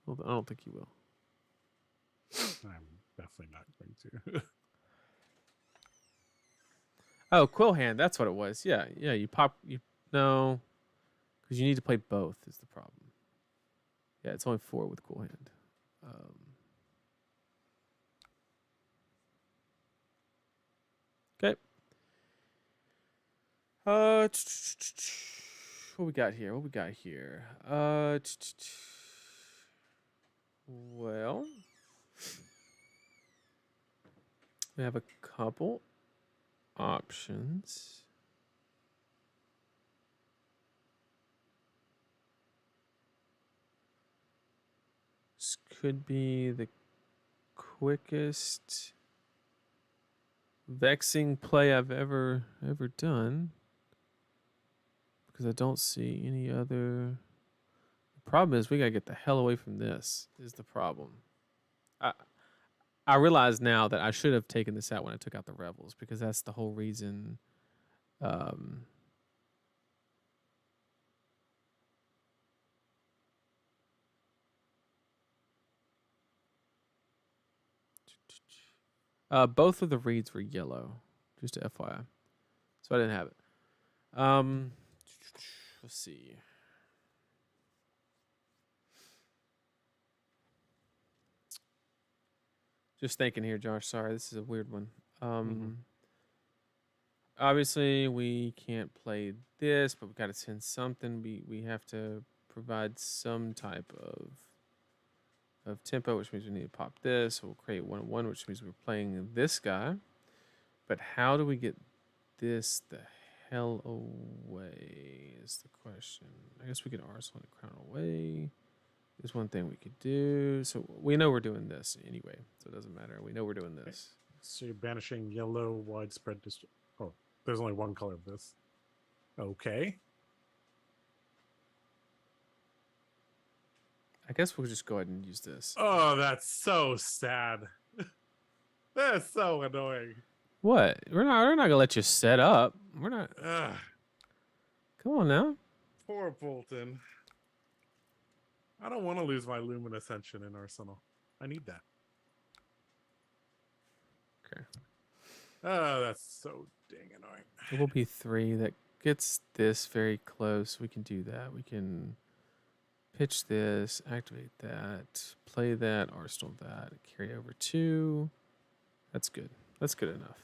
Speaker 1: Well, I don't think you will.
Speaker 2: I'm definitely not going to.
Speaker 1: Oh, Quill Hand. That's what it was. Yeah. You pop. No, because you need to play both. Is the problem. Yeah, it's only 4 with Quill Hand. Okay. What we got here? Well, we have a couple options. This could be the quickest vexing play I've ever done, because I don't see any other. The problem is we gotta get the hell away from this. Is the problem. I realize now that I should have taken this out when I took out the Rebels, because that's the whole reason. Both of the reads were yellow, just to FYI. So I didn't have it. Let's see. Just thinking here, Josh. Sorry, this is a weird one. Obviously, we can't play this, but we got to send something. We have to provide some type of tempo, which means we need to pop this. So we'll create 1-1, which means we're playing this guy. But how do we get this the hell away is the question. I guess we could Arsenal and Crown away. There's one thing we could do. So we know we're doing this anyway, so it doesn't matter. We know we're doing this.
Speaker 2: So you're banishing yellow widespread Oh, there's only one color of this. Okay.
Speaker 1: I guess we'll just go ahead and use this.
Speaker 2: Oh, that's so sad. That's so annoying.
Speaker 1: What? We're not gonna let you set up. We're not.
Speaker 2: Ugh,
Speaker 1: Come on now.
Speaker 2: poor Bolton. I don't want to lose my Lumen Ascension in Arsenal. I need that.
Speaker 1: Okay.
Speaker 2: Oh, that's so dang annoying.
Speaker 1: It will be 3 that gets this very close. We can do that. We can pitch this, activate that, play that, Arsenal that, carry over 2. That's good. That's good enough.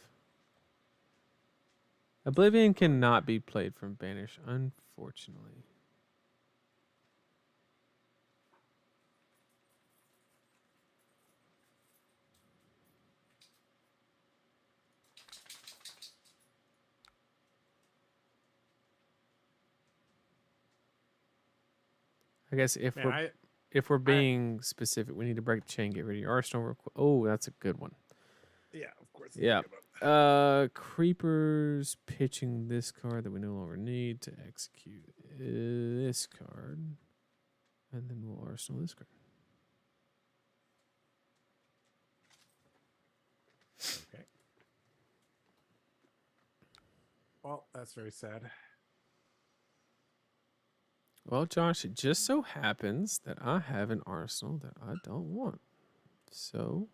Speaker 1: Oblivion cannot be played from Banish, unfortunately. I guess if we're being specific, we need to break the chain, get rid of your Arsenal. Oh, that's a good one.
Speaker 2: Yeah, of course.
Speaker 1: Yeah. Creepers pitching this card that we no longer need to execute this card. And then we'll Arsenal this card.
Speaker 2: Okay. Well, that's very sad.
Speaker 1: Well, Josh, it just so happens that I have an Arsenal that I don't want. So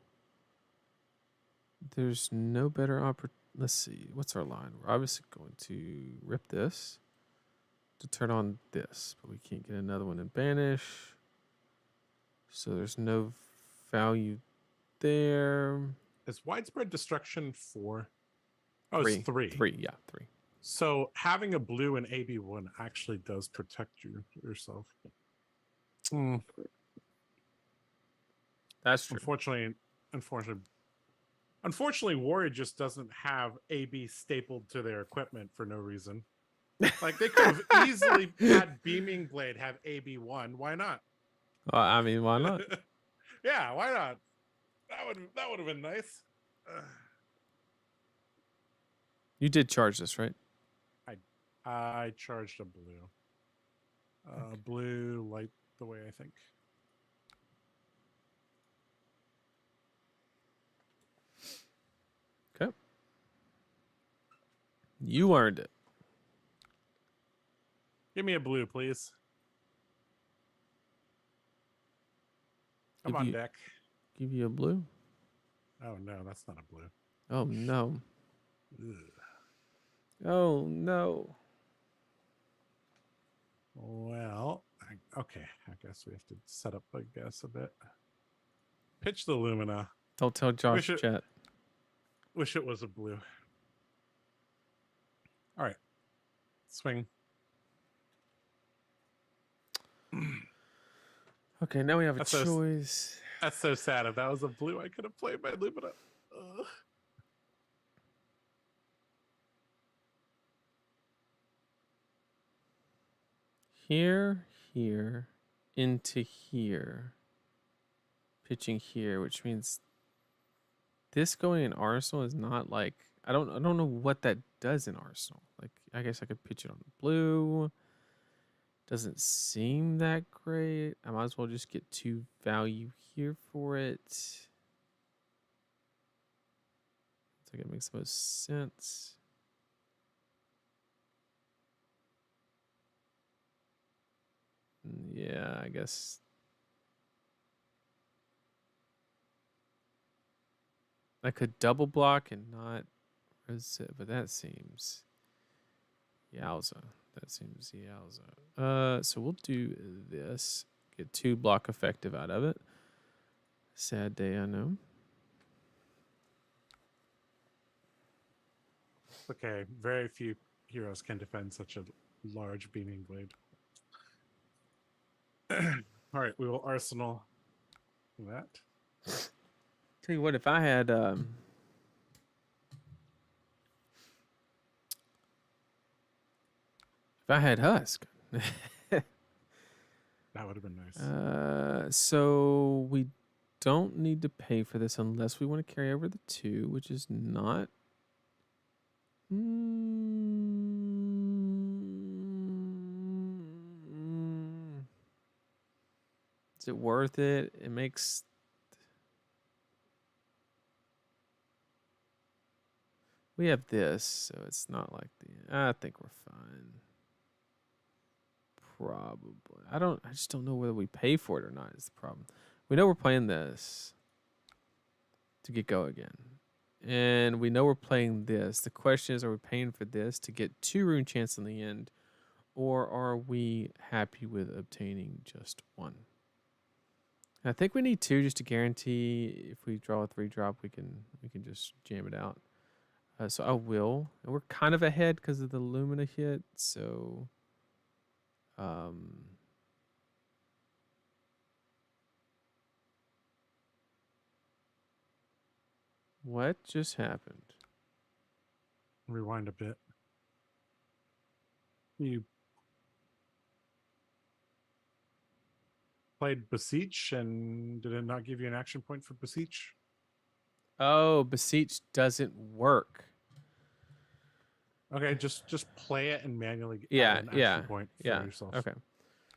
Speaker 1: there's no better opportunity. Let's see. What's our line? We're obviously going to rip this to turn on this, but we can't get another one in Banish. So there's no value there.
Speaker 2: Is widespread destruction 4? Oh,
Speaker 1: 3.
Speaker 2: it's 3.
Speaker 1: 3, yeah, 3.
Speaker 2: So having a blue in AB1 actually does protect yourself.
Speaker 1: That's true.
Speaker 2: Unfortunately, Warrior just doesn't have AB stapled to their equipment for no reason. Like they could have easily had Beaming Blade have AB1. Why not?
Speaker 1: I mean, why not?
Speaker 2: Yeah, why not? That would have been nice.
Speaker 1: You did charge this, right?
Speaker 2: I charged a blue.
Speaker 1: Okay.
Speaker 2: Blue light the way, I think.
Speaker 1: Okay. You earned it.
Speaker 2: Give me a blue, please. Come on, deck.
Speaker 1: Give you a blue?
Speaker 2: Oh, no, that's not a blue.
Speaker 1: Oh, no.
Speaker 2: Ugh.
Speaker 1: Oh, no.
Speaker 2: Well, okay. I guess we have to set up, a bit. Pitch the Lumina.
Speaker 1: Don't tell Josh chat.
Speaker 2: Wish it was a blue. All right. Swing.
Speaker 1: Okay, now we have a choice.
Speaker 2: That's so sad. If that was a blue, I could have played my Lumina. Ugh.
Speaker 1: Here, into here. Pitching here, which means this going in Arsenal is not like I don't know what that does in Arsenal. Like I guess I could pitch it on the blue. Doesn't seem that great. I might as well just get 2 value here for it. I think it makes the most sense. Yeah, I guess. I could double block and not reset, but that seems yowza. That seems yowza. So we'll do this. Get 2 block effective out of it. Sad day, I know.
Speaker 2: Okay, very few heroes can defend such a large Beaming Blade. All right, we will Arsenal that.
Speaker 1: Tell you what, if I had Husk.
Speaker 2: That would have been nice.
Speaker 1: So we don't need to pay for this unless we want to carry over the 2, which is not. Is it worth it? It makes. We have this, so it's not like the. I think we're fine. Probably. I just don't know whether we pay for it or not is the problem. We know we're playing this to get go again. And we know we're playing this. The question is, are we paying for this to get 2 rune chance in the end? Or are we happy with obtaining just 1? I think we need 2 just to guarantee if we draw a 3-drop, we can just jam it out. So I will. And we're kind of ahead because of the Lumina hit. So what just happened?
Speaker 2: Rewind a bit. You played Beseech, and did it not give you an action point for Beseech?
Speaker 1: Oh, Beseech doesn't work.
Speaker 2: Okay, just play it and manually
Speaker 1: Yeah,
Speaker 2: add an action point for yourself.
Speaker 1: Okay.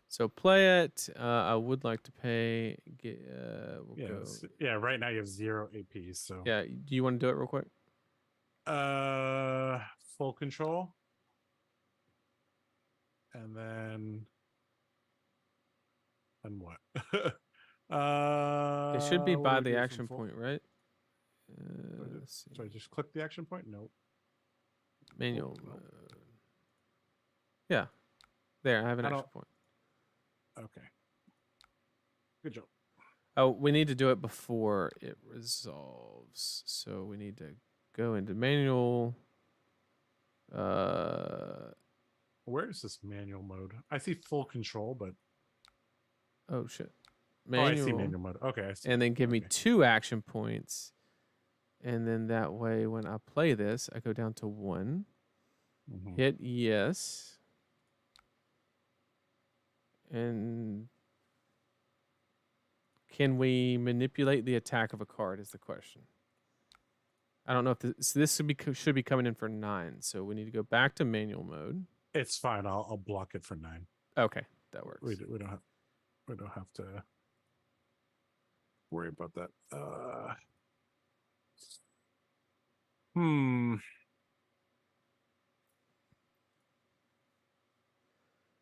Speaker 1: So play it. I would like to pay. We'll go.
Speaker 2: Yeah, right now you have 0 AP. So
Speaker 1: Yeah, do you want to do it real quick?
Speaker 2: Full control, and then what?
Speaker 1: It should be
Speaker 2: what
Speaker 1: by
Speaker 2: do we
Speaker 1: the
Speaker 2: do
Speaker 1: action
Speaker 2: from full?
Speaker 1: point, right?
Speaker 2: So I just click the action point. Nope.
Speaker 1: Manual.
Speaker 2: Nope.
Speaker 1: Yeah, there. I have an action point.
Speaker 2: Okay. Good job.
Speaker 1: Oh, we need to do it before it resolves. So we need to go into manual.
Speaker 2: Where is this manual mode? I see full control, but
Speaker 1: oh shit.
Speaker 2: Manual. Oh, I see manual mode. Okay, I see.
Speaker 1: And then give me 2 action points. And then that way when I play this, I go down to 1.
Speaker 2: Mm-hmm.
Speaker 1: Hit yes. And can we manipulate the attack of a card is the question. I don't know if this should be coming in for 9, so we need to go back to manual mode.
Speaker 2: It's fine. I'll block it for 9.
Speaker 1: Okay, that works.
Speaker 2: We don't have to worry about that.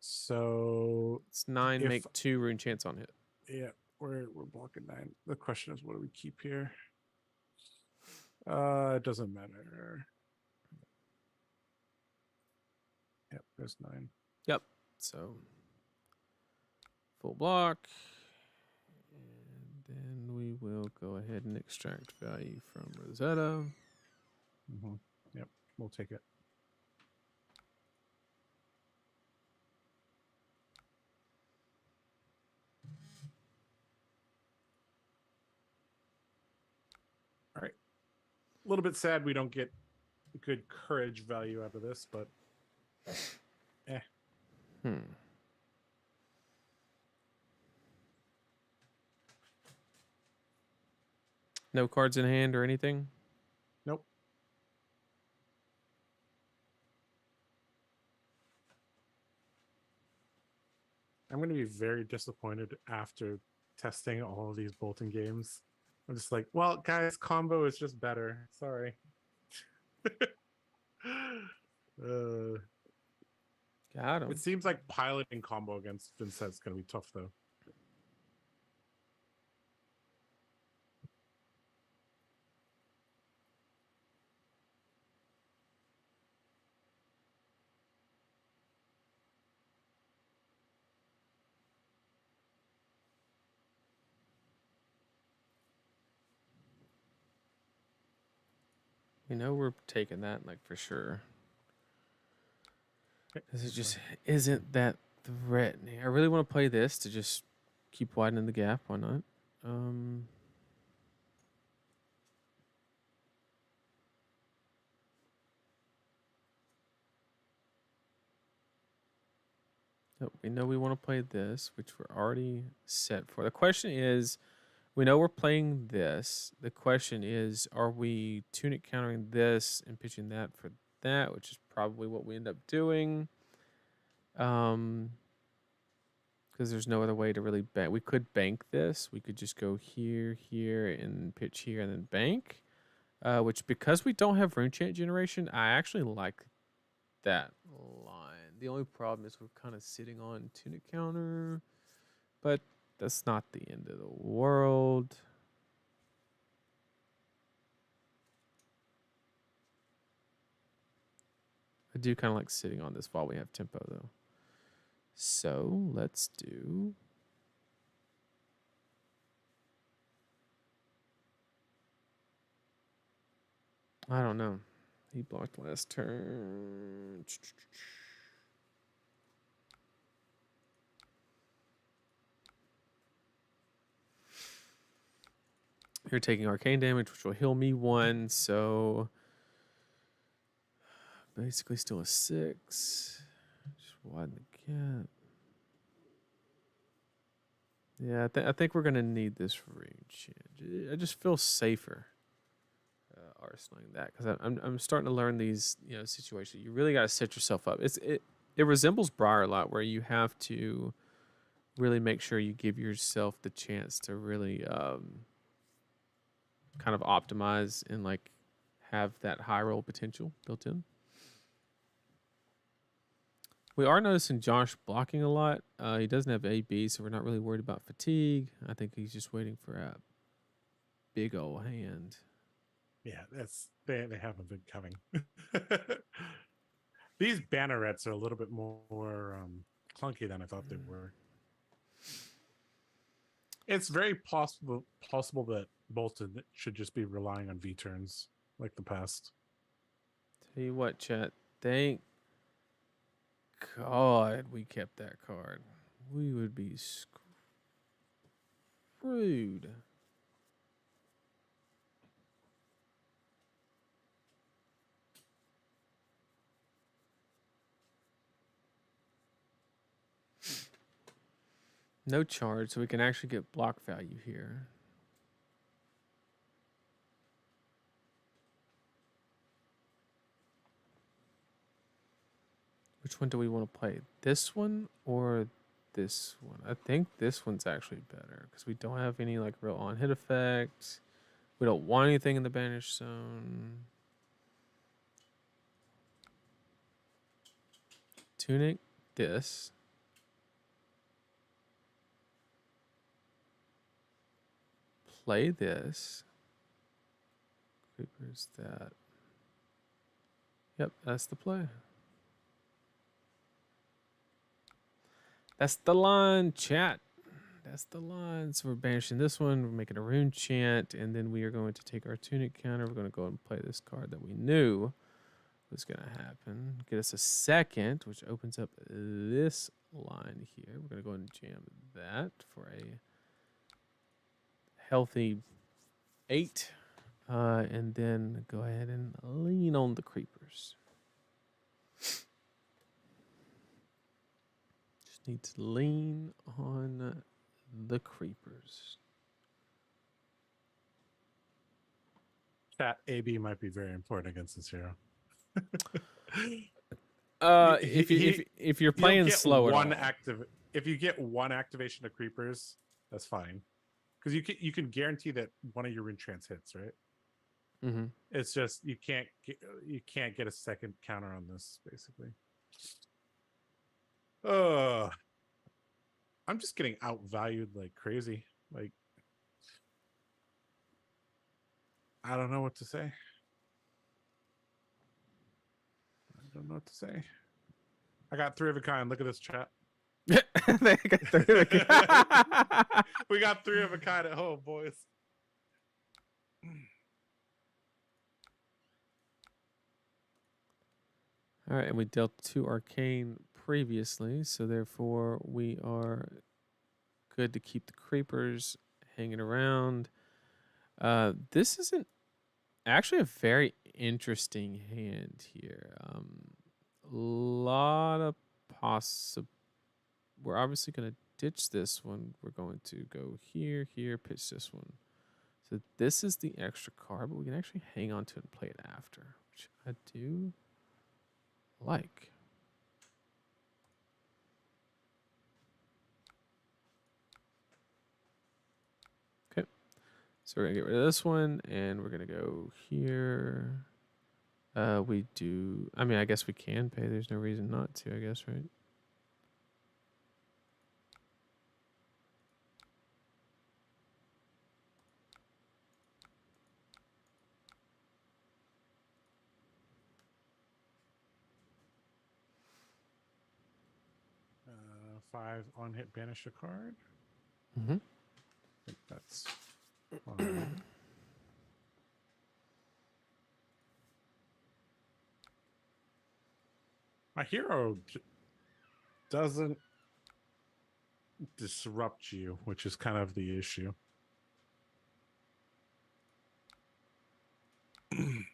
Speaker 2: So
Speaker 1: it's 9. Make 2 rune chance on hit.
Speaker 2: Yeah, we're blocking 9. The question is, what do we keep here? It doesn't matter. Yep, there's 9.
Speaker 1: Yep. So full block. And then we will go ahead and extract value from Rosetta.
Speaker 2: Mm-hmm. Yep, we'll take it. All right. A little bit sad we don't get good courage value out of this, but
Speaker 1: No cards in hand or anything?
Speaker 2: Nope. I'm going to be very disappointed after testing all of these Bolton games. I'm just like, well, guys, combo is just better. Sorry.
Speaker 1: Got him.
Speaker 2: It seems like piloting combo against Vynnset is going to be tough, though.
Speaker 1: We know we're taking that, like, for sure. Because it just isn't that threatening. I really want to play this to just keep widening the gap. Why not? So we know we want to play this, which we're already set for. The question is, we know we're playing this. The question is, are we tunic countering this and pitching that for that, which is probably what we end up doing. Because there's no other way to really bank. We could bank this. We could just go here, here, and pitch here, and then bank. Which, because we don't have rune chant generation, I actually like that line. The only problem is we're kind of sitting on tunic counter, but that's not the end of the world. I do kind of like sitting on this while we have tempo, though. So let's do. I don't know. He blocked last turn. You're taking arcane damage, which will heal me 1. So basically still a 6. Just widen the gap. Yeah, I think we're gonna need this rune change. I just feel safer arsenaling that, because I'm starting to learn these situations. You really gotta set yourself up. It resembles Briar a lot, where you have to really make sure you give yourself the chance to really kind of optimize and like have that high roll potential built in. We are noticing Josh blocking a lot. He doesn't have AB, so we're not really worried about fatigue. I think he's just waiting for a big old hand.
Speaker 2: Yeah, they haven't been coming. These bannerets are a little bit more clunky than I thought they were. It's very possible that Bolton should just be relying on V turns like the past.
Speaker 1: Tell you what, chat. Thank God we kept that card. We would be screwed. No charge, so we can actually get block value here. Which one do we want to play? This one or this one? I think this one's actually better because we don't have any like real on-hit effects. We don't want anything in the banished zone. Tunic, this. Play this. Creeper's that. Yep, that's the play. That's the line, chat. That's the line. So we're banishing this one. We're making a rune chant. And then we are going to take our tunic counter. We're going to go and play this card that we knew was going to happen. Get us a second, which opens up this line here. We're going to go and jam that for a healthy 8. And then go ahead and lean on the creepers. Just need to lean on the creepers.
Speaker 2: That AB might be very important against this hero.
Speaker 1: If you're playing slow at all.
Speaker 2: If you get one activation of creepers, that's fine, because you can guarantee that one of your rune trance hits, right?
Speaker 1: Mm-hmm.
Speaker 2: It's just you can't get a second counter on this, basically. I'm just getting outvalued like crazy. Like, I don't know what to say. I got 3 of a kind. Look at this chat.
Speaker 1: We
Speaker 2: got 3 of a kind at home, boys.
Speaker 1: All right, and we dealt 2 arcane previously, so therefore we are good to keep the creepers hanging around. This isn't actually a very interesting hand here. Lot of possible. We're obviously going to ditch this one. We're going to go here, here, pitch this one. So this is the extra card, but we can actually hang on to it and play it after, which I do like. Okay. So we're going to get rid of this one, and we're going to go here. We do, I mean, I guess we can pay. There's no reason not to, I guess, right?
Speaker 2: Uh, 5 on hit, banish a card.
Speaker 1: Mm-hmm.
Speaker 2: I think that's fine. My hero doesn't disrupt you, which is kind of the issue. Mhm.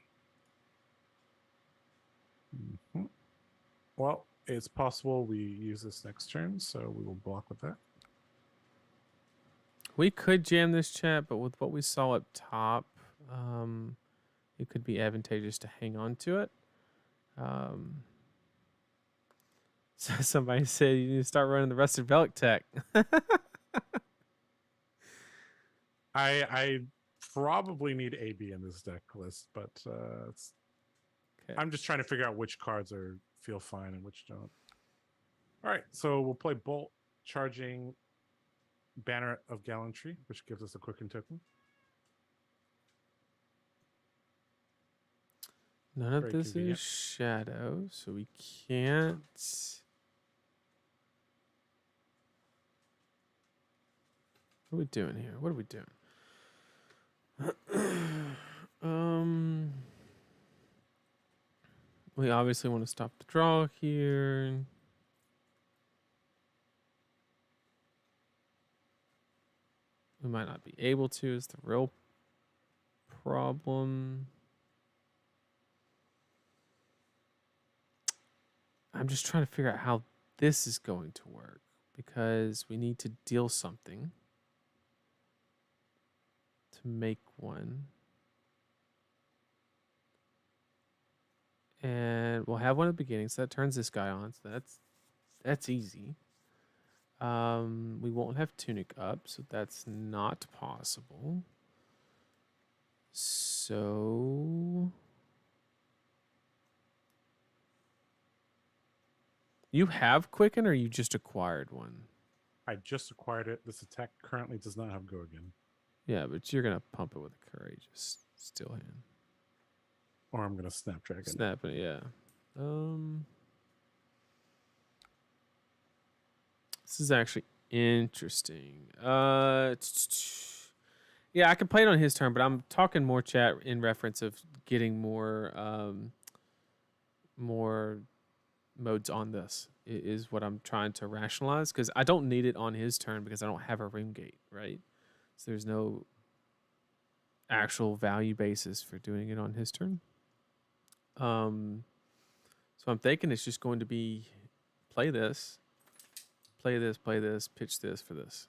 Speaker 2: Well, it's possible we use this next turn, so we will block with that.
Speaker 1: We could jam this chat, but with what we saw up top, it could be advantageous to hang on to it. So somebody said you need to start running the Rusted Relic tech.
Speaker 2: I probably need AB in this deck list, but
Speaker 1: Okay.
Speaker 2: I'm just trying to figure out which cards feel fine and which don't. All right, so we'll play Bolt, charging Banner of Gallantry, which gives us a quicken token.
Speaker 1: None of
Speaker 2: Very
Speaker 1: this
Speaker 2: convenient.
Speaker 1: is shadow, so we can't. What are we doing here? What are we doing? We obviously want to stop the draw here. We might not be able to, is the real problem. I'm just trying to figure out how this is going to work because we need to deal something to make one. And we'll have one at the beginning, so that turns this guy on. So that's easy. We won't have Tunic up, so that's not possible. So you have Quicken, or you just acquired one?
Speaker 2: I just acquired it. This attack currently does not have Go Again.
Speaker 1: Yeah, but you're gonna pump it with a Courageous Steel Hand.
Speaker 2: Or I'm gonna Snapdragon.
Speaker 1: Snap it, yeah. This is actually interesting. Yeah, I can play it on his turn, but I'm talking more chat in reference of getting more modes on this is what I'm trying to rationalize, because I don't need it on his turn because I don't have a Ring Gate, right? So there's no actual value basis for doing it on his turn. So I'm thinking it's just going to be play this, pitch this for this.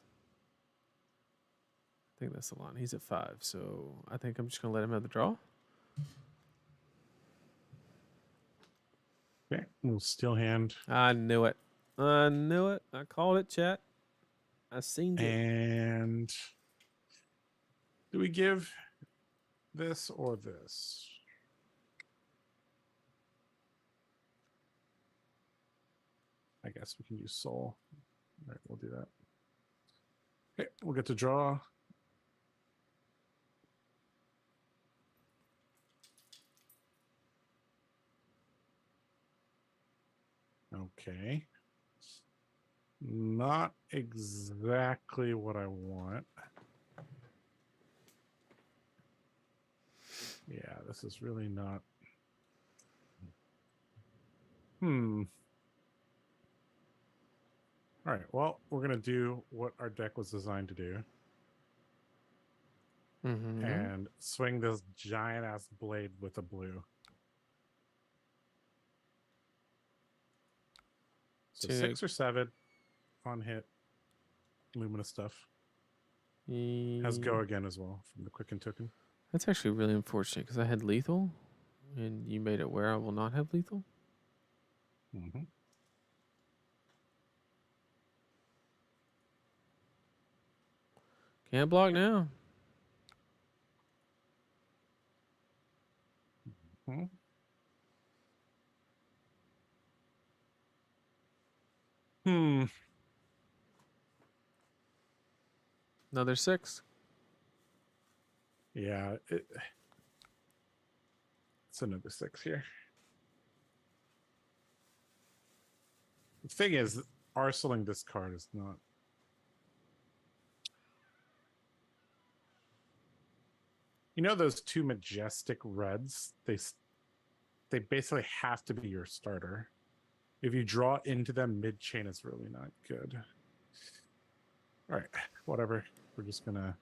Speaker 1: I think that's the line. He's at 5, so I think I'm just gonna let him have the draw.
Speaker 2: Okay, we'll Steel Hand.
Speaker 1: I knew it. I called it, chat. I seen it.
Speaker 2: And do we give this or this? I guess we can use Soul. All right, we'll do that. Okay, we'll get to draw. Okay. Not exactly what I want. Yeah, this is really not. All right, well, we're going to do what our deck was designed to do.
Speaker 1: Mm-hmm.
Speaker 2: and swing this giant ass blade with a blue. So
Speaker 1: Tunic.
Speaker 2: 6 or 7 on hit. Lumina stuff. Has go again as well from the quicken token.
Speaker 1: That's actually really unfortunate because I had lethal, and you made it where I will not have lethal.
Speaker 2: Mm-hmm.
Speaker 1: Can't block now.
Speaker 2: Hmm. Hmm.
Speaker 1: Another 6.
Speaker 2: Yeah, it's another 6 here. The thing is, arseling this card is not. You know those 2 majestic reds? They basically have to be your starter. If you draw into them mid-chain, it's really not good. All right, whatever. We're just gonna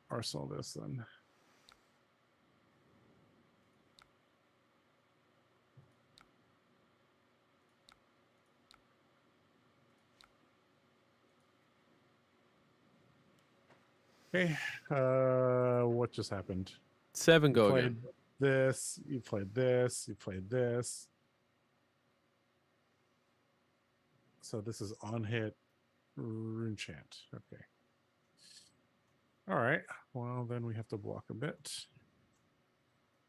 Speaker 2: arsenal this then. Okay, what just happened?
Speaker 1: 7
Speaker 2: You
Speaker 1: go
Speaker 2: played
Speaker 1: again.
Speaker 2: this, you played this, you played this. So this is on hit rune chant. Okay. All right. Well, then we have to block a bit.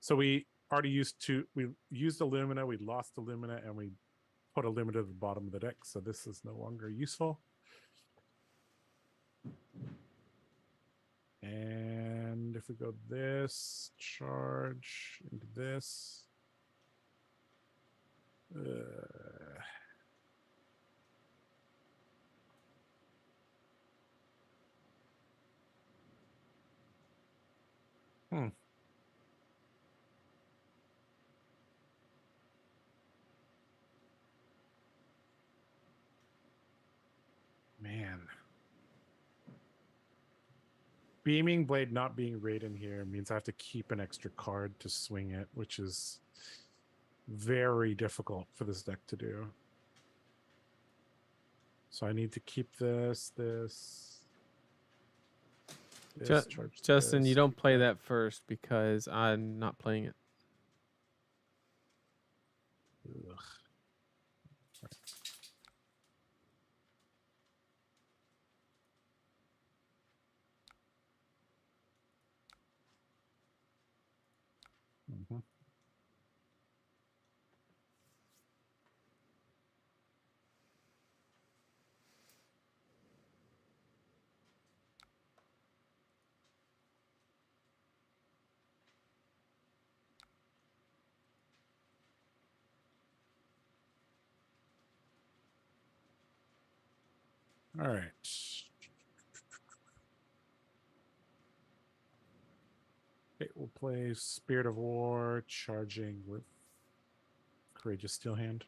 Speaker 2: So we already we used Illumina, we lost Illumina, and we put Illumina at the bottom of the deck. So this is no longer useful. And if we go this, charge into this. Hmm. Man. Beaming Blade not being raid in here means I have to keep an extra card to swing it, which is very difficult for this deck to do. So I need to keep this,
Speaker 1: Justin,
Speaker 2: this,
Speaker 1: you don't
Speaker 2: keep
Speaker 1: play that first because I'm not playing it.
Speaker 2: Ugh. Mhm. All right. Okay, we'll play Spirit of War, charging with Courageous Steel Hand.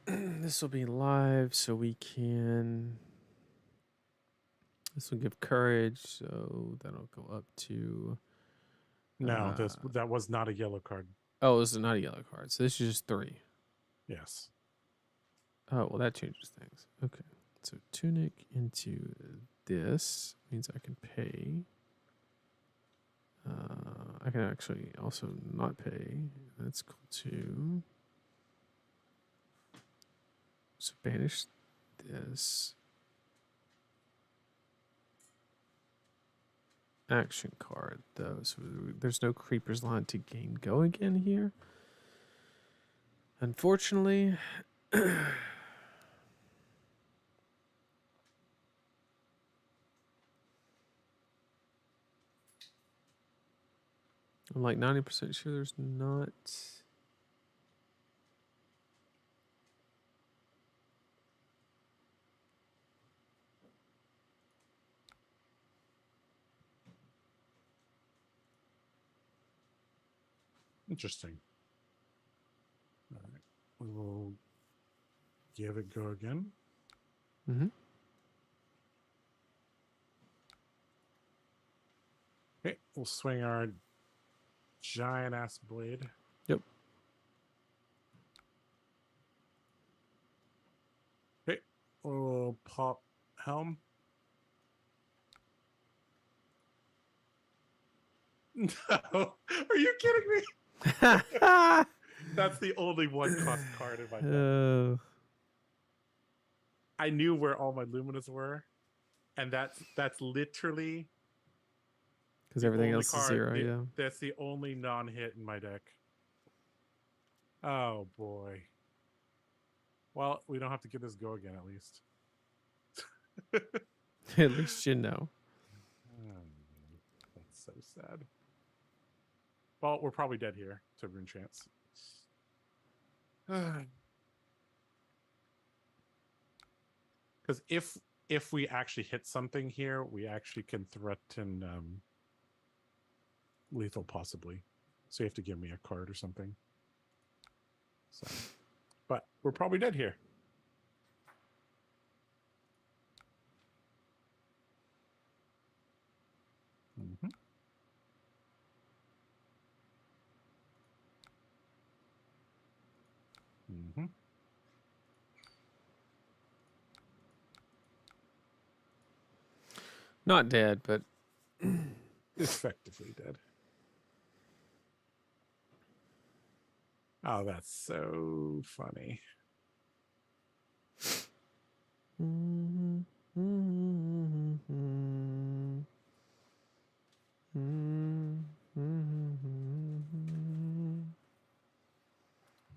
Speaker 1: This will be live, so we can. This will give courage, so that'll go up to.
Speaker 2: No, that was not a yellow card.
Speaker 1: Oh, this is not a yellow card, so this is just 3.
Speaker 2: Yes.
Speaker 1: Oh, well, that changes things. Okay, so tunic into this means I can pay. I can actually also not pay. That's cool too. So banish this. Action card, though. So there's no Creeper's Line to gain go again here. Unfortunately. I'm like 90% sure there's not.
Speaker 2: Interesting. All right. We will give it go again.
Speaker 1: Mm-hmm.
Speaker 2: Okay, we'll swing our giant ass blade.
Speaker 1: Yep.
Speaker 2: Okay, we'll pop helm. No, are you kidding me? That's the only one cost card in my deck. I knew where all my luminous were, and that's literally
Speaker 1: Because
Speaker 2: the
Speaker 1: everything
Speaker 2: only
Speaker 1: else is
Speaker 2: card.
Speaker 1: zero. Yeah.
Speaker 2: That's the only non-hit in my deck. Oh boy. Well, we don't have to give this go again, at least.
Speaker 1: At least you know.
Speaker 2: That's so sad. Well, we're probably dead here to Rune Chance. Because if we actually hit something here, we actually can threaten lethal possibly. So you have to give me a card or something. So, but we're probably dead here. Mm-hmm. Mm-hmm.
Speaker 1: Not dead, but
Speaker 2: Effectively dead. Oh, that's so funny.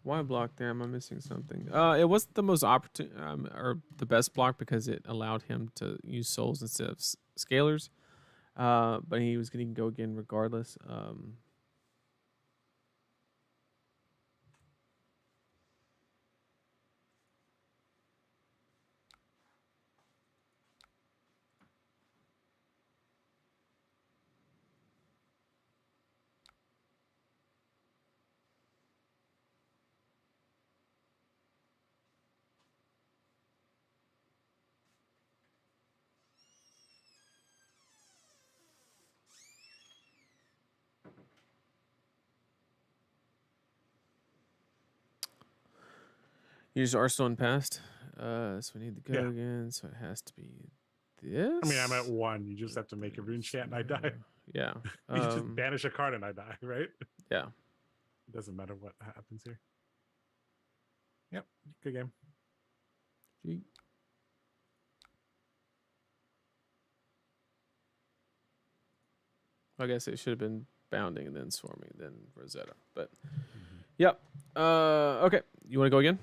Speaker 1: Why block there? Am I missing something? It wasn't the most opportune or the best block because it allowed him to use souls instead of scalers. But he was going to go again regardless. Use Arsenal and passed. So we need to go again. So it has to be this.
Speaker 2: I mean, I'm at 1. You just have to make a rune chant and I die.
Speaker 1: Yeah.
Speaker 2: You just banish a card and I die, right?
Speaker 1: Yeah.
Speaker 2: It doesn't matter what happens here. Yep. Good game.
Speaker 1: Gee. I guess it should have been bounding and then swarming, then Rosetta. But yep. Okay. You want to go again?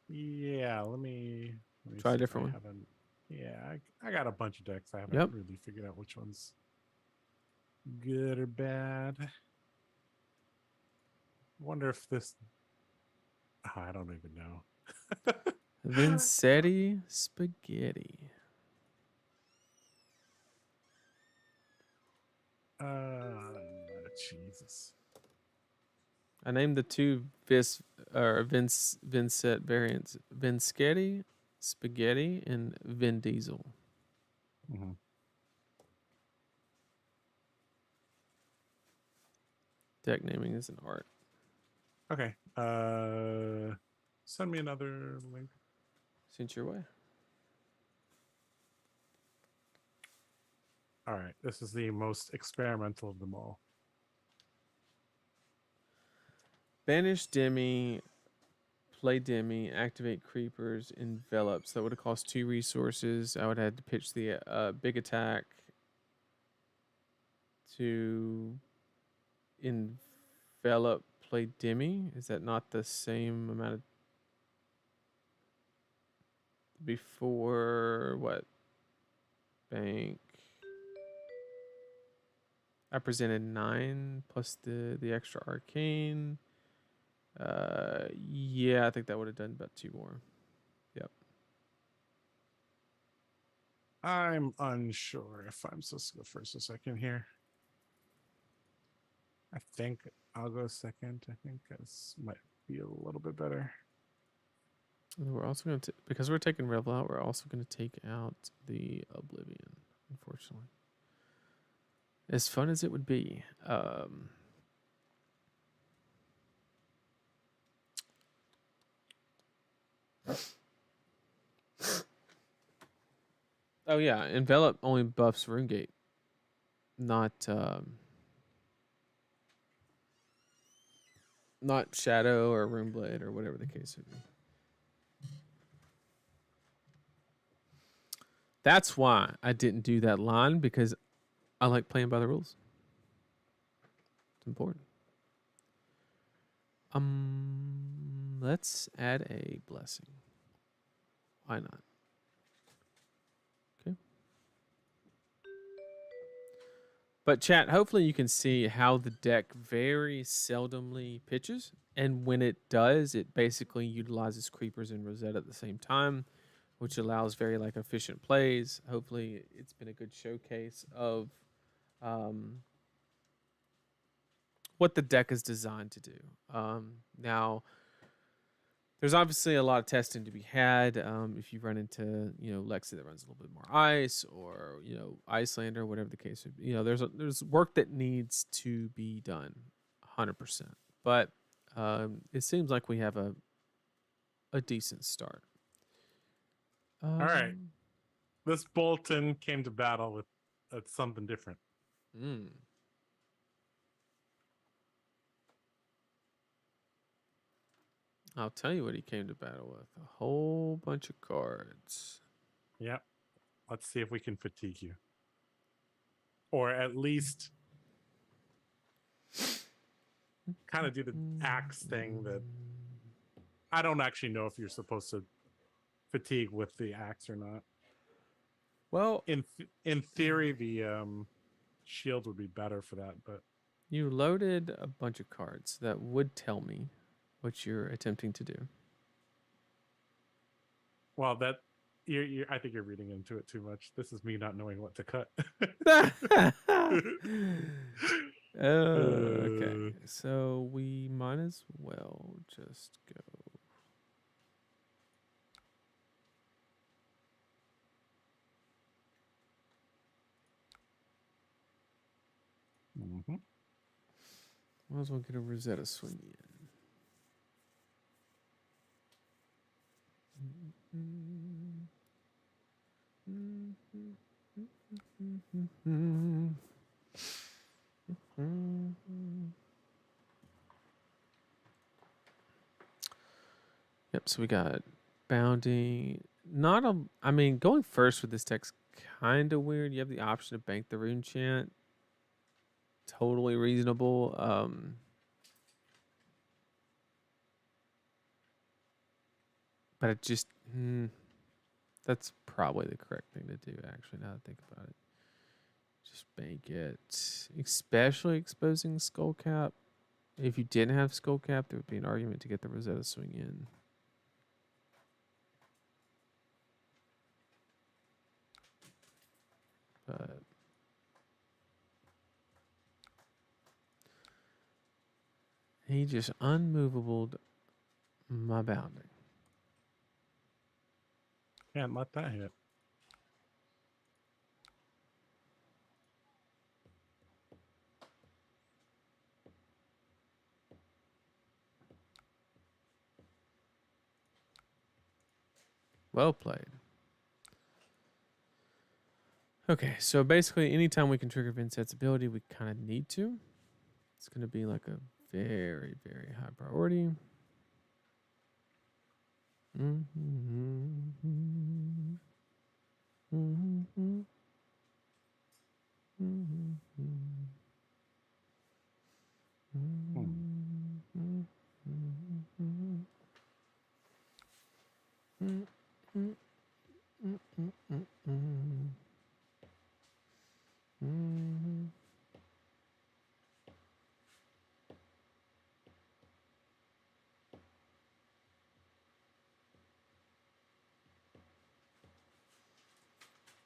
Speaker 2: Yeah, let me
Speaker 1: Try a
Speaker 2: see if
Speaker 1: different
Speaker 2: I
Speaker 1: one.
Speaker 2: haven't. Yeah, I got a bunch of decks. I haven't really figured out which one's good or bad. Wonder if this. Oh, I don't even know.
Speaker 1: Vynnset spaghetti.
Speaker 2: Jesus.
Speaker 1: I named the two Vynnset variants: Vynnset spaghetti and Vin Diesel.
Speaker 2: Mm-hmm.
Speaker 1: Deck naming is an art.
Speaker 2: Okay. Send me another link.
Speaker 1: Sent your way.
Speaker 2: All right. This is the most experimental of them all.
Speaker 1: Banish Demi, play Demi, activate creepers, envelop. So that would have cost 2 resources. I would have had to pitch the big attack to envelop, play Demi. Is that not the same amount of before what? Bank. I presented 9 plus the extra arcane. Yeah, I think that would have done about 2 more. Yep.
Speaker 2: I'm unsure if I'm supposed to go first a second here. I think I'll go second. I think this might be a little bit better.
Speaker 1: And we're also going to, because we're taking Revel out, we're also going to take out the Oblivion, unfortunately. As fun as it would be. Oh yeah, Envelop only buffs RuneGate, not Shadow or Runeblade or whatever the case would be. That's why I didn't do that line, because I like playing by the rules. It's important. Let's add a blessing. Why not? Okay. But chat, hopefully you can see how the deck very seldomly pitches, and when it does, it basically utilizes creepers and Rosetta at the same time, which allows very like efficient plays. Hopefully it's been a good showcase of what the deck is designed to do. Now, there's obviously a lot of testing to be had. If you run into, Lexi that runs a little bit more ice, or Icelander, whatever the case would be. There's work that needs to be done, 100%. But it seems like we have a decent start.
Speaker 2: All right. This Bolton came to battle with something different.
Speaker 1: I'll tell you what he came to battle with. A whole bunch of cards.
Speaker 2: Yep. Let's see if we can fatigue you. Or at least kind of do the axe thing that I don't actually know if you're supposed to fatigue with the axe or not.
Speaker 1: Well,
Speaker 2: in theory, the shield would be better for that, but
Speaker 1: you loaded a bunch of cards that would tell me what you're attempting to do.
Speaker 2: Well, I think you're reading into it too much. This is me not knowing what to cut.
Speaker 1: Okay, so we might as well just go. Might as well get a Rosetta swing in. Yep, so we got bounty. Going first with this deck's kind of weird. You have the option to bank the rune chant. Totally reasonable. But it just that's probably the correct thing to do, actually, now that I think about it. Just bank it. Especially exposing Skullcap. If you didn't have Skullcap, there would be an argument to get the Rosetta swing in. But he just unmovable my bounding.
Speaker 2: Can't let that hit.
Speaker 1: Well played. Okay, so basically anytime we can trigger Vynnset's ability, we kind of need to. It's going to be like a very, very high priority.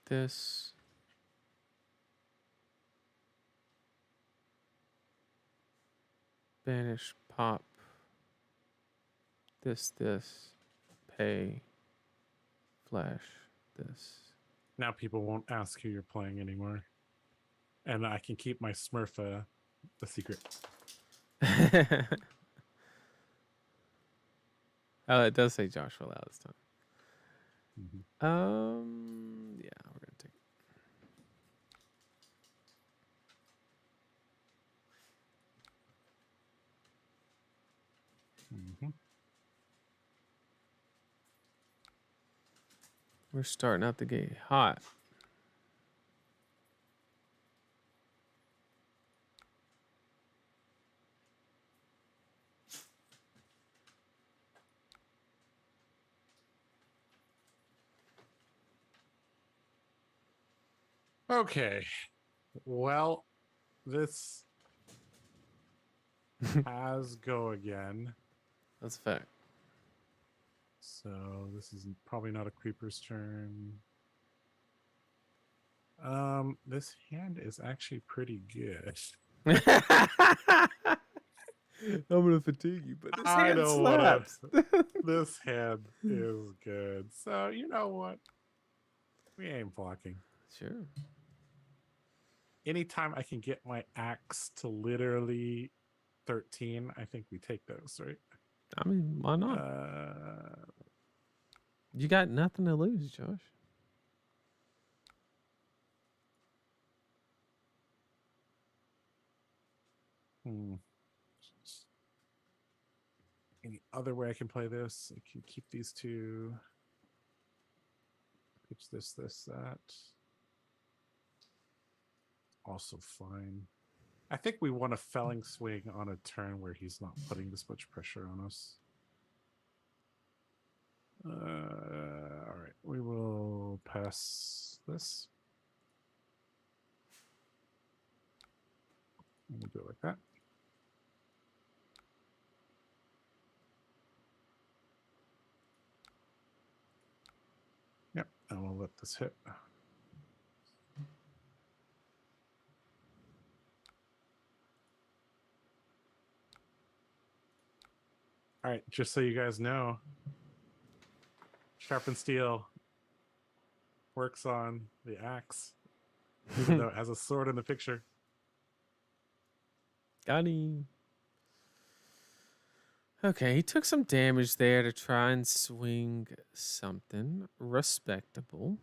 Speaker 1: This. Banish, pop. This, pay, flash, this.
Speaker 2: Now people won't ask who you're playing anymore. And I can keep my Smurf a secret.
Speaker 1: Oh, it does say Joshua Lau this time.
Speaker 2: Mm-hmm.
Speaker 1: Yeah, we're gonna take it.
Speaker 2: Mm-hmm.
Speaker 1: We're starting out the gate hot.
Speaker 2: Okay. Well, this has go again.
Speaker 1: That's a fact.
Speaker 2: So this is probably not a creeper's turn. This hand is actually pretty good.
Speaker 1: I'm gonna fatigue you, but this
Speaker 2: I
Speaker 1: hand
Speaker 2: don't
Speaker 1: slaps.
Speaker 2: This hand is good. So you know what? We ain't blocking.
Speaker 1: Sure.
Speaker 2: Anytime I can get my axe to literally 13, I think we take those, right?
Speaker 1: I mean, why not? You got nothing to lose, Josh.
Speaker 2: Any other way I can play this? I can keep these two. Pitch this, that. Also fine. I think we want a felling swing on a turn where he's not putting this much pressure on us. All right, we will pass this. We'll do it like that. Yep, and we'll let this hit. All right, just so you guys know, Sharpened Steel works on the axe, even though it has a sword in the picture.
Speaker 1: Got him. Okay, he took some damage there to try and swing something respectable.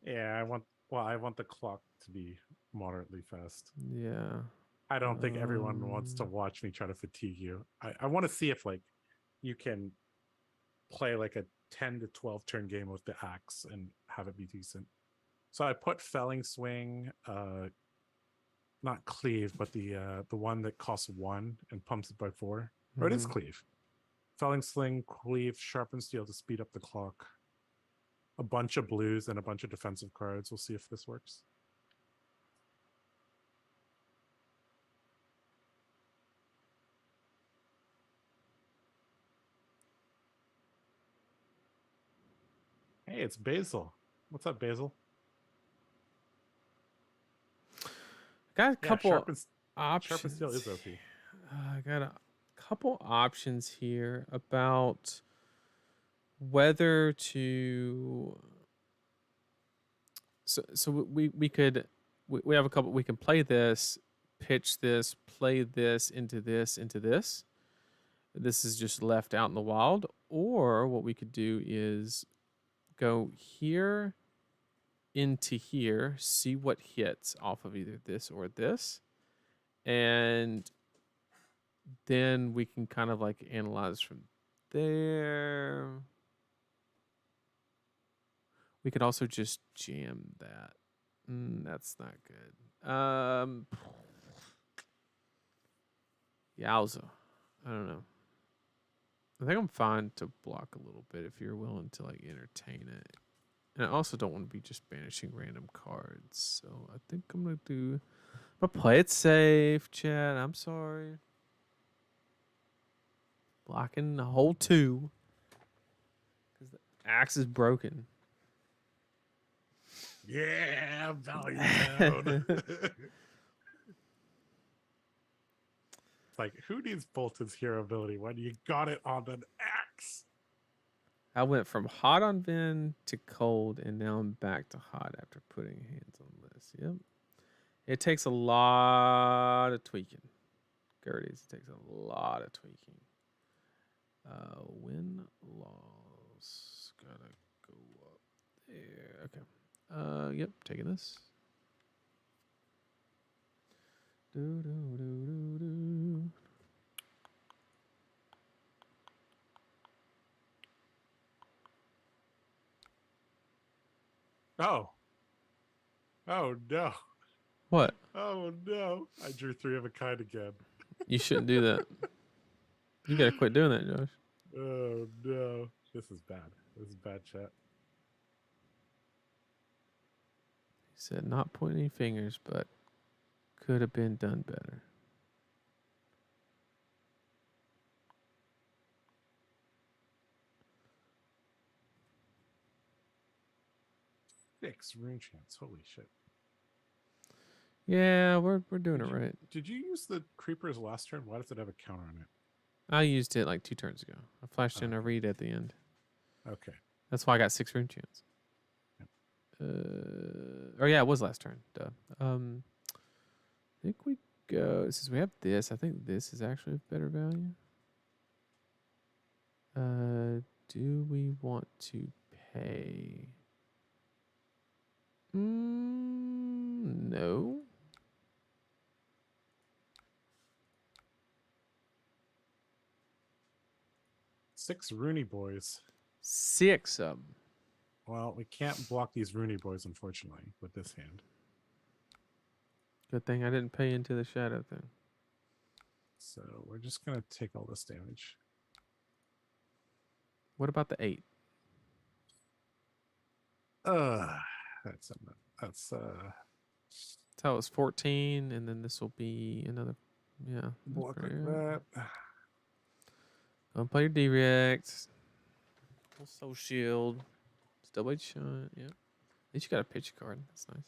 Speaker 2: Yeah, I want the clock to be moderately fast.
Speaker 1: Yeah.
Speaker 2: I don't think everyone wants to watch me try to fatigue you. I want to see if like you can play like a 10 to 12 turn game with the axe and have it be decent. So I put felling swing, not cleave, but the one that costs 1 and pumps it by 4. Or it is cleave. Felling sling, cleave, sharpen steel to speed up the clock. A bunch of blues and a bunch of defensive cards. We'll see if this works. Hey, it's Basil. What's up, Basil?
Speaker 1: Got a couple
Speaker 2: options.
Speaker 1: options.
Speaker 2: Sharpen steel is OP.
Speaker 1: I got a couple options here about whether to. So we could we have a couple. We can play this, pitch this, play this into this into this. This is just left out in the wild. Or what we could do is go here into here, see what hits off of either this or this, and then we can kind of like analyze from there. We could also just jam that. That's not good. Yowza. I don't know. I think I'm fine to block a little bit if you're willing to like entertain it. And I also don't want to be just banishing random cards. So I think I'm going to play it safe, Chad. I'm sorry. Blocking the whole 2. Because the axe is broken.
Speaker 2: Yeah, value down. It's like, who needs Bolton's hero ability when you got it on an axe?
Speaker 1: I went from hot on Vin to cold, and now I'm back to hot after putting hands on this. Yep. It takes a lot of tweaking. Gerties, it takes a lot of tweaking. Win loss. Gotta go up there. Okay. Yep, taking this. Do, do, do, do, do.
Speaker 2: Oh. Oh no.
Speaker 1: What?
Speaker 2: Oh no. I drew 3 of a kind again.
Speaker 1: You shouldn't do that. You gotta quit doing that, Josh.
Speaker 2: Oh no. This is bad. This is bad chat.
Speaker 1: He said not pointing fingers, but could have been done better.
Speaker 2: Six rune chance. Holy shit.
Speaker 1: Yeah, we're doing it right.
Speaker 2: Did you use the creepers last turn? Why does it have a counter on it?
Speaker 1: I used it like 2 turns ago. I flashed in a
Speaker 2: Okay.
Speaker 1: read at the end.
Speaker 2: Okay.
Speaker 1: That's why I got 6 rune chance.
Speaker 2: Yep.
Speaker 1: Oh yeah, it was last turn. Duh. I think we go since we have this. I think this is actually of better value. Do we want to pay? No.
Speaker 2: Six Rooney boys.
Speaker 1: 6 of them.
Speaker 2: Well, we can't block these Rooney boys, unfortunately, with this hand.
Speaker 1: Good thing I didn't pay into the shadow thing.
Speaker 2: So we're just going to take all this damage.
Speaker 1: What about the 8?
Speaker 2: That's
Speaker 1: So it was 14, and then this will be another. Yeah.
Speaker 2: block like that.
Speaker 1: Go and play your direct. Full soul shield. Double-edged shot. Yeah. At least you got a pitch card. That's nice.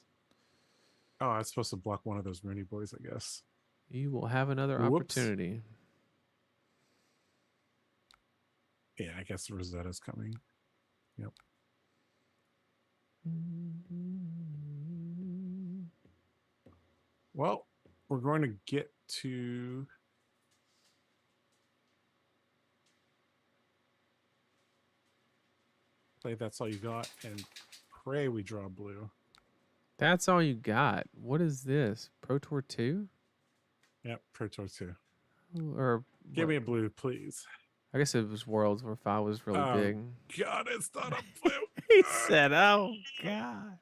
Speaker 2: Oh, I was supposed to block one of those Rooney boys, I guess.
Speaker 1: You will have another
Speaker 2: Whoops.
Speaker 1: opportunity.
Speaker 2: Yeah, I guess Rosetta's coming. Yep. Well, we're going to get to play That's All You Got and pray we draw blue.
Speaker 1: That's all you got. What is this? Pro Tour 2?
Speaker 2: Yep, Pro Tour 2.
Speaker 1: Or
Speaker 2: Give
Speaker 1: what?
Speaker 2: me a blue, please.
Speaker 1: I guess it was Worlds where 5 was really
Speaker 2: Oh,
Speaker 1: big.
Speaker 2: God, it's not a blue.
Speaker 1: He said, oh, God.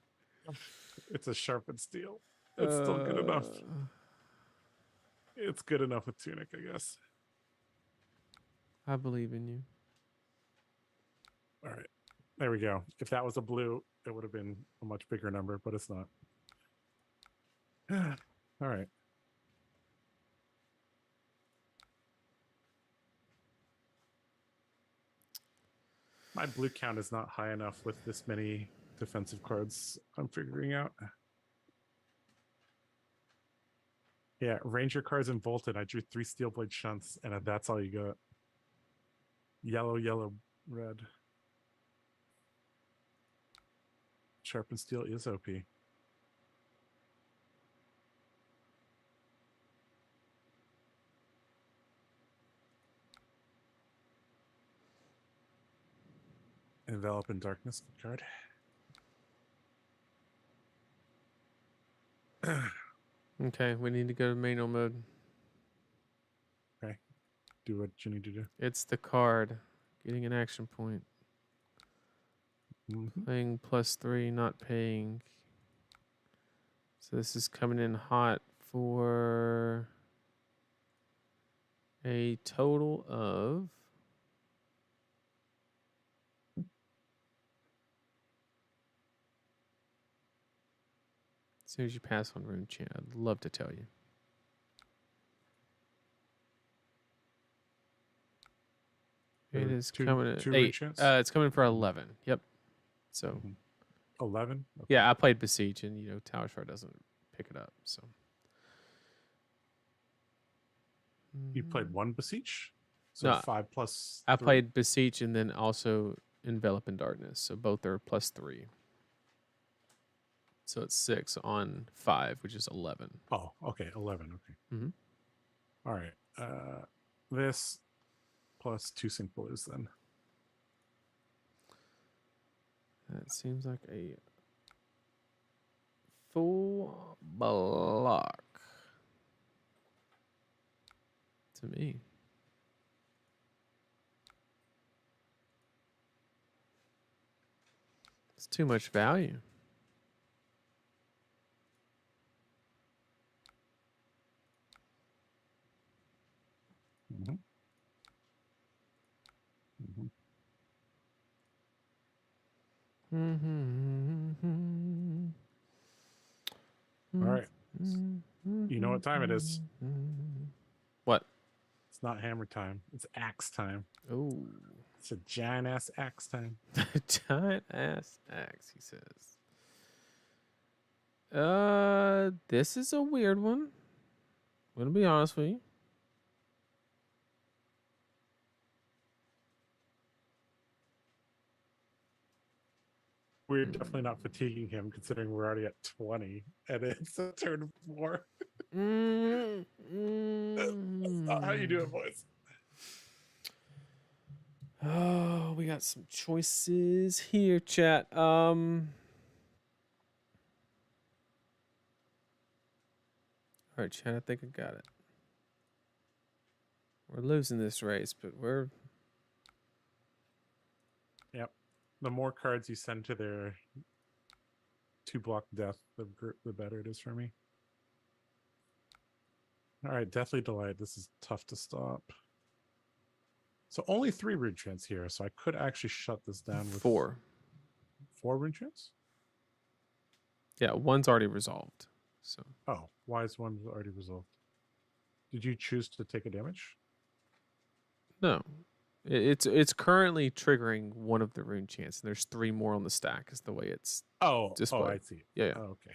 Speaker 2: It's a sharpened steel. It's still good enough. It's good enough with Tunic, I guess.
Speaker 1: I believe in you.
Speaker 2: All right. There we go. If that was a blue, it would have been a much bigger number, but it's not. All right. My blue count is not high enough with this many defensive cards I'm figuring out. Yeah, Ranger cards and Bolted. I drew 3 Steelblade Shunts, and that's all you got. Yellow, yellow, red. Sharpened Steel is OP. Envelop in Darkness, good card.
Speaker 1: Okay, we need to go to manual mode.
Speaker 2: Okay. Do what you need to do.
Speaker 1: It's the card. Getting an action point. Playing +3, not paying. So this is coming in hot for a total of as soon as you pass on rune chant, I'd love to tell you. It is coming at 8. It's coming for 11. Yep. So
Speaker 2: 11? Okay.
Speaker 1: yeah, I played Besiege, and Tower Shard doesn't pick it up. So
Speaker 2: You played one beseech, so
Speaker 1: No,
Speaker 2: 5 plus.
Speaker 1: I
Speaker 2: 3.
Speaker 1: played Beseech and then also Envelop in Darkness. So both are +3. So it's 6 on 5, which is 11.
Speaker 2: Oh, okay, 11. Okay.
Speaker 1: Mhm.
Speaker 2: All right. This plus 2 sync blues then.
Speaker 1: That seems like a full block to me. It's too much value.
Speaker 2: Mm-hmm. Mm-hmm. All right. You know what time it is.
Speaker 1: What?
Speaker 2: It's not hammer time. It's axe time.
Speaker 1: Oh,
Speaker 2: It's a giant ass axe time.
Speaker 1: giant ass axe, he says. This is a weird one. I'm gonna be honest with you.
Speaker 2: We're definitely not fatiguing him considering we're already at 20 and it's a turn 4. That's not how you do it, boys.
Speaker 1: Oh, we got some choices here, chat. All right, chat. I think I got it. We're losing this race, but we're
Speaker 2: Yep. The more cards you send to their 2-block death, the better it is for me. All right, Deathly Delight. This is tough to stop. So only 3 rune chants here, so I could actually shut this down with
Speaker 1: 4.
Speaker 2: 4 rune chants.
Speaker 1: Yeah, one's already resolved. So
Speaker 2: Oh, why is one already resolved? Did you choose to take a damage?
Speaker 1: no, it's currently triggering one of the rune chants. And there's 3 more on the stack. Is the way it's
Speaker 2: Oh,
Speaker 1: displayed.
Speaker 2: I see.
Speaker 1: Yeah,
Speaker 2: Oh, okay.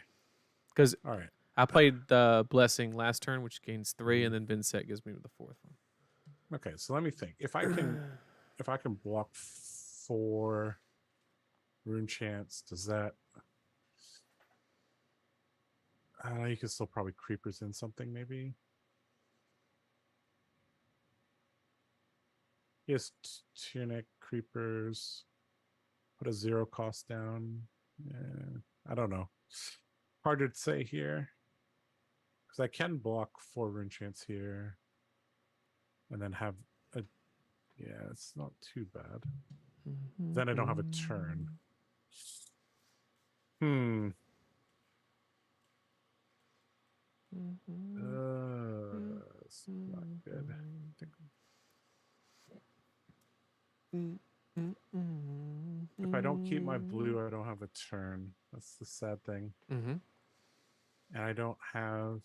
Speaker 1: because
Speaker 2: All right.
Speaker 1: I played the Blessing last turn, which gains 3, and then Vynnset gives me the 4th one.
Speaker 2: Okay, so let me think. If I can block 4 rune chants, does that you can still probably creepers in something maybe. Yes, tunic creepers. Put a 0 cost down. Yeah, I don't know. Harder to say here. Because I can block 4 rune chants here. And then have a yeah, it's not too bad. Then I don't have a turn. It's not good. If I don't keep my blue, I don't have a turn. That's the sad thing.
Speaker 1: Mm-hmm.
Speaker 2: And I don't have.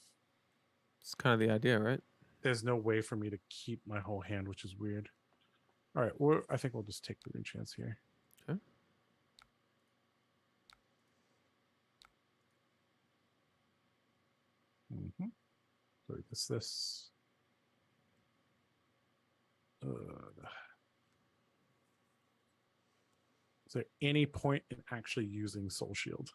Speaker 1: It's kind of the idea, right?
Speaker 2: There's no way for me to keep my whole hand, which is weird. All right, I think we'll just take the rune chance here.
Speaker 1: Okay.
Speaker 2: Mm-hmm. So this. Is there any point in actually using Soul Shield?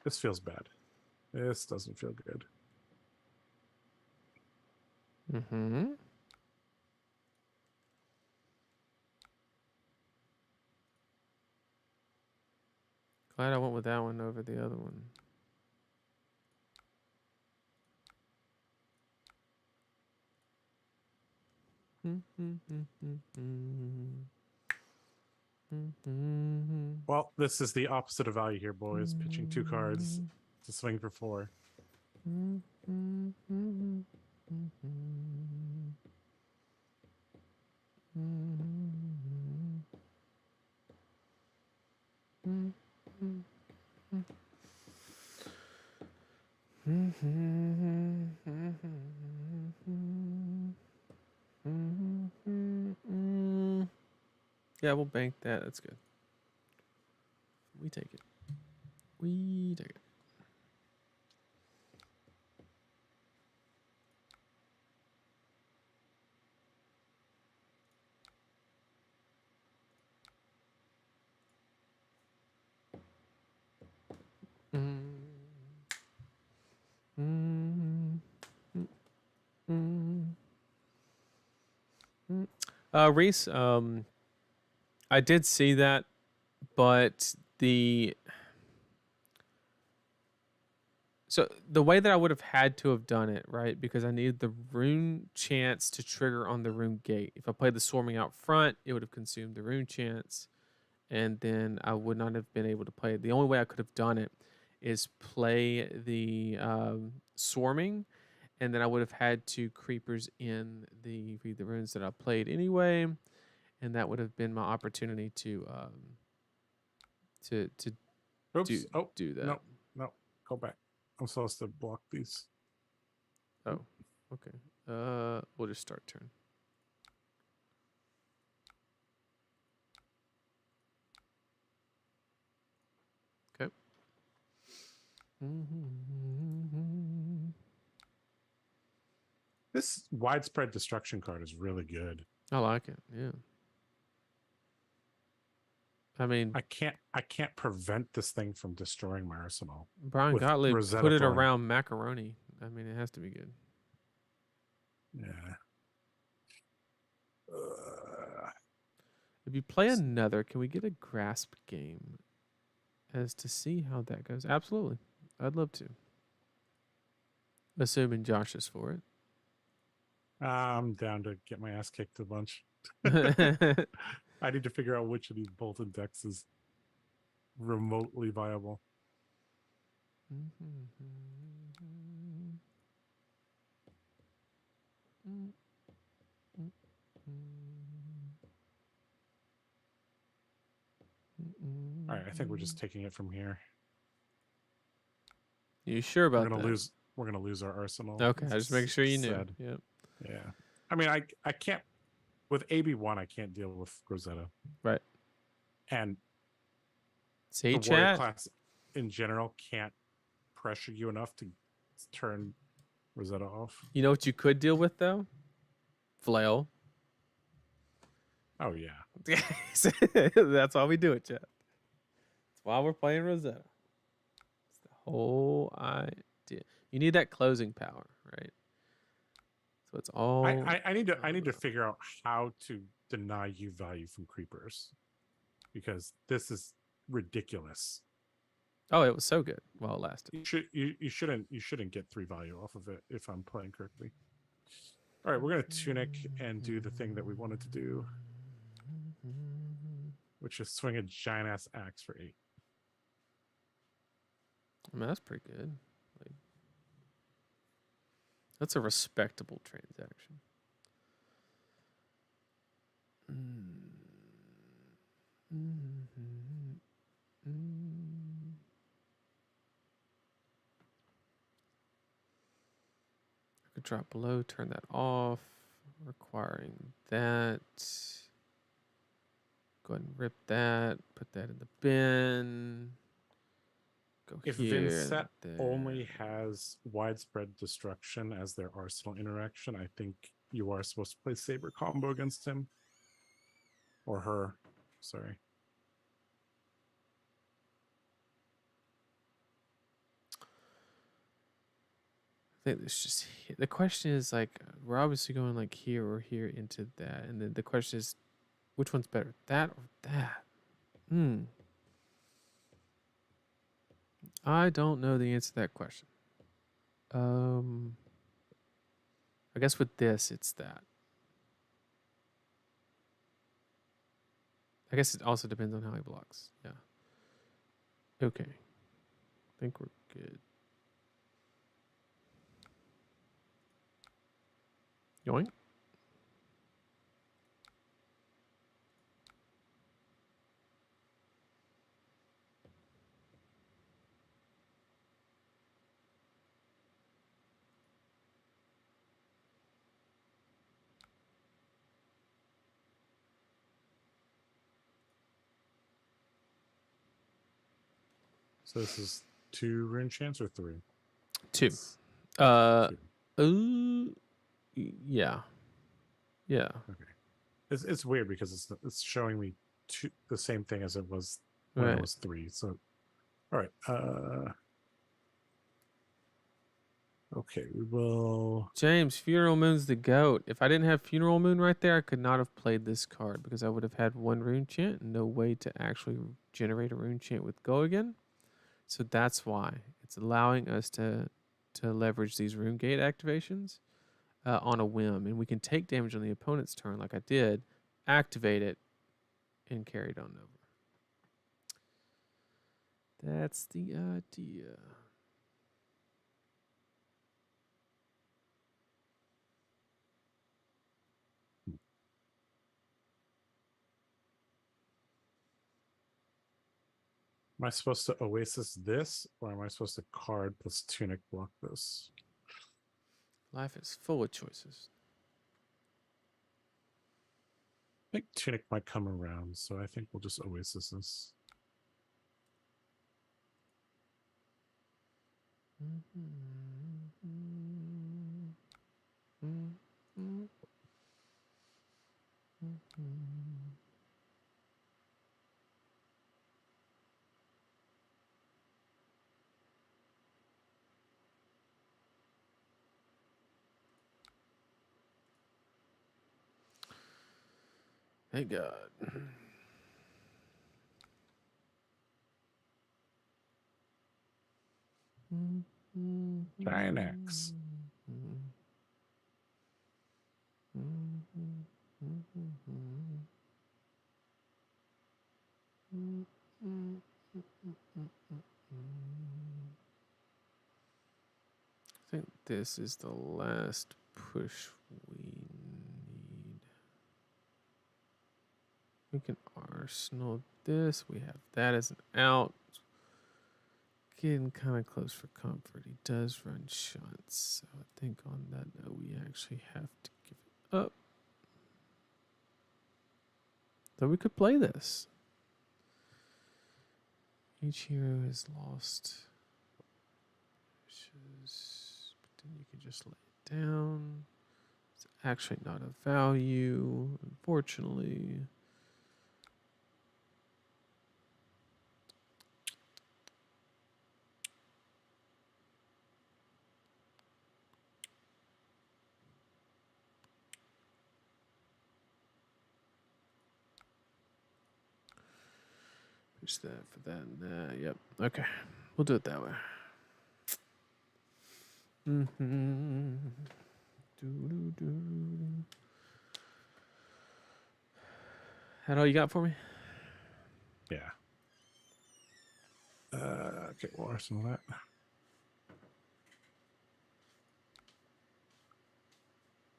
Speaker 2: This feels bad. This doesn't feel good.
Speaker 1: Mm-hmm. Glad I went with that one over the other one.
Speaker 2: Well, this is the opposite of value here, boys. Pitching 2 cards to swing for 4.
Speaker 1: Yeah, we'll bank that. That's good. We take it. We take it. Mm. Mm. Mm. Mm. Mm. Reese, I did see that, but the way that I would have had to have done it, right? Because I needed the rune chance to trigger on the rune gate. If I played the swarming out front, it would have consumed the rune chance, and then I would not have been able to play it. The only way I could have done it is play the swarming, and then I would have had two creepers in the read the runes that I played anyway, and that would have been my opportunity to
Speaker 2: Oops. Oh,
Speaker 1: do that.
Speaker 2: no, no. Go back. I'm supposed to block these.
Speaker 1: Oh, okay. We'll just start turn. Okay.
Speaker 2: This widespread destruction card is really good.
Speaker 1: I like it. Yeah. I mean,
Speaker 2: I can't prevent this thing from destroying my arsenal.
Speaker 1: Brian
Speaker 2: with
Speaker 1: Gottlieb
Speaker 2: Rosetta
Speaker 1: put it
Speaker 2: Thorn.
Speaker 1: around macaroni. I mean, it has to be good.
Speaker 2: Yeah.
Speaker 1: If you play another, can we get a grasp game as to see how that goes? Absolutely. I'd love to. Assuming Josh is for it.
Speaker 2: I'm down to get my ass kicked a bunch.
Speaker 1: Mm-hmm.
Speaker 2: I need to figure out which of these bolted decks is remotely viable. All right, I think we're just taking it from here.
Speaker 1: You sure about
Speaker 2: We're
Speaker 1: that?
Speaker 2: gonna lose our arsenal.
Speaker 1: Okay, I just making sure you knew.
Speaker 2: Sad.
Speaker 1: Yep.
Speaker 2: Yeah. I mean, I can't with AB1. I can't deal with Rosetta.
Speaker 1: Right.
Speaker 2: And
Speaker 1: See,
Speaker 2: the warrior
Speaker 1: chat.
Speaker 2: class in general can't pressure you enough to turn Rosetta off.
Speaker 1: You know what you could deal with though? Flail.
Speaker 2: Oh yeah.
Speaker 1: That's why we do it, chat. That's why we're playing Rosetta. It's the whole idea. You need that closing power, right? So it's all.
Speaker 2: I need to figure out how to deny you value from creepers, because this is ridiculous.
Speaker 1: Oh, it was so good while it lasted.
Speaker 2: You shouldn't get 3 value off of it if I'm playing correctly. All right, we're gonna tunic and do the thing that we wanted to do, which is swing a giant ass axe for 8.
Speaker 1: I mean, that's pretty good. Like, that's a respectable transaction. I could drop below, turn that off, requiring that. Go ahead and rip that, put that in the bin. Go
Speaker 2: If
Speaker 1: here.
Speaker 2: Vynnset
Speaker 1: there.
Speaker 2: only has widespread destruction as their arsenal interaction, I think you are supposed to play Saber combo against him. Or her. Sorry.
Speaker 1: I think it's just the question is like we're obviously going like here or here into that, and then the question is which one's better, that or that? I don't know the answer to that question. I guess with this it's that. I guess it also depends on how he blocks. Yeah. Okay. I think we're good. Yoink.
Speaker 2: So this is 2 rune chance or 3?
Speaker 1: 2.
Speaker 2: It's
Speaker 1: Uh,
Speaker 2: 2.
Speaker 1: yeah. Yeah.
Speaker 2: Okay. It's weird because it's showing me the same thing as it was when
Speaker 1: Right.
Speaker 2: it was 3. So, all right. Okay, we will.
Speaker 1: James, Funeral Moon's the GOAT. If I didn't have Funeral Moon right there, I could not have played this card because I would have had 1 rune chant and no way to actually generate a rune chant with Go again. So that's why it's allowing us to leverage these rune gate activations on a whim, and we can take damage on the opponent's turn, like I did, activate it, and carry it on over. That's the idea.
Speaker 2: Am I supposed to Oasis this, or am I supposed to card plus Tunic block this?
Speaker 1: Life is full of choices.
Speaker 2: I think Tunic might come around, so I think we'll just Oasis this.
Speaker 1: Thank God.
Speaker 2: Dynax.
Speaker 1: I think this is the last push we need. We can arsenal this. We have that as an out. Getting kind of close for comfort. He does run shots. So I think on that note, we actually have to give it up. So we could play this. Each hero has lost. But then you can just lay it down. It's actually not a value, unfortunately. Push that for that and that. Yep. Okay. We'll do it that way. Mm-hmm. That all you got for me?
Speaker 2: Yeah. Okay, we'll arsenal that.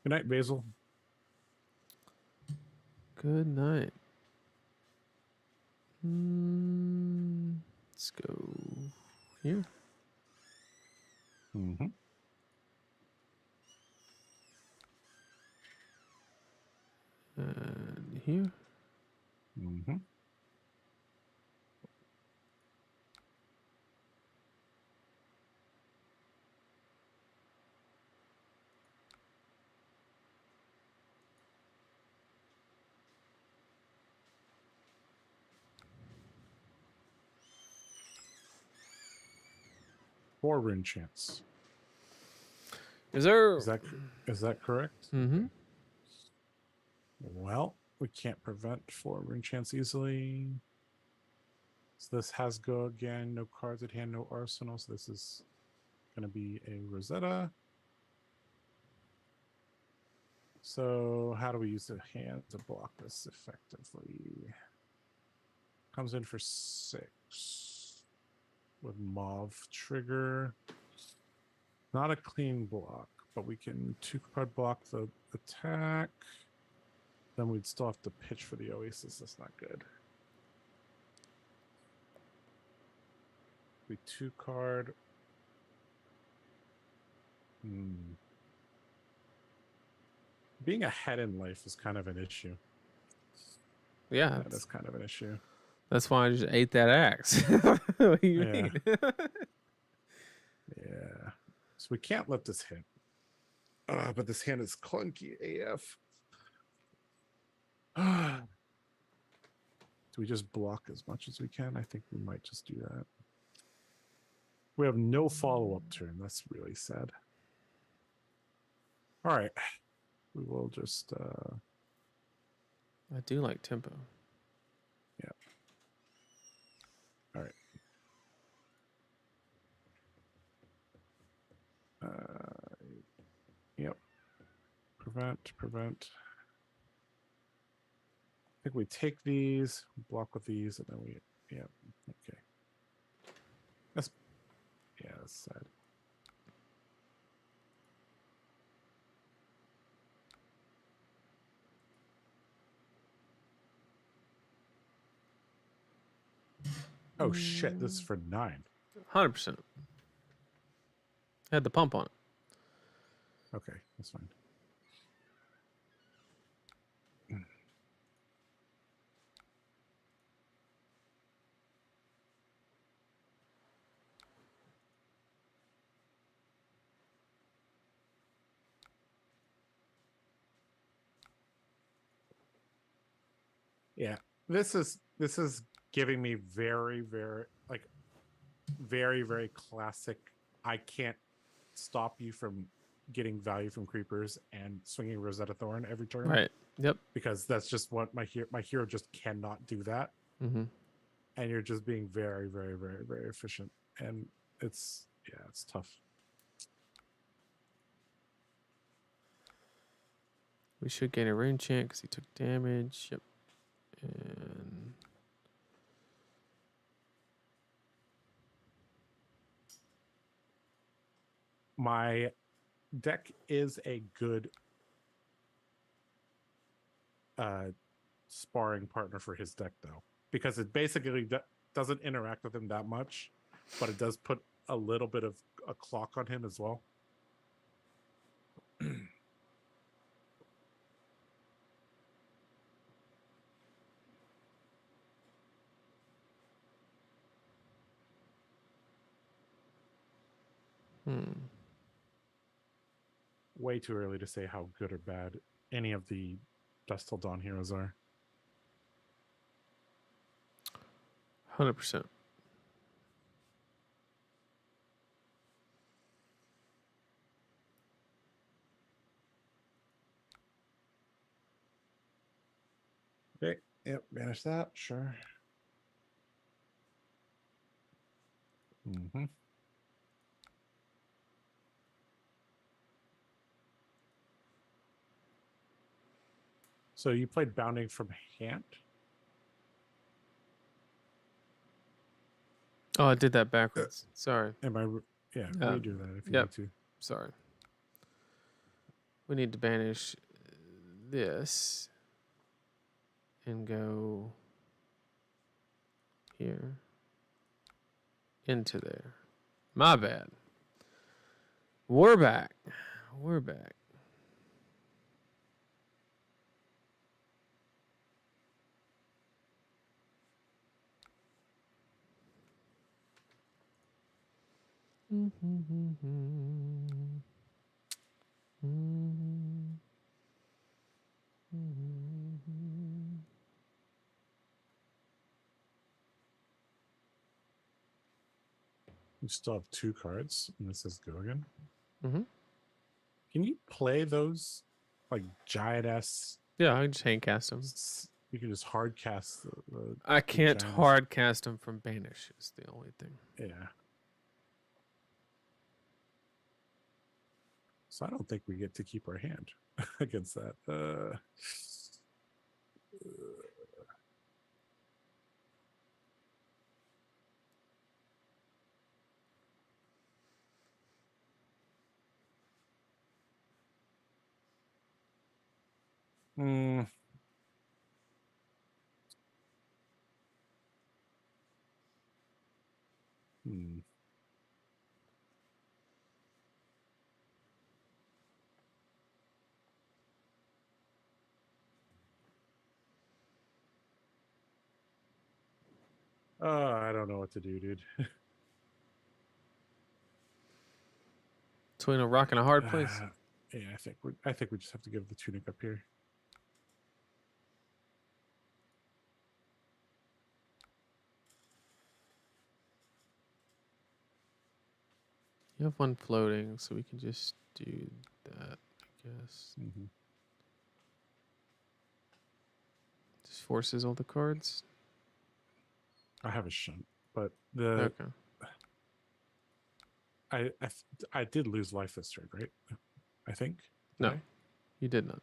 Speaker 2: Good night, Basil.
Speaker 1: Good night. Let's go here.
Speaker 2: Mm-hmm.
Speaker 1: And here.
Speaker 2: Mm-hmm. Four rune chance.
Speaker 1: Is there?
Speaker 2: Is that correct?
Speaker 1: Mm-hmm.
Speaker 2: Well, we can't prevent 4 rune chance easily. So this has Go again. No cards at hand, no arsenal. So this is going to be a Rosetta. So how do we use the hand to block this effectively? Comes in for 6 with Mauve trigger. Not a clean block, but we can 2-card block the attack. Then we'd still have to pitch for the Oasis. That's not good. We 2-card. Being ahead in life is kind of an issue.
Speaker 1: Yeah.
Speaker 2: That is kind of an issue.
Speaker 1: That's why I just ate that axe. What do you
Speaker 2: Yeah.
Speaker 1: mean?
Speaker 2: Yeah. So we can't let this hit. But this hand is clunky AF. Do we just block as much as we can? I think we might just do that. We have no follow-up turn. That's really sad. All right. We will just
Speaker 1: I do like tempo.
Speaker 2: yeah. All right. Yep. Prevent. I think we take these, block with these, and then we yeah. Okay. That's sad. Oh shit, this is for 9.
Speaker 1: 100%. Had the pump on it.
Speaker 2: Okay, that's fine. Yeah. This is giving me very very classic. I can't stop you from getting value from creepers and swinging Rosetta Thorn every turn.
Speaker 1: Right. Yep.
Speaker 2: Because that's just what my hero just cannot do that.
Speaker 1: Mm-hmm.
Speaker 2: And you're just being very efficient. And it's tough.
Speaker 1: We should gain a rune chant because he took damage. Yep. And
Speaker 2: My deck is a good sparring partner for his deck, though, because it basically doesn't interact with him that much, but it does put a little bit of a clock on him as well. Way too early to say how good or bad any of the Dusk Till Dawn heroes are.
Speaker 1: 100%.
Speaker 2: Okay. Yep. Banish that. Sure. Mm-hmm. So you played Bounding from hand?
Speaker 1: Oh, I did that backwards. Sorry.
Speaker 2: Am I? Yeah. Redo that if you
Speaker 1: Yep.
Speaker 2: need to.
Speaker 1: Sorry. We need to banish this and go here into there. My bad. We're back. We're back.
Speaker 2: You still have 2 cards, and this says go again.
Speaker 1: Mm-hmm.
Speaker 2: Can you play those like giant ass?
Speaker 1: Yeah, I can just hand cast them.
Speaker 2: You can just hard cast the
Speaker 1: I can't
Speaker 2: giant
Speaker 1: hard cast them from banish. Is the only thing.
Speaker 2: Yeah. So I don't think we get to keep our hand against that. Hmm. I don't know what to do, dude.
Speaker 1: Between a rock and a hard place.
Speaker 2: Yeah, I think we just have to give the tunic up here.
Speaker 1: You have one floating, so we can just do that, I guess.
Speaker 2: Mm-hmm.
Speaker 1: Just forces all the cards.
Speaker 2: I have a shunt, but the
Speaker 1: Okay.
Speaker 2: I did lose life this turn, right? I think.
Speaker 1: No,
Speaker 2: I?
Speaker 1: you did not.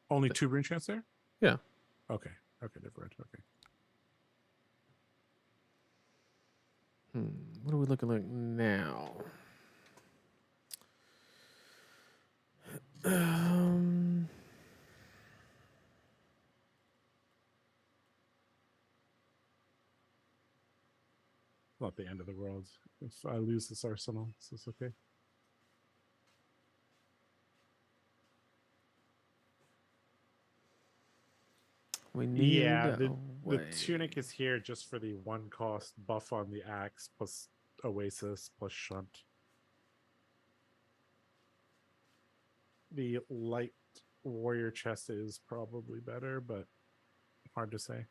Speaker 2: Only 2 rune chance there?
Speaker 1: Yeah.
Speaker 2: Okay. Okay, never mind. Okay.
Speaker 1: What are we looking like now?
Speaker 2: Not the end of the world if I lose this arsenal, so it's okay.
Speaker 1: We need
Speaker 2: Yeah,
Speaker 1: a
Speaker 2: the
Speaker 1: way.
Speaker 2: tunic is here just for the 1 cost buff on the axe plus oasis plus shunt. The light warrior chest is probably better, but hard to say.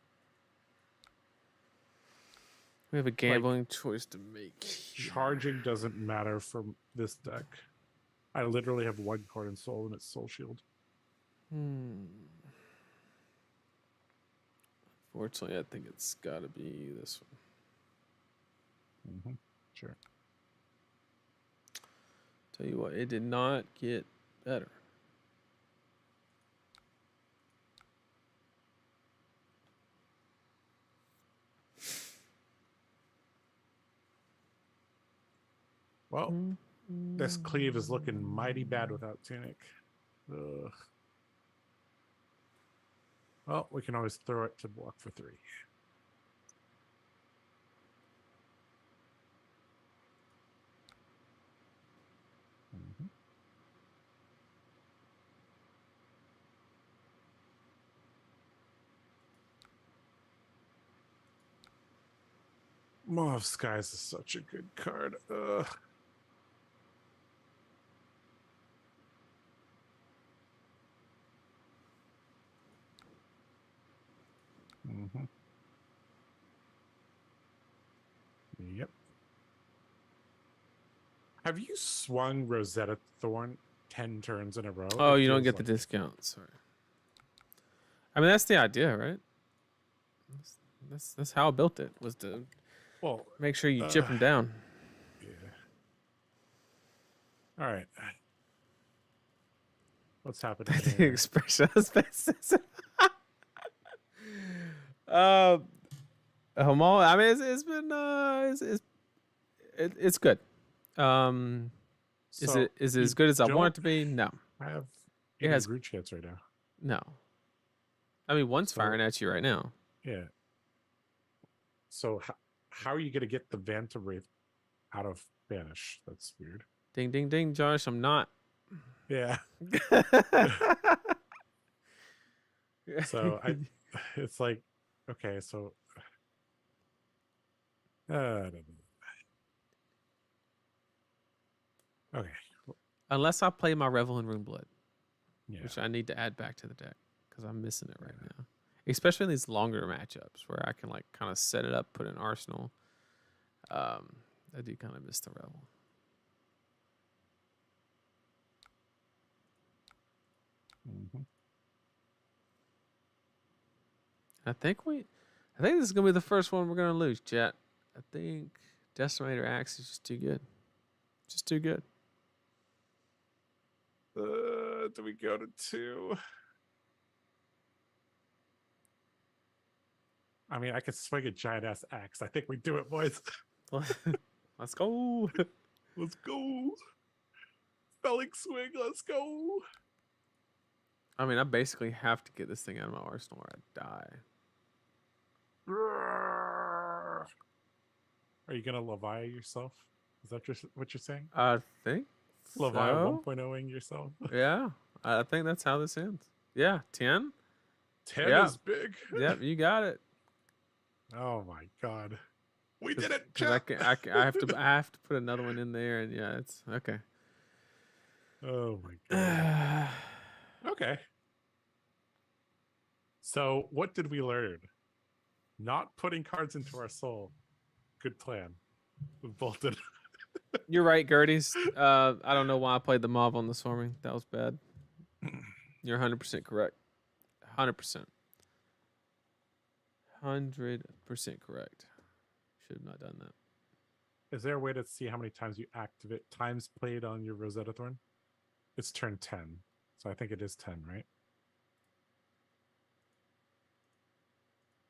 Speaker 1: We have a gambling choice to make.
Speaker 2: Charging doesn't matter from this deck. I literally have 1 card in soul and it's soul shield.
Speaker 1: Fortunately, I think it's got to be this one.
Speaker 2: Mm-hmm. Sure.
Speaker 1: Tell you what, it did not get better.
Speaker 2: Well, this cleave is looking mighty bad without tunic. Ugh. Well, we can always throw it to block for 3. Mm-hmm. Maw of Skies is such a good card. Ugh. Mm-hmm. Yep. Have you swung Rosetta Thorn 10 turns in a row?
Speaker 1: Oh,
Speaker 2: It
Speaker 1: you don't
Speaker 2: feels
Speaker 1: get the
Speaker 2: like
Speaker 1: discount. Sorry. I mean, that's the idea, right? That's how I built it, was to make sure you chip them down.
Speaker 2: Yeah. All right. What's happening
Speaker 1: The
Speaker 2: here?
Speaker 1: expression of spaces. Homo. I mean, it's been it's good. Is it as good as I want it to be? No.
Speaker 2: I have
Speaker 1: It has
Speaker 2: root chance right now.
Speaker 1: no. I mean, one's firing at you right now.
Speaker 2: Yeah. So how are you going to get the Vanta Wraith out of Banish? That's weird.
Speaker 1: Ding, ding, ding, Josh. I'm not.
Speaker 2: Yeah. So it's like, okay, so I don't know. Okay.
Speaker 1: Unless I play my Revel in Runeblood,
Speaker 2: Yeah.
Speaker 1: which I need to add back to the deck because I'm missing it right now. Especially in these longer matchups where I can like kind of set it up, put an arsenal. I do kind of miss the Revel.
Speaker 2: Mm-hmm.
Speaker 1: I think this is gonna be the first one we're gonna lose, chat. I think Decimator Axe is just too good. Just too good.
Speaker 2: Do we go to 2? I mean, I could swing a giant ass axe. I think we do it, boys.
Speaker 1: Let's go.
Speaker 2: Let's go. Spelling swing. Let's go.
Speaker 1: I mean, I basically have to get this thing out of my arsenal or I die.
Speaker 2: Are you gonna Levi yourself? Is that what you're saying?
Speaker 1: I think
Speaker 2: Levi
Speaker 1: so.
Speaker 2: 1.0ing yourself.
Speaker 1: Yeah, I think that's how this ends. Yeah, 10.
Speaker 2: 10
Speaker 1: Yeah.
Speaker 2: is big.
Speaker 1: Yep, you got it.
Speaker 2: Oh my god. We did it.
Speaker 1: Because I have to put another one in there, and yeah, it's okay.
Speaker 2: Oh my god. Okay. So what did we learn? Not putting cards into our soul. Good plan. Bolted.
Speaker 1: You're right, Gerties. I don't know why I played the mob on the swarming. That was bad. You're 100% correct. 100%. 100% correct. Should have not done that.
Speaker 2: Is there a way to see how many times you activate times played on your Rosetta Thorn? It's turn 10. So I think it is 10, right?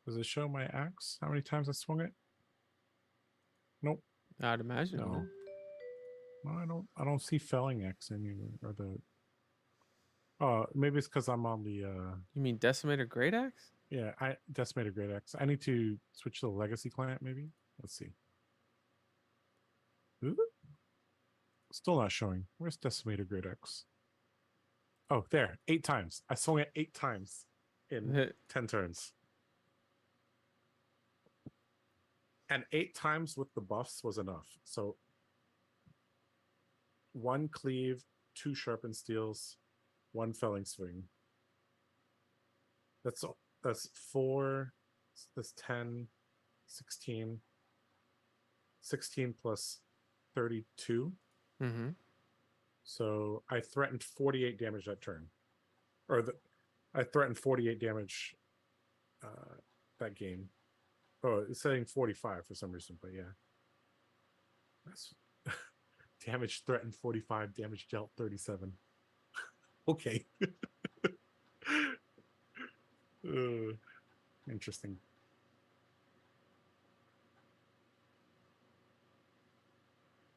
Speaker 2: Does it show my axe? How many times I swung it? Nope.
Speaker 1: I'd imagine.
Speaker 2: No. No, I don't see felling axe anywhere. Or the maybe it's because I'm on the
Speaker 1: You mean Decimator Great Axe?
Speaker 2: yeah, I decimated great axe. I need to switch to the legacy client, maybe. Let's see. Ooh. Still not showing. Where's decimated great axe? Oh, there. 8 times. I swung it 8 times in 10 turns. And 8 times with the buffs was enough. So 1 cleave, 2 sharpened steels, 1 felling swing. That's 4. That's 10, 16. 16 plus 32.
Speaker 1: Mm-hmm.
Speaker 2: So I threatened 48 damage that turn. I threatened 48 damage that game. Oh, it's saying 45 for some reason, but yeah. That's damage threatened 45, damage dealt 37. Okay. Interesting.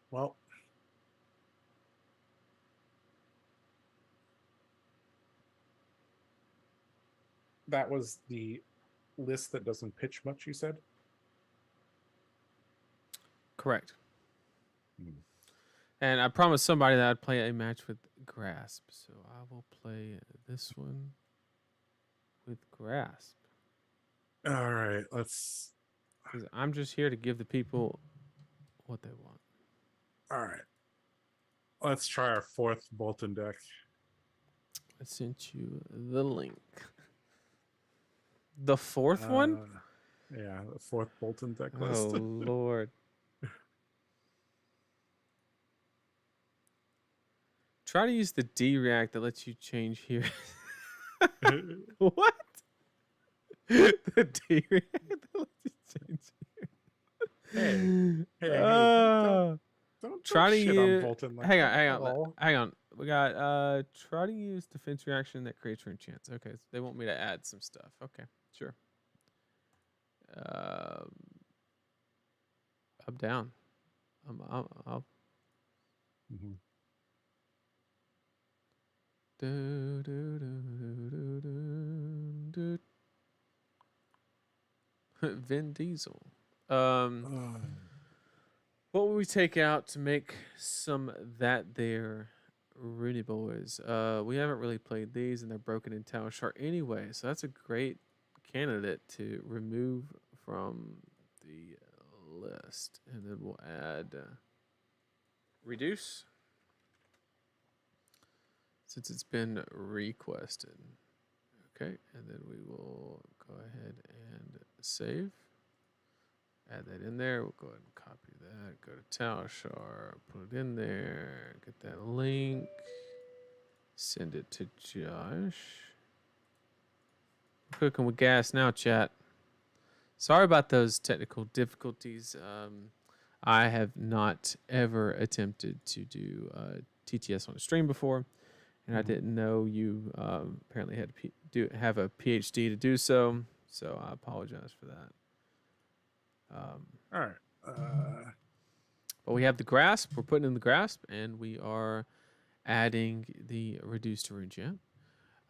Speaker 2: Well, that was the list that doesn't pitch much, you said?
Speaker 1: Correct. And I promised somebody that I'd play a match with Grasp. So I will play this one with Grasp.
Speaker 2: All right, let's...
Speaker 1: Because I'm just here to give the people what they want.
Speaker 2: All right. Let's try our 4th Bolton deck.
Speaker 1: I sent you the link. The 4th one?
Speaker 2: Yeah, the 4th Bolton deck
Speaker 1: Oh,
Speaker 2: list.
Speaker 1: Lord. Try to use the D react that lets you change here. What? The D react that lets you change here.
Speaker 2: Hey, don't
Speaker 1: try to
Speaker 2: shit on
Speaker 1: use.
Speaker 2: Bolton like
Speaker 1: hang
Speaker 2: that.
Speaker 1: on. Hang on. We got try to use defense reaction that creates rune chance. Okay, so they want me to add some stuff. Okay, sure. I'm down. I'll
Speaker 2: Mhm.
Speaker 1: Vin Diesel. What will we take out to make some that there Rooney boys? We haven't really played these, and they're broken in Tower Shard anyway, so that's a great candidate to remove from the list. And then we'll add reduce, since it's been requested. Okay, and then we will go ahead and save. Add that in there. We'll go ahead and copy that. Go to Tower Shard, put it in there, get that link, send it to Josh. We're cooking with gas now, chat. Sorry about those technical difficulties. I have not ever attempted to do TTS on a stream before, and I didn't know you apparently had to have a PhD to do so. So I apologize for that.
Speaker 2: All right.
Speaker 1: But we have the grasp. We're putting in the grasp, and we are adding the reduced to rune gem.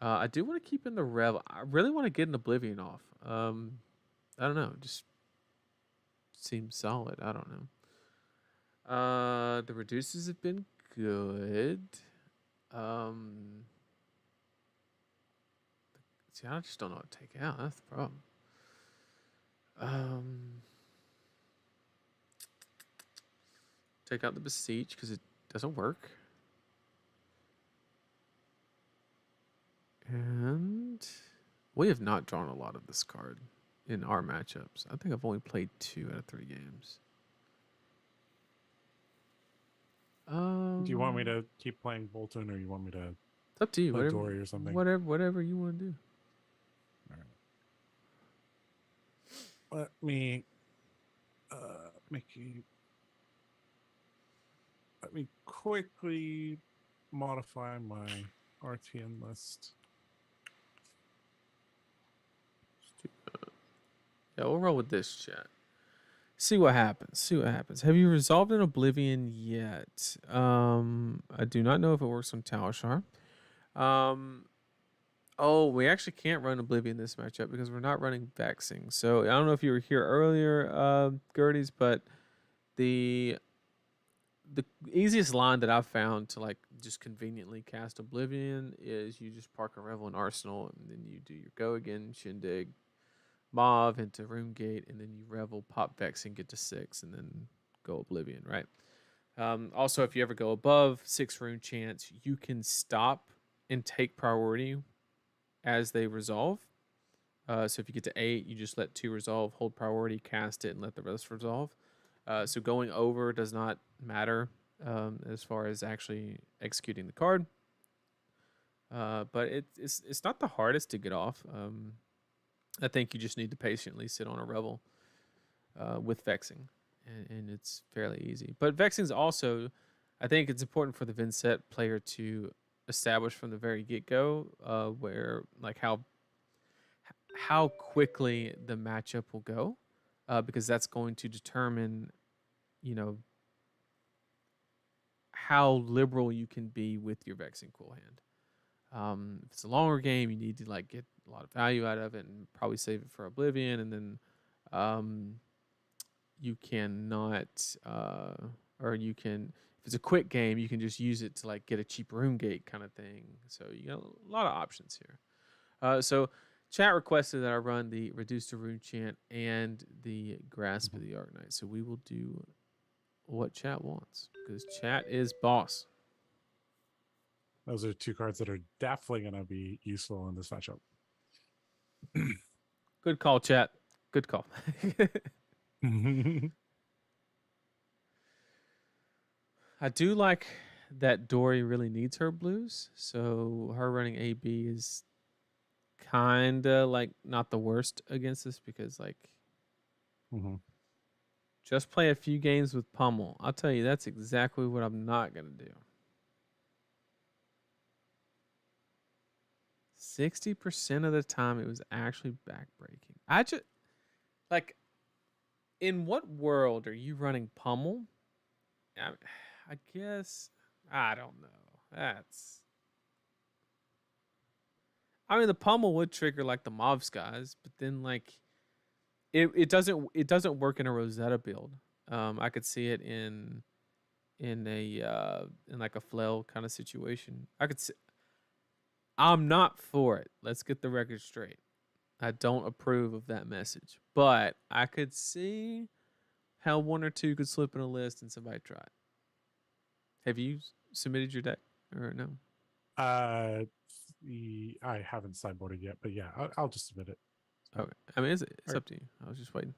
Speaker 1: I do want to keep in the rev. I really want to get an oblivion off. I don't know. Just seems solid. I don't know. The reduces have been good. See, I just don't know what to take out. That's the problem. take out the Beseech because it doesn't work. And we have not drawn a lot of this card in our matchups. I think I've only played 2 out of 3 games.
Speaker 2: Do you want me to keep playing Bolton, or you want me to
Speaker 1: It's up to you.
Speaker 2: play
Speaker 1: Whatever,
Speaker 2: Dory or something?
Speaker 1: whatever you want to do.
Speaker 2: All right. Let me let me quickly modify my RTN list.
Speaker 1: Yeah, we'll roll with this, chat. See what happens. See what happens. Have you resolved an Oblivion yet? I do not know if it works on Talishar. Oh, we actually can't run Oblivion this matchup because we're not running Vexing. So I don't know if you were here earlier, Gerties, but the easiest line that I've found to like just conveniently cast Oblivion is you just park a Revel in Arsenal and then you do your Go Again, Shindig, Mauve into Roomgate, and then you Revel, pop Vexing, get to 6, and then go Oblivion, right? Also, if you ever go above 6 rune chance, you can stop and take priority as they resolve. So if you get to 8, you just let 2 resolve, hold priority, cast it, and let the rest resolve. So going over does not matter as far as actually executing the card. But it's not the hardest to get off. I think you just need to patiently sit on a Revel with Vexing, and it's fairly easy. But Vexing's also, I think it's important for the Vynnset player to establish from the very get-go where, like, how quickly the matchup will go, because that's going to determine, you know, how liberal you can be with your Vexing cool hand. If it's a longer game, you need to like get a lot of value out of it and probably save it for Oblivion, and then you cannot or you can, if it's a quick game, you can just use it to like get a cheap room gate kind of thing. So you got a lot of options here. So chat requested that I run the Reduce to Rune Chant and the Grasp of the Arknight. So we will do what chat wants because chat is boss.
Speaker 2: Those are 2 cards that are definitely going to be useful in this matchup.
Speaker 1: Good call, chat. Good call. I do like that Dory really needs her blues, so her running AB is kind of like not the worst against us because like just play a few games with Pummel. I'll tell you, that's exactly what I'm not going to do. 60% of the time it was actually backbreaking. I just like, in what world are you running Pummel? I guess I don't know. I mean, the Pummel would trigger like the Mauve Skies, but then like it doesn't work in a Rosetta build. I could see it in like a flail kind of situation. I'm not for it. Let's get the record straight. I don't approve of that message, but I could see how 1 or 2 could slip in a list and somebody try it. Have you submitted your deck or no?
Speaker 2: I haven't sideboarded yet, but yeah, I'll just submit it.
Speaker 1: Okay. I mean, it's up to you. I was just waiting.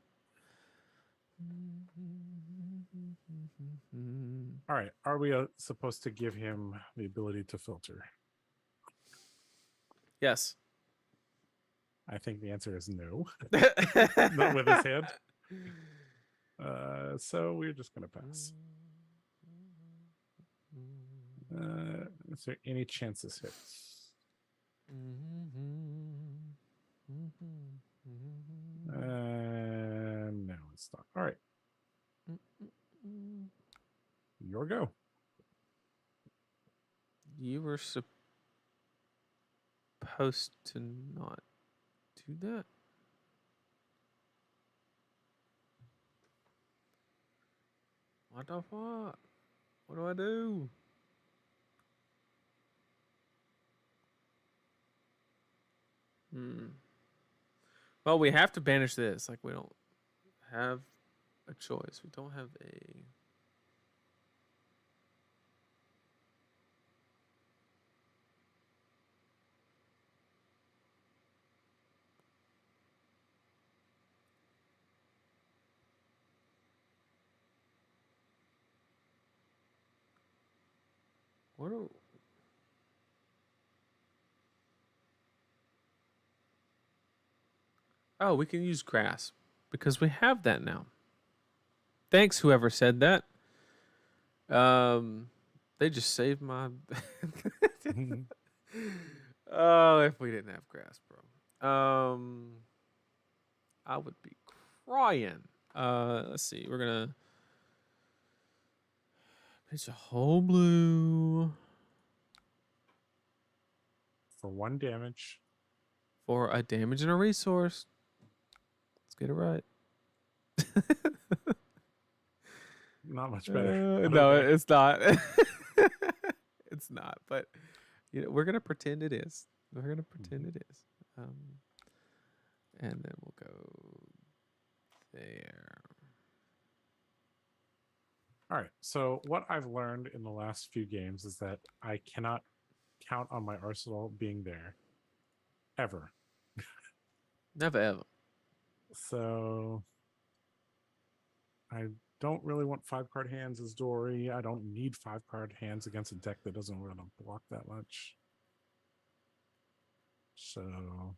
Speaker 2: All right. Are we supposed to give him the ability to filter?
Speaker 1: Yes.
Speaker 2: I think the answer is no. Not with his hand. So we're just going to pass. Is there any chance this hits? No, it's not. All right. Your go.
Speaker 1: You were supposed to not do that. What the fuck? What do I do? Well, we have to banish this. Like, we don't have a choice. We don't have a... What do... Oh, we can use grass because we have that now. Thanks, whoever said that. They just saved my. Oh, if we didn't have grass, bro. I would be crying. Let's see. We're gonna pitch a whole blue
Speaker 2: For 1 damage.
Speaker 1: for a damage and a resource. Let's get it right.
Speaker 2: Not much better. But
Speaker 1: No,
Speaker 2: okay.
Speaker 1: it's not. It's not. But we're gonna pretend it is. We're gonna pretend it is. And then we'll go there.
Speaker 2: All right. So what I've learned in the last few games is that I cannot count on my arsenal being there ever.
Speaker 1: Never ever.
Speaker 2: So I don't really want 5-card hands as Dory. I don't need 5-card hands against a deck that doesn't really block that much. So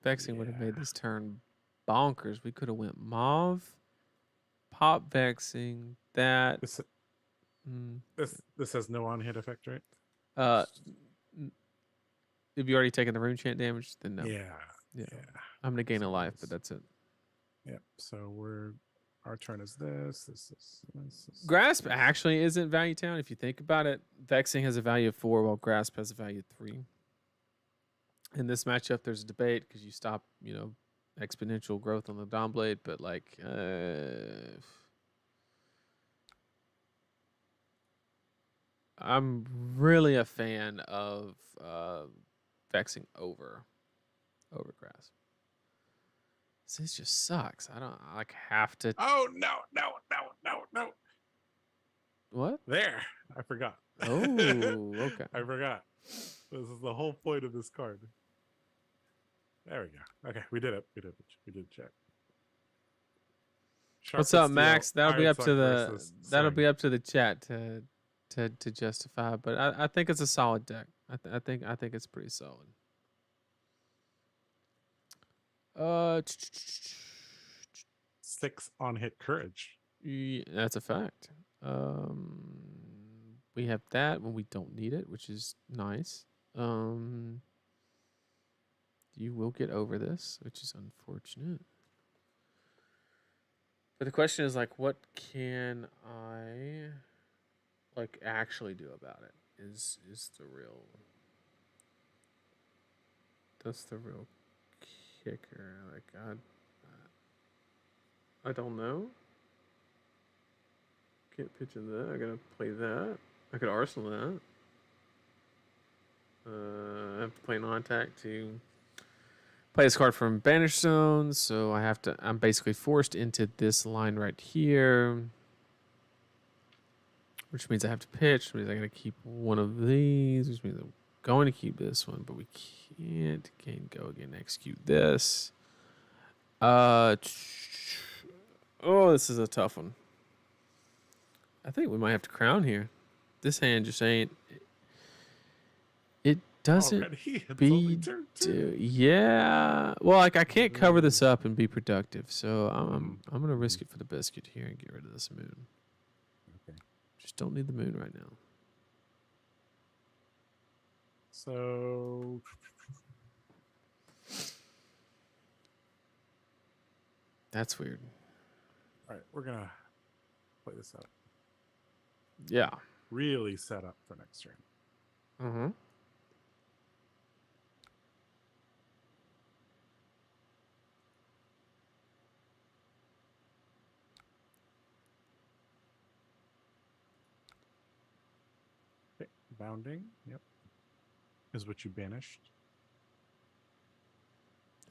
Speaker 1: Vexing would have
Speaker 2: yeah.
Speaker 1: made this turn bonkers. We could have went mauve, pop Vexing, that.
Speaker 2: This has no on-hit effect, right?
Speaker 1: If you already taken the rune chant damage, then no.
Speaker 2: Yeah.
Speaker 1: I'm gonna gain
Speaker 2: So
Speaker 1: a life,
Speaker 2: this-
Speaker 1: but that's it.
Speaker 2: Yep. So our turn is this. This is
Speaker 1: Grasp actually isn't value town. If you think about it, Vexing has a value of 4, while Grasp has a value of 3. In this matchup, there's a debate because you stop, exponential growth on the Dawn Blade, but like, I'm really a fan of Vexing over Grasp. This just sucks. I don't have to.
Speaker 2: Oh no.
Speaker 1: What?
Speaker 2: There. I forgot.
Speaker 1: Oh, okay.
Speaker 2: I forgot. This is the whole point of this card. There we go. Okay, we did it. We did check.
Speaker 1: What's
Speaker 2: Sharpened
Speaker 1: up, Max?
Speaker 2: steel,
Speaker 1: That'll be
Speaker 2: iron
Speaker 1: up to
Speaker 2: suck
Speaker 1: the
Speaker 2: versus
Speaker 1: that'll
Speaker 2: swing.
Speaker 1: be up to the chat to justify. But I think it's a solid deck. I think it's pretty solid.
Speaker 2: 6 on hit courage.
Speaker 1: That's a fact. We have that when we don't need it, which is nice. You will get over this, which is unfortunate. But the question is like, what can I actually do about it? Is the real. That's the real kicker. Like I don't know. Can't pitch in that. I gotta play that. I could arsenal that. I have to play non-attack to play this card from Banish Zone, so I'm basically forced into this line right here. Which means I have to pitch, which means I gotta keep one of these, which means I'm going to keep this one, but we can't go again execute this. Oh, this is a tough one. I think we might have to crown here. This hand just ain't. It doesn't
Speaker 2: Already? It's only turn 2.
Speaker 1: yeah. Well, like I can't cover this up and be productive, so I'm gonna risk it for the biscuit here and get rid of this moon.
Speaker 2: Okay.
Speaker 1: Just don't need the moon right now.
Speaker 2: So
Speaker 1: That's weird.
Speaker 2: all right, we're gonna play this out.
Speaker 1: Yeah.
Speaker 2: Really set up for next turn.
Speaker 1: Mm-hmm.
Speaker 2: Okay. Bounding, yep. Is what you banished.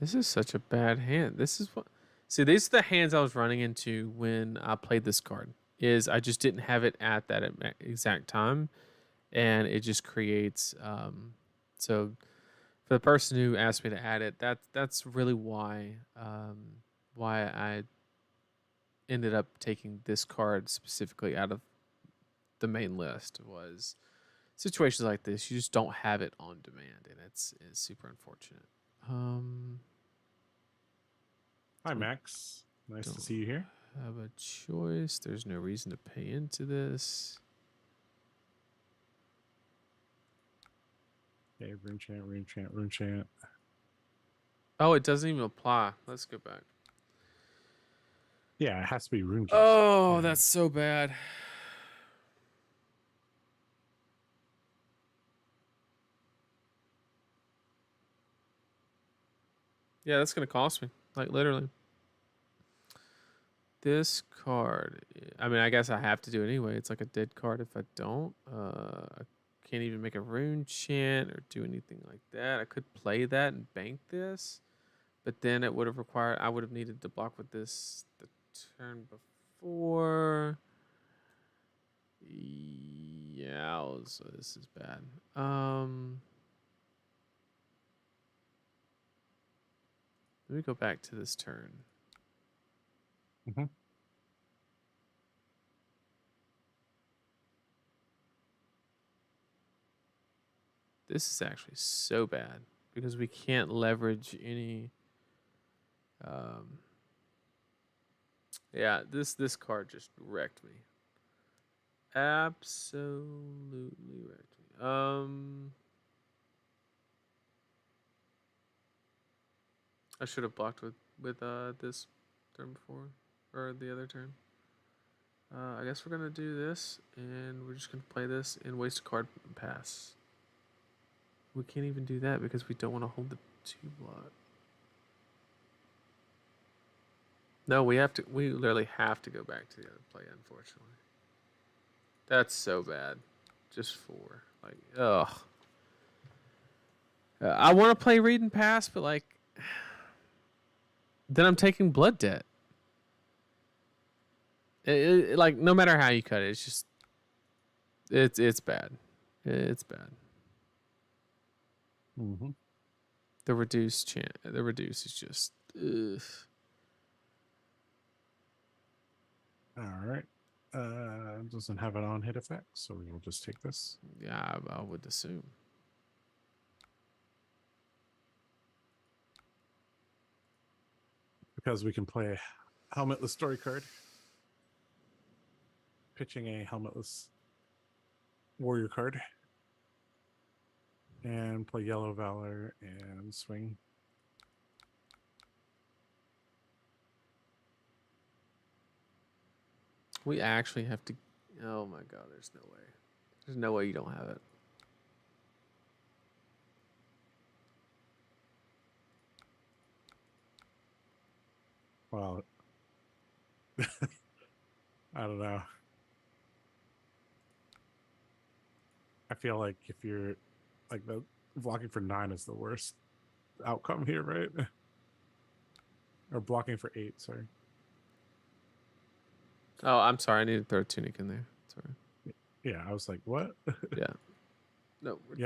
Speaker 1: This is such a bad hand. This is what. See, these are the hands I was running into when I played this card. Is I just didn't have it at that exact time, and it just creates. So, for the person who asked me to add it, that's really why I ended up taking this card specifically out of the main list was situations like this. You just don't have it on demand, and it's super unfortunate.
Speaker 2: Hi,
Speaker 1: We
Speaker 2: Max. Nice to
Speaker 1: don't
Speaker 2: see you here.
Speaker 1: have a choice. There's no reason to pay into this.
Speaker 2: Okay, rune chant, rune chant, rune chant.
Speaker 1: Oh, it doesn't even apply. Let's go back.
Speaker 2: Yeah, it has to be rune juice.
Speaker 1: Oh,
Speaker 2: Yeah.
Speaker 1: that's so bad. Yeah, that's gonna cost me. Like literally. This card. I mean, I guess I have to do it anyway. It's like a dead card if I don't. I can't even make a rune chant or do anything like that. I could play that and bank this, but then it would have required. I would have needed to block with this the turn before. Yeah, so this is bad. Let me go back to this turn.
Speaker 2: Mm-hmm.
Speaker 1: This is actually so bad because we can't leverage any. Yeah, this card just wrecked me. Absolutely wrecked me. I should have blocked with this turn before or the other turn. I guess we're gonna do this, and we're just gonna play this and waste a card and pass. We can't even do that because we don't want to hold the 2 block. No, we have to. We literally have to go back to the other play. Unfortunately, that's so bad. Just 4, like, ugh. I want to play read and pass, but like, then I'm taking blood debt. Like, no matter how you cut it, it's just, it's bad. It's bad.
Speaker 2: Mm-hmm.
Speaker 1: The reduce is just. Ugh.
Speaker 2: All right. Doesn't have an on hit effect, so we will just take this.
Speaker 1: Yeah, I would assume.
Speaker 2: Because we can play a helmetless story card. Pitching a helmetless warrior card. And play yellow valor and swing.
Speaker 1: We actually have to. Oh my god, there's no way. There's no way you don't have it.
Speaker 2: Well, I don't know. I feel like if you're like the blocking for 9 is the worst outcome here, right? Or blocking for 8, sorry.
Speaker 1: Oh, I'm sorry. I need to throw a tunic in there. Sorry.
Speaker 2: Yeah, I was like, what?
Speaker 1: Yeah. No.
Speaker 2: you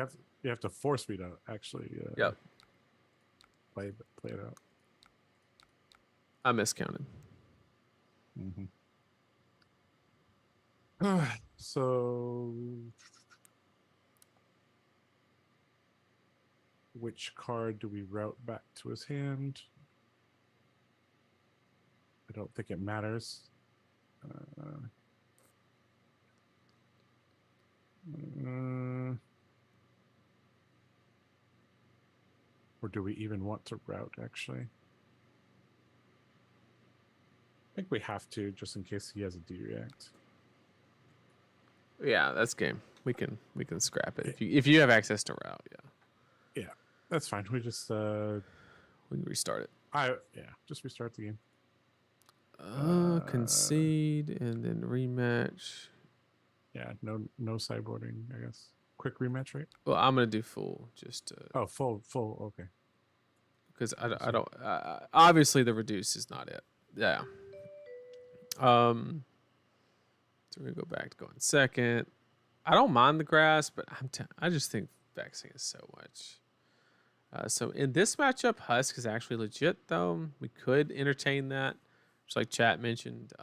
Speaker 2: have to force me to actually
Speaker 1: Yep.
Speaker 2: play it out.
Speaker 1: I miscounted.
Speaker 2: Mm-hmm. So, which card do we route back to his hand? I don't think it matters. Or do we even want to route, actually? I think we have to, just in case he has a D-react.
Speaker 1: Yeah, that's game. We can scrap it if you have access to route. Yeah.
Speaker 2: Yeah, that's fine. We just
Speaker 1: We can restart it.
Speaker 2: just restart the game.
Speaker 1: Concede and then rematch.
Speaker 2: Yeah, no sideboarding, I guess. Quick rematch, right?
Speaker 1: Well, I'm gonna do full just to.
Speaker 2: Oh, full. Okay.
Speaker 1: Because I don't. Obviously, the reduce is not it. Yeah. So we're gonna go back to going second. I don't mind the grass, but I just think vexing is so much. So in this matchup, Husk is actually legit, though. We could entertain that, just like chat mentioned.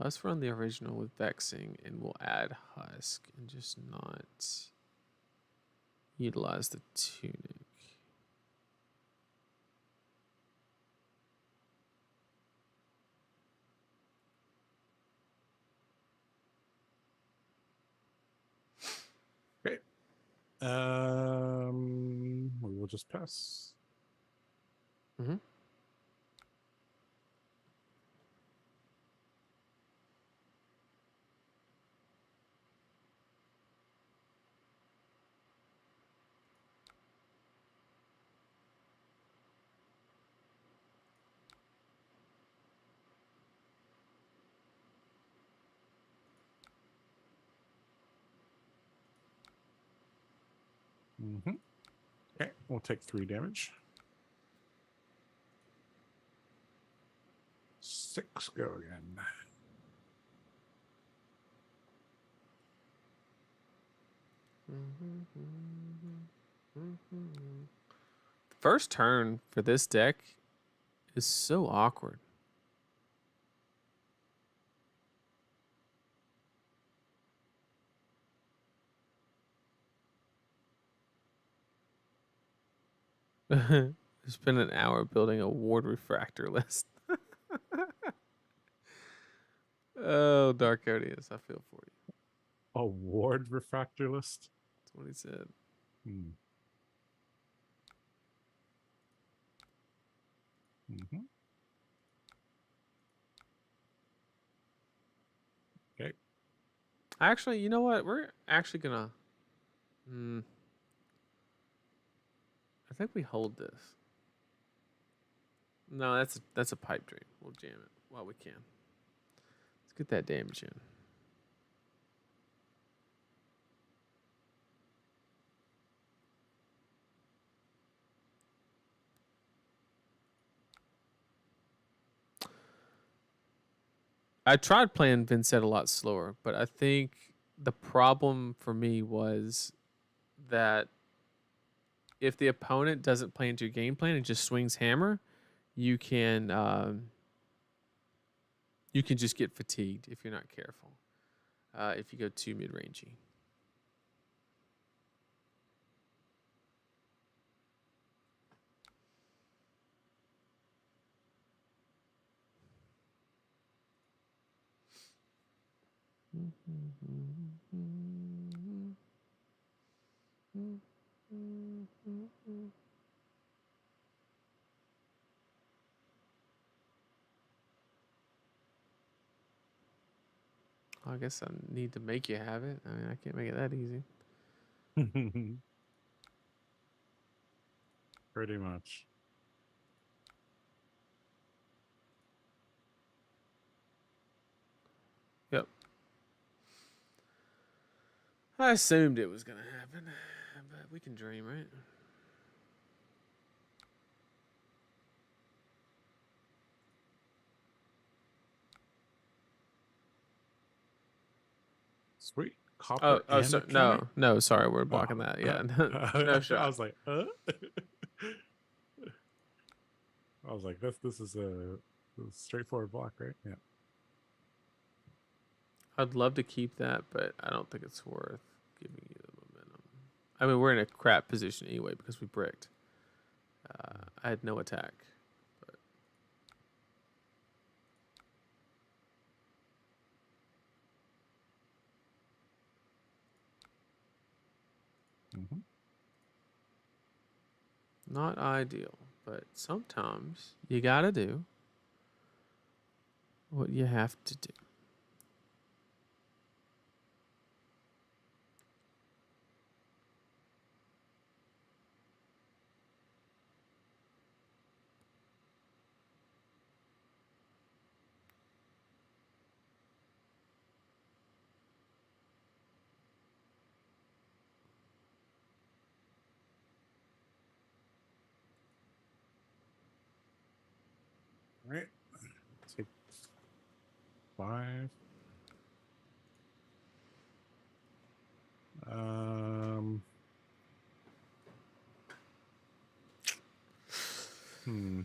Speaker 1: Let's run the original with vexing, and we'll add husk and just not utilize the tunic.
Speaker 2: Okay. We will just pass.
Speaker 1: Mm-hmm.
Speaker 2: Mm-hmm. Okay, we'll take 3 damage. 6 go again.
Speaker 1: The first turn for this deck is so awkward. Spend an hour building a ward refractor list. Oh, Dark Odious, I feel for you.
Speaker 2: A ward refractor list.
Speaker 1: That's what he said.
Speaker 2: Hmm. Mm-hmm. Okay.
Speaker 1: Actually, you know what? We're actually gonna. I think we hold this. No, that's a pipe dream. We'll jam it while we can. Let's get that damage in. I tried playing Vynnset a lot slower, but I think the problem for me was that if the opponent doesn't play into your game plan and just swings hammer, you can just get fatigued if you're not careful. If you go too mid rangey. I guess I need to make you have it. I mean, I can't make it that easy.
Speaker 2: Pretty much.
Speaker 1: Yep. I assumed it was gonna happen, but we can dream, right?
Speaker 2: Sweet. Copper and
Speaker 1: So,
Speaker 2: a tunic?
Speaker 1: no, sorry, we're blocking that. Yeah, no
Speaker 2: I
Speaker 1: shot.
Speaker 2: was like, I was like, this is a straightforward block, right? Yeah.
Speaker 1: I'd love to keep that, but I don't think it's worth giving you the momentum. I mean, we're in a crap position anyway because we bricked. I had no attack. But
Speaker 2: Mm-hmm.
Speaker 1: not ideal. But sometimes you gotta do what you have to do.
Speaker 2: All right. Take 5. Hmm.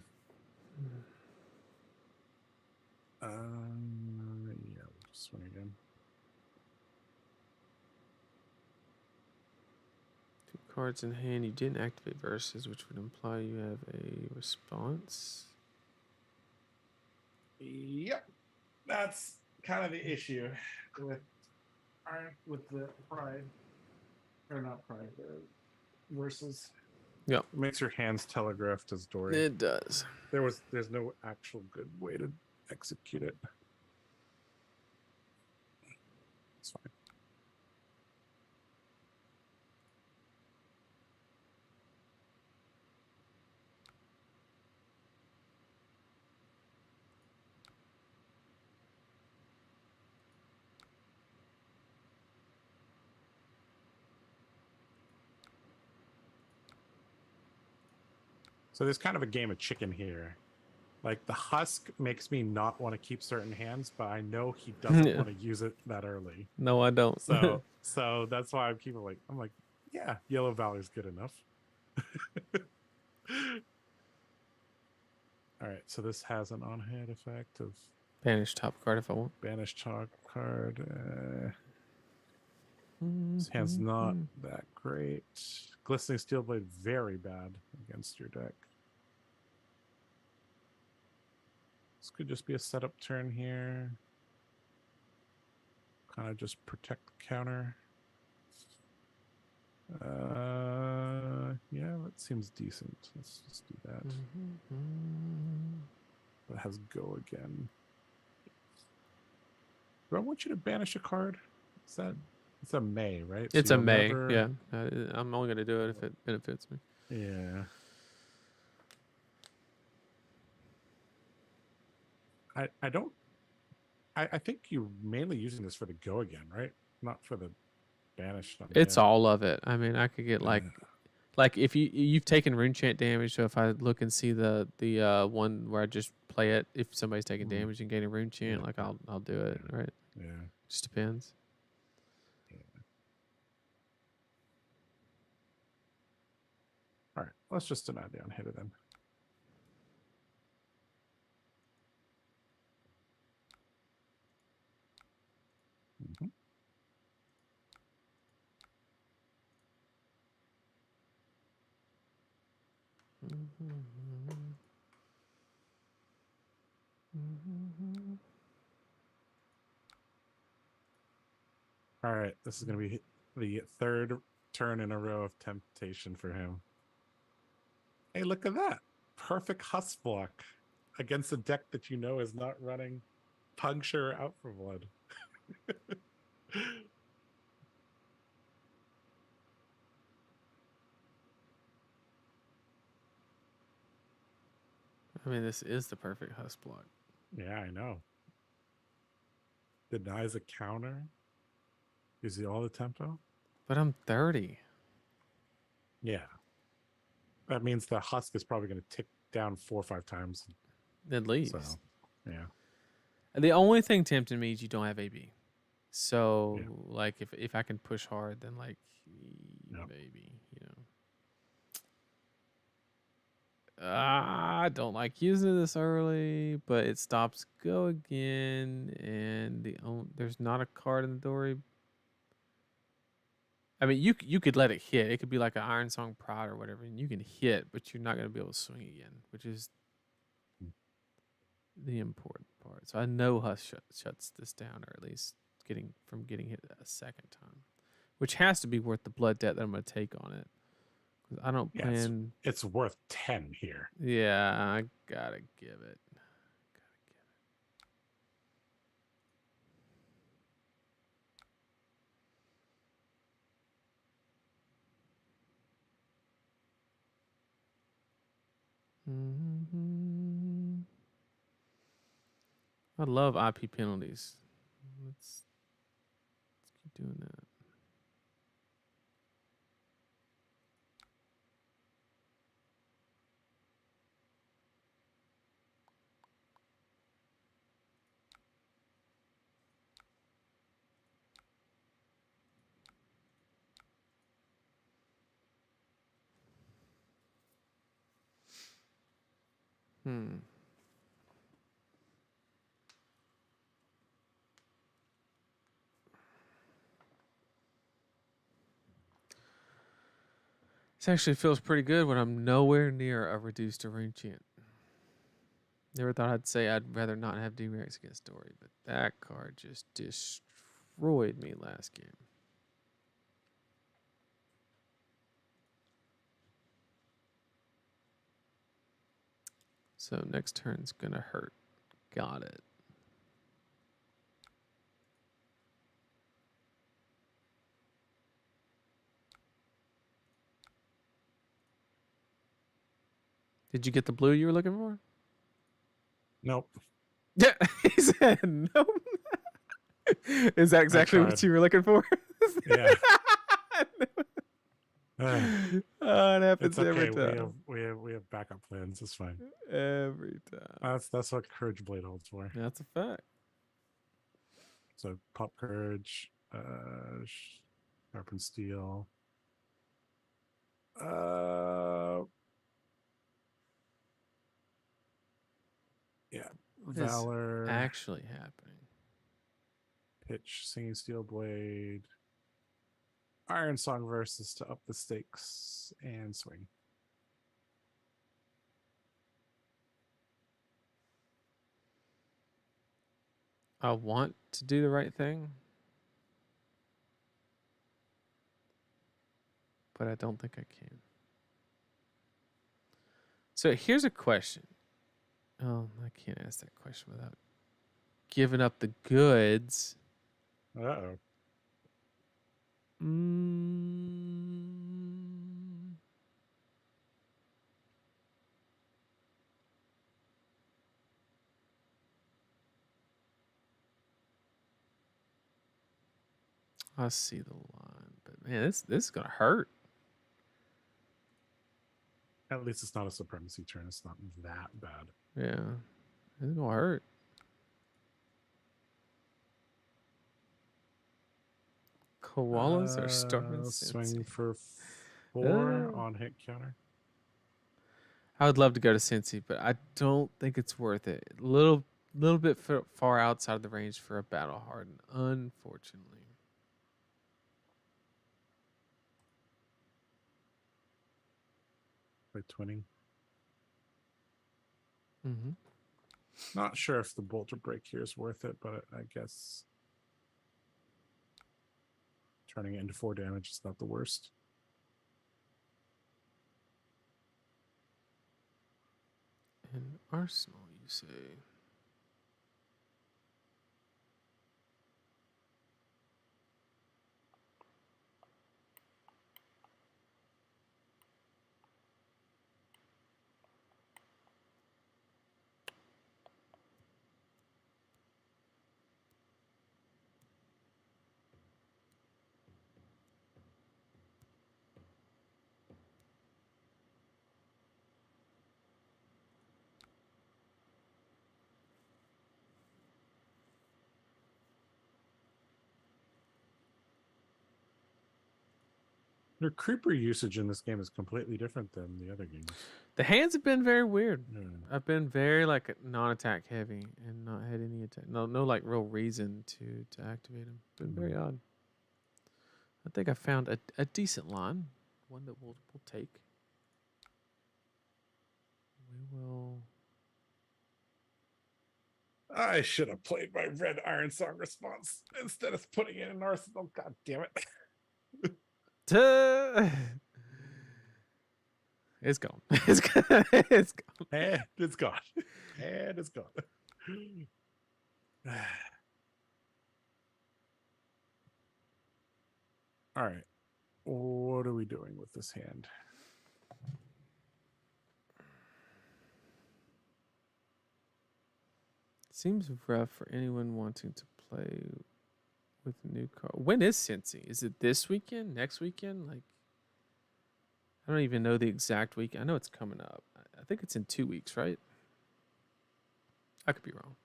Speaker 2: Yeah,
Speaker 1: cards in hand. You didn't activate verses, which would imply you have a response.
Speaker 2: Yep, that's kind of the issue with the pride, or not pride, versus.
Speaker 1: Yep.
Speaker 2: It makes your hands telegraphed as Dory.
Speaker 1: It does.
Speaker 2: There's no actual good way to execute it. It's fine. So there's kind of a game of chicken here. Like the husk makes me not want to keep certain hands, but I know he doesn't want to use it that early.
Speaker 1: No, I don't.
Speaker 2: So that's why I'm like, yeah, Yellow Valley's good enough. All right, so this has an on-hand effect of
Speaker 1: banish top card if I want.
Speaker 2: banish top card. His hand's not that great. Glistening Steel Blade, very bad against your deck. This could just be a setup turn here. Kind of just protect the counter. Yeah, that seems decent. Let's just do that. That has go again. Do I want you to banish a card? It's a May, right?
Speaker 1: It's
Speaker 2: So
Speaker 1: a May,
Speaker 2: never...
Speaker 1: yeah. I'm only going to do it if it benefits me.
Speaker 2: Yeah. I think you're mainly using this for the go again, right? Not for the banish.
Speaker 1: It's all of it. I mean, I could get like if you've taken rune chant damage, so if I look and see the one where I just play it, if somebody's taking damage and getting rune chant, like I'll do it, right?
Speaker 2: Yeah.
Speaker 1: Just depends.
Speaker 2: Yeah. All right, let's just deny the unhitter then. All right, this is going to be the third turn in a row of temptation for him. Hey, look at that. Perfect husk block against a deck that you know is not running Puncture Out for Blood.
Speaker 1: I mean, this is the perfect husk block.
Speaker 2: Yeah, I know. Denies a counter. Gives you all the tempo.
Speaker 1: But I'm 30.
Speaker 2: Yeah. That means the husk is probably going to tick down 4 or 5 times.
Speaker 1: At least.
Speaker 2: So, yeah.
Speaker 1: The only thing tempting me is you don't have AB. So, like, if I can push hard, then, like, maybe, you know. I don't like using this early, but it stops go again, and there's not a card in the Dory. I mean, you could let it hit. It could be like an Iron Song Prod or whatever, and you can hit, but you're not going to be able to swing again, which is the important part. So I know Hush shuts this down, or at least getting hit a second time, which has to be worth the blood debt that I'm going to take on it. I don't plan.
Speaker 2: It's worth 10 here.
Speaker 1: Yeah, I gotta give it. I love IP penalties. Let's keep doing that. This actually feels pretty good when I'm nowhere near a reduced terrain chant. Never thought I'd say I'd rather not have D-Rex against Dory, but that card just destroyed me last game. So next turn's gonna hurt. Got it. Did you get the blue you were looking for?
Speaker 2: Nope.
Speaker 1: Yeah, he said no. Is that exactly what
Speaker 2: tried.
Speaker 1: you were looking for?
Speaker 2: Yeah.
Speaker 1: Oh, it happens
Speaker 2: It's okay.
Speaker 1: every time.
Speaker 2: We have backup plans. It's fine.
Speaker 1: Every time.
Speaker 2: That's what Courage Blade holds for.
Speaker 1: That's a fact.
Speaker 2: So pop Courage, Sharpen Steel. Yeah.
Speaker 1: What is
Speaker 2: Valor.
Speaker 1: actually happening?
Speaker 2: Pitch Singing Steel Blade. Iron Song versus to up the stakes and swing.
Speaker 1: I want to do the right thing, but I don't think I can. So here's a question. Oh, I can't ask that question without giving up the goods.
Speaker 2: Uh-oh.
Speaker 1: I see the line, but man, this is gonna hurt.
Speaker 2: At least it's not a supremacy turn. It's not that bad.
Speaker 1: Yeah, it's gonna hurt. Koalas are starving.
Speaker 2: Swing for 4 on hit counter.
Speaker 1: I would love to go to Cincy, but I don't think it's worth it. Little bit far outside of the range for a battle harden, unfortunately.
Speaker 2: By twinning.
Speaker 1: Mm-hmm.
Speaker 2: Not sure if the bolter break here is worth it, but I guess turning it into 4 damage is not the worst.
Speaker 1: An arsenal, you say?
Speaker 2: Your creeper usage in this game is completely different than the other games.
Speaker 1: The hands have been very weird.
Speaker 2: Yeah.
Speaker 1: I've been very like non-attack heavy and not had any attack. No like real reason to activate them. Been very odd. I think I found a decent line, one that we'll take. We will.
Speaker 2: I should have played my red Iron Song response instead of putting it in arsenal. God damn it.
Speaker 1: It's gone. It's gone. It's gone.
Speaker 2: And it's gone. And it's gone. All right. What are we doing with this hand?
Speaker 1: Seems rough for anyone wanting to play with new car. When is Cincy? Is it this weekend? Next weekend? Like, I don't even know the exact week. I know it's coming up. I think it's in 2 weeks, right? I could be wrong.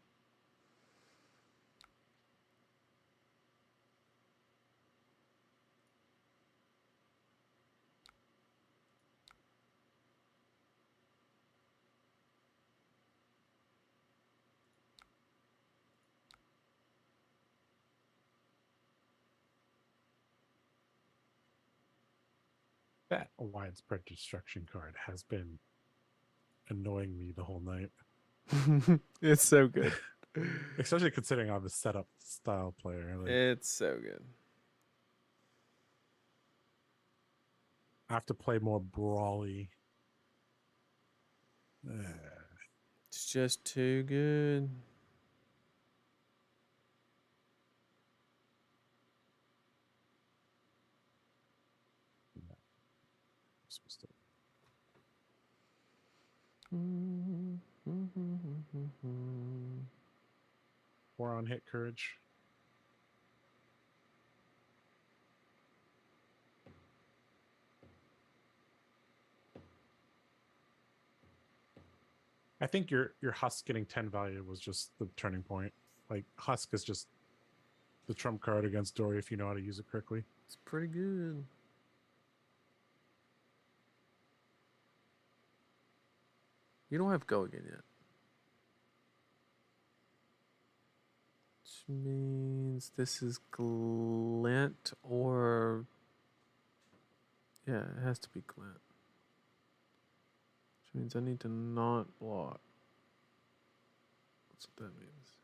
Speaker 2: That widespread destruction card has been annoying me the whole night.
Speaker 1: It's so good.
Speaker 2: Especially considering I'm a setup style player. Like,
Speaker 1: It's so good.
Speaker 2: I have to play more brawly.
Speaker 1: It's just too good.
Speaker 2: Supposed to. 4 on hit courage. I think your Husk getting 10 value was just the turning point. Like, Husk is just the trump card against Dory if you know how to use it correctly.
Speaker 1: It's pretty good. You don't have go again yet. Which means this is glint or... Yeah, it has to be glint. Which means I need to not block. That's what that means.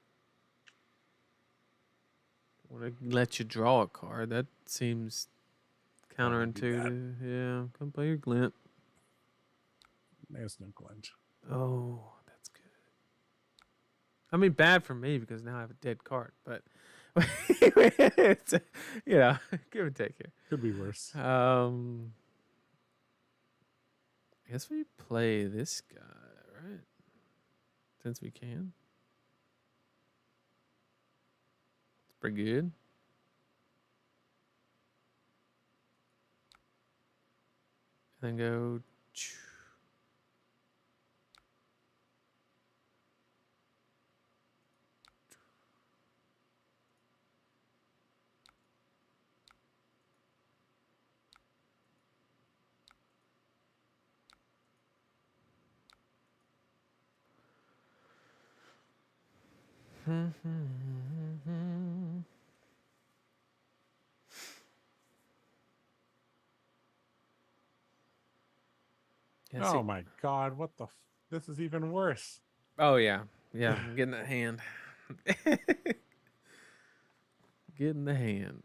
Speaker 1: I want to let you draw a card. That seems
Speaker 2: That would be bad.
Speaker 1: counterintuitive. Yeah, come play your glint.
Speaker 2: There's no glint.
Speaker 1: Oh, that's good. I mean, bad for me because now I have a dead card, but it's, give and take here.
Speaker 2: Could be worse.
Speaker 1: I guess we play this guy, right? Since we can. It's pretty good. And then go. Yeah,
Speaker 2: Oh my god, what the this is even worse.
Speaker 1: Oh yeah. Yeah, I'm getting that hand. Getting the hand.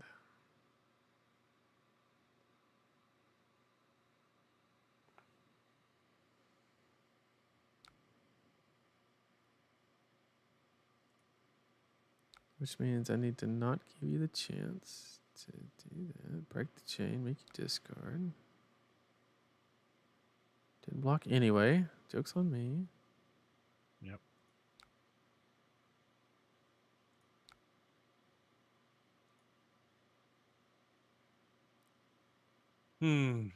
Speaker 1: Which means I need to not give you the chance to do that. Break the chain, make you discard. Didn't block anyway. Joke's on me.
Speaker 2: Yep. We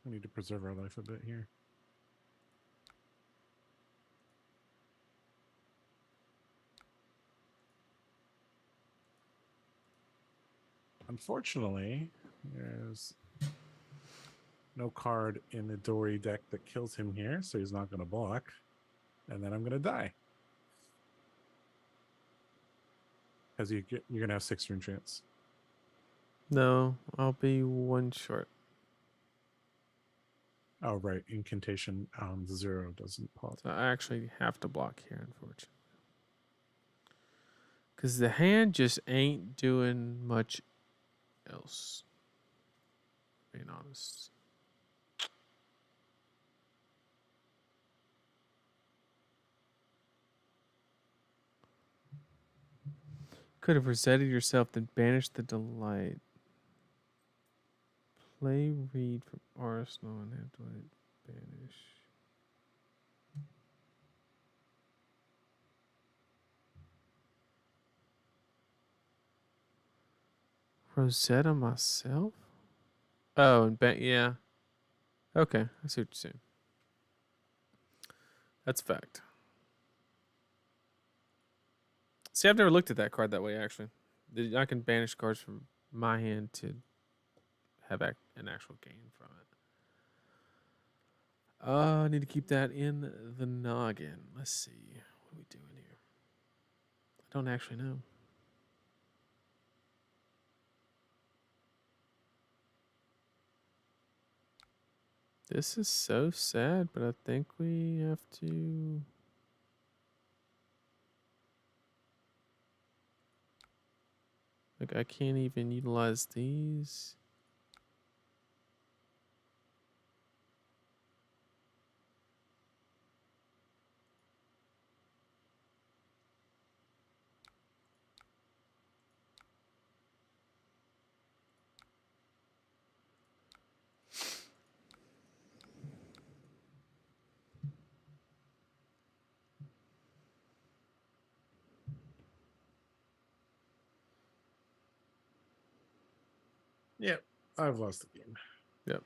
Speaker 2: need to preserve our life a bit here. Unfortunately, there's no card in the Dory deck that kills him here, so he's not going to block. And then I'm going to die. Because you're going to have 6 turn chance.
Speaker 1: No, I'll be one short.
Speaker 2: Oh, right. Incantation 0 doesn't pop.
Speaker 1: So I actually have to block here, unfortunately. Because the hand just ain't doing much else. Being honest. Could have resetted yourself, then banished the delight. Play read from Arsenal and have delight banish. Rosetta myself? Oh, and yeah. Okay, I see what you're saying. That's fact. See, I've never looked at that card that way, actually. I can banish cards from my hand to have an actual gain from it. I need to keep that in the noggin. Let's see. What are we doing here? I don't actually know. This is so sad, but I think we have to. Like, I can't even utilize these.
Speaker 2: Yeah, I've lost the game.
Speaker 1: Yep.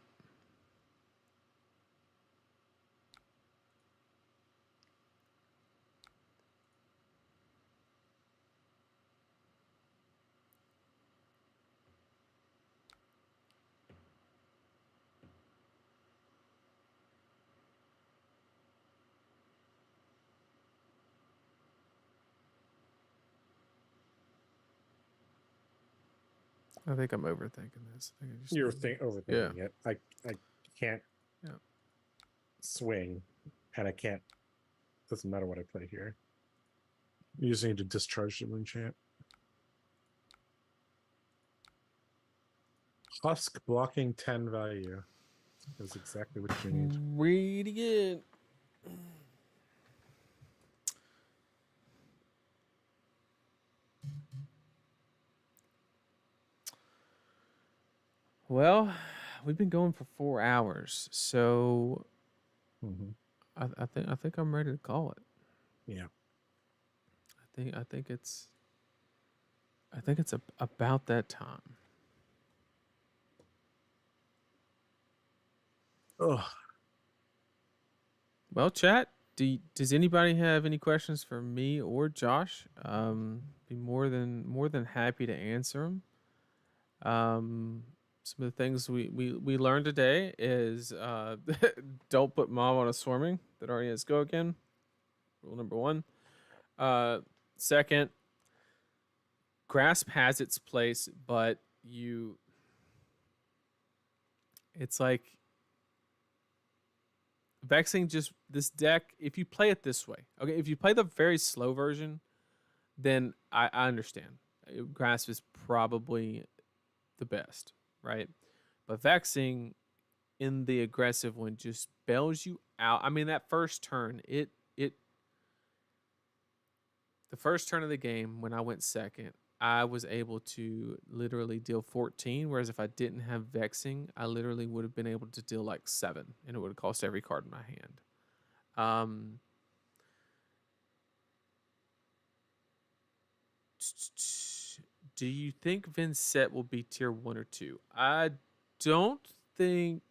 Speaker 1: I think I'm overthinking this. I think I just
Speaker 2: You're
Speaker 1: need-
Speaker 2: overthinking it. I can't
Speaker 1: Yeah.
Speaker 2: swing, and I can't. Doesn't matter what I play here. You just need to discharge the moon chant. Husk blocking 10 value is exactly what you need.
Speaker 1: Radiant. Well, we've been going for 4 hours, so
Speaker 2: Mm-hmm.
Speaker 1: I think I'm ready to call it.
Speaker 2: Yeah.
Speaker 1: I think it's about that time.
Speaker 2: Oh,
Speaker 1: Well, chat. Does anybody have any questions for me or Josh? Be more than happy to answer them. Some of the things we learned today is don't put mom on a swarming that already has go again. Rule number 1. Second, grasp has its place, but it's like vexing just this deck. If you play it this way, okay, if you play the very slow version, then I understand. Grasp is probably the best, right? But vexing in the aggressive one just bails you out. I mean, that first turn, the first turn of the game when I went second, I was able to literally deal 14, whereas if I didn't have vexing, I literally would have been able to deal like 7, and it would have cost every card in my hand. Do you think Vynnset will be tier 1 or 2? I don't think.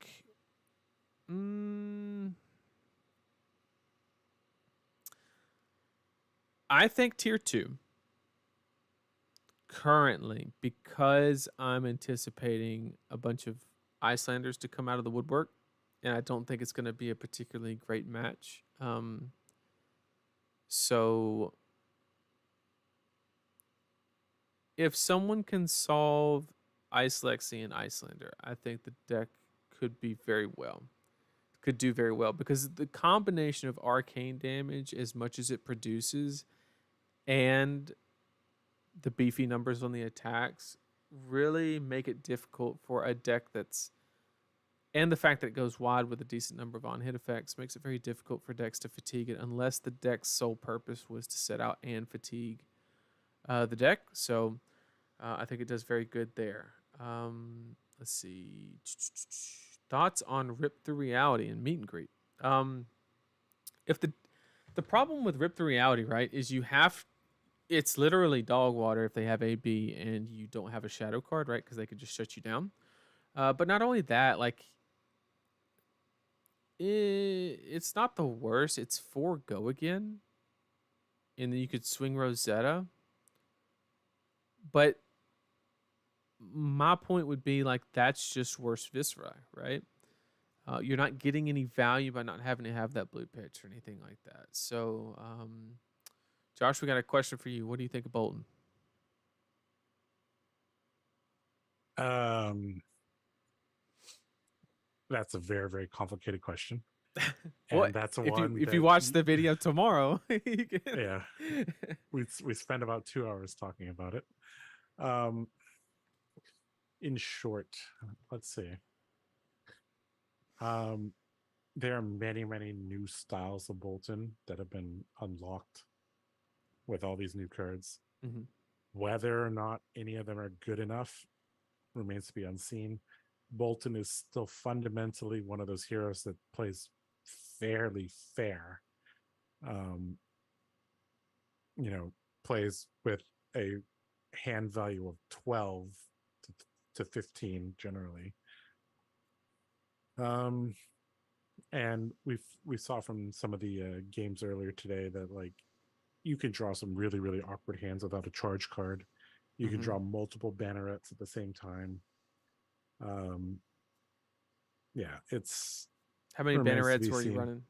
Speaker 1: I think tier 2 currently, because I'm anticipating a bunch of Icelanders to come out of the woodwork, and I don't think it's going to be a particularly great match. So if someone can solve Ice Lexi and Icelander, I think the deck could do very well, because the combination of arcane damage as much as it produces and the beefy numbers on the attacks really make it difficult for a deck and the fact that it goes wide with a decent number of on-hit effects makes it very difficult for decks to fatigue it unless the deck's sole purpose was to set out and fatigue the deck. So I think it does very good there. Let's see. Thoughts on Rip Through Reality and Meet and Greet. If the problem with Rip Through Reality, right, is it's literally dog water if they have AB and you don't have a shadow card, right? Because they could just shut you down. But not only that, like, it's not the worst. It's 4 go again, and then you could swing Rosetta. But my point would be like that's just worse Viscera, right? You're not getting any value by not having to have that blue pitch or anything like that. So, Josh, we got a question for you. What do you think of Bolton?
Speaker 2: That's a very, very complicated question.
Speaker 1: Well,
Speaker 2: And that's
Speaker 1: if you
Speaker 2: one that
Speaker 1: watch the video tomorrow, you can.
Speaker 2: yeah, we spent about 2 hours talking about it. In short, let's see. There are many, many new styles of Bolton that have been unlocked with all these new cards.
Speaker 1: Mhm.
Speaker 2: Whether or not any of them are good enough remains to be unseen. Bolton is still fundamentally one of those heroes that plays fairly fair. You know, plays with a hand value of 12 to 15 generally. And we saw from some of the games earlier today that like you can draw some really, really awkward hands without a charge card. You can
Speaker 1: Mhm.
Speaker 2: draw multiple bannerets at the same time. Yeah, it's
Speaker 1: How many
Speaker 2: remains to
Speaker 1: bannerets
Speaker 2: be
Speaker 1: were you
Speaker 2: seen.
Speaker 1: running?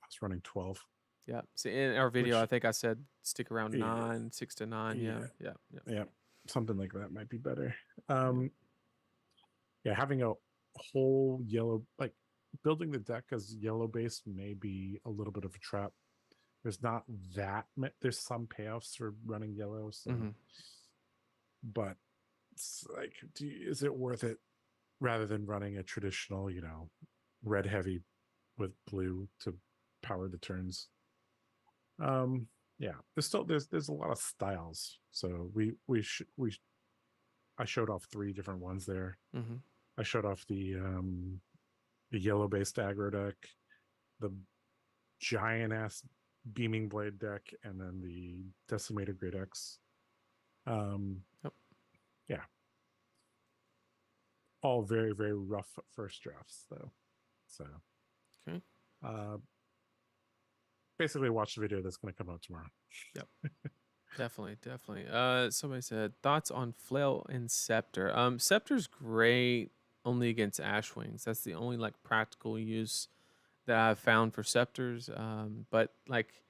Speaker 2: I was running 12.
Speaker 1: Yeah. See, in our video,
Speaker 2: Which
Speaker 1: I think I said stick around
Speaker 2: yeah,
Speaker 1: 9, 6 to 9. Yeah.
Speaker 2: yeah,
Speaker 1: Yeah.
Speaker 2: yeah, something like that might be better.
Speaker 1: Yeah.
Speaker 2: Yeah, having a whole yellow, like building the deck as yellow based may be a little bit of a trap. There's not there's some payoffs for running yellow, so
Speaker 1: Mm-hmm.
Speaker 2: but it's like, is it worth it rather than running a traditional, red heavy with blue to power the turns? Yeah, there's a lot of styles. So I showed off 3 different ones there.
Speaker 1: Mm-hmm.
Speaker 2: I showed off the yellow based aggro deck, the giant ass beaming blade deck, and then the decimated great X.
Speaker 1: Yep.
Speaker 2: Yeah, all very, very rough first drafts though. So
Speaker 1: Okay.
Speaker 2: Basically watch the video that's going to come out tomorrow.
Speaker 1: Yep. Definitely. Somebody said thoughts on Flail and Scepter. Scepter's great only against Ashwings. That's the only like practical use that I've found for Scepters. But like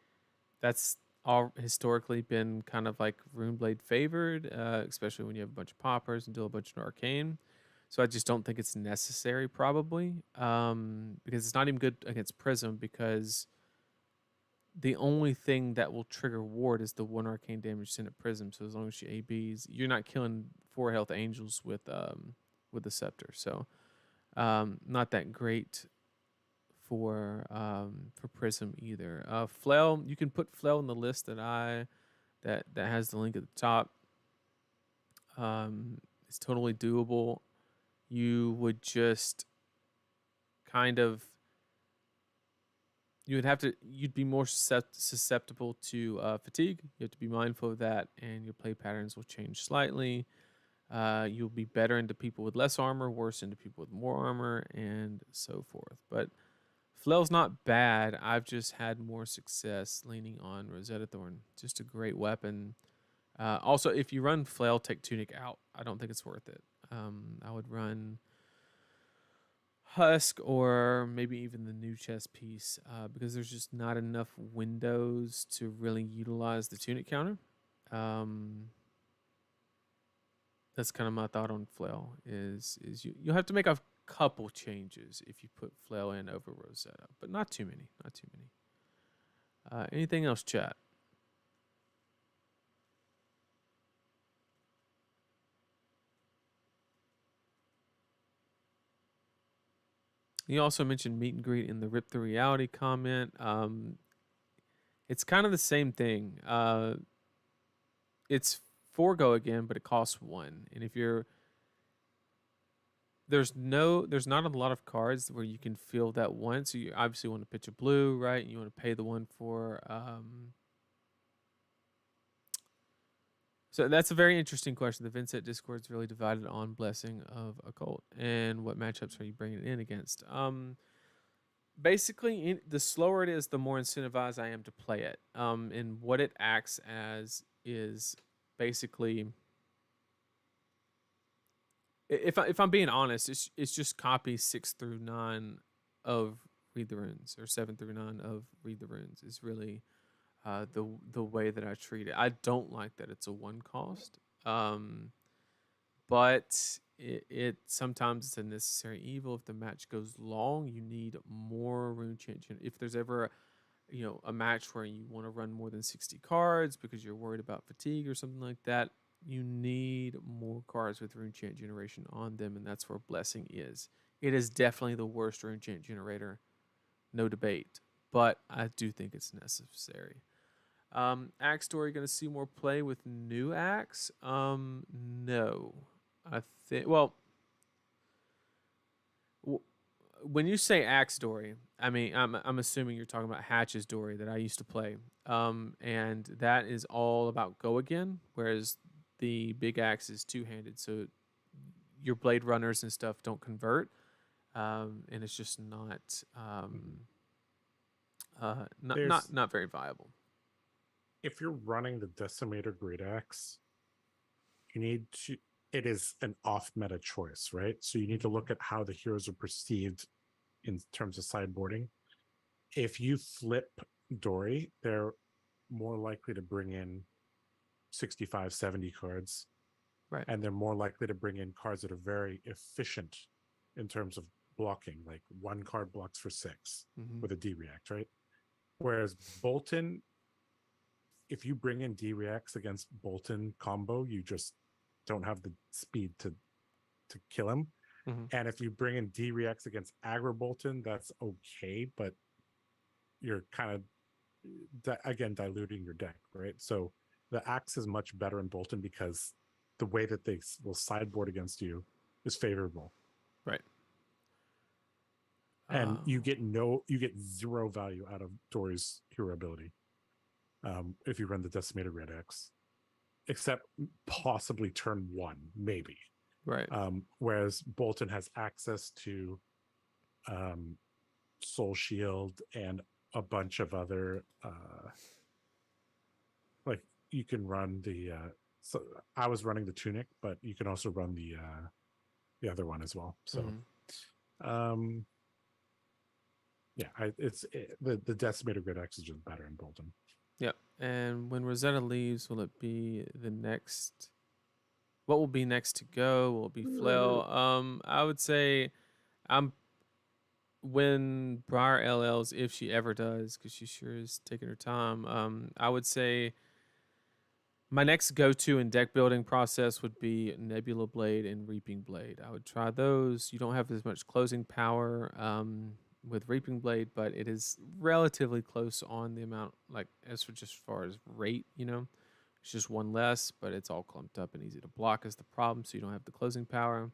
Speaker 1: that's all historically been kind of like Runeblade favored, especially when you have a bunch of poppers and do a bunch of arcane. So I just don't think it's necessary, probably, because it's not even good against Prism because the only thing that will trigger ward is the 1 arcane damage sent at Prism. So as long as she ABs, you're not killing 4 health angels with the scepter. So not that great for Prism either. Flail, you can put Flail in the list that has the link at the top. It's totally doable. You would just kind of you'd be more susceptible to fatigue. You have to be mindful of that, and your play patterns will change slightly. You'll be better into people with less armor, worse into people with more armor, and so forth. But Flail's not bad. I've just had more success leaning on Rosetta Thorn. Just a great weapon. Also, if you run Flail, take Tunic out. I don't think it's worth it. I would run Husk or maybe even the new chess piece because there's just not enough windows to really utilize the Tunic counter. That's kind of my thought on Flail is you'll have to make a couple changes if you put Flail in over Rosetta, but not too many. Anything else, chat? You also mentioned meet and greet in the Rip the Reality comment. It's kind of the same thing. It's 4 go again, but it costs 1. And if you're there's not a lot of cards where you can fill that 1. So you obviously want to pitch a blue, right? And you want to pay the 1 for So that's a very interesting question. The Vynnset Discord's really divided on Blessing of Occult and what matchups are you bringing it in against. Basically, the slower it is, the more incentivized I am to play it. And what it acts as is basically, if I'm being honest, it's just copy 6 through 9 of Read the Runes, or 7 through 9 of Read the Runes. Is really the way that I treat it. I don't like that it's a 1 cost, but it sometimes it's a necessary evil. If the match goes long, you need more rune change. If there's ever a match where you want to run more than 60 cards because you're worried about fatigue or something like that, you need more cards with rune chant generation on them, and that's where blessing is. It is definitely the worst rune chant generator, no debate, but I do think it's necessary. Axe Story going to see more play with new Axe? No. I think, well, when you say Axe Dory, I mean, I'm assuming you're talking about Hatch's Dory that I used to play. And that is all about go again, whereas the big axe is two handed. So your blade runners and stuff don't convert. And it's just
Speaker 2: There's
Speaker 1: not very viable.
Speaker 2: if you're running the Decimator Great Axe, you need to. It is an off-meta choice, right? So you need to look at how the heroes are perceived in terms of sideboarding. If you flip Dory, they're more likely to bring in 65, 70 cards.
Speaker 1: Right.
Speaker 2: And they're more likely to bring in cards that are very efficient in terms of blocking, like one card blocks for 6 with a D react, right? Whereas Bolton, if you bring in D reacts against Bolton combo, you just don't have the speed to kill him. And if you bring in D reacts against aggro Bolton, that's okay, but you're kind of again diluting your deck, right? So the axe is much better in Bolton because the way that they will sideboard against you is favorable,
Speaker 1: right?
Speaker 2: And you get zero value out of Dory's hero ability if you run the Decimator Red X, except possibly turn 1, maybe.
Speaker 1: Right.
Speaker 2: Whereas Bolton has access to Soul Shield and a bunch of other like you can run the so I was running the Tunic, but you can also run the other one as well. So the Decimator Grid X is just better in Bolton.
Speaker 1: Yep. And when Rosetta leaves, will it be the next? What will be next to go? Will it be Flail? I would say when Briar LLs, if she ever does, because she sure is taking her time. I would say my next go-to in deck building process would be Nebula Blade and Reaping Blade. I would try those. You don't have as much closing power with Reaping Blade, but it is relatively close on the amount, like as far as rate, It's just one less, but it's all clumped up and easy to block is the problem, so you don't have the closing power.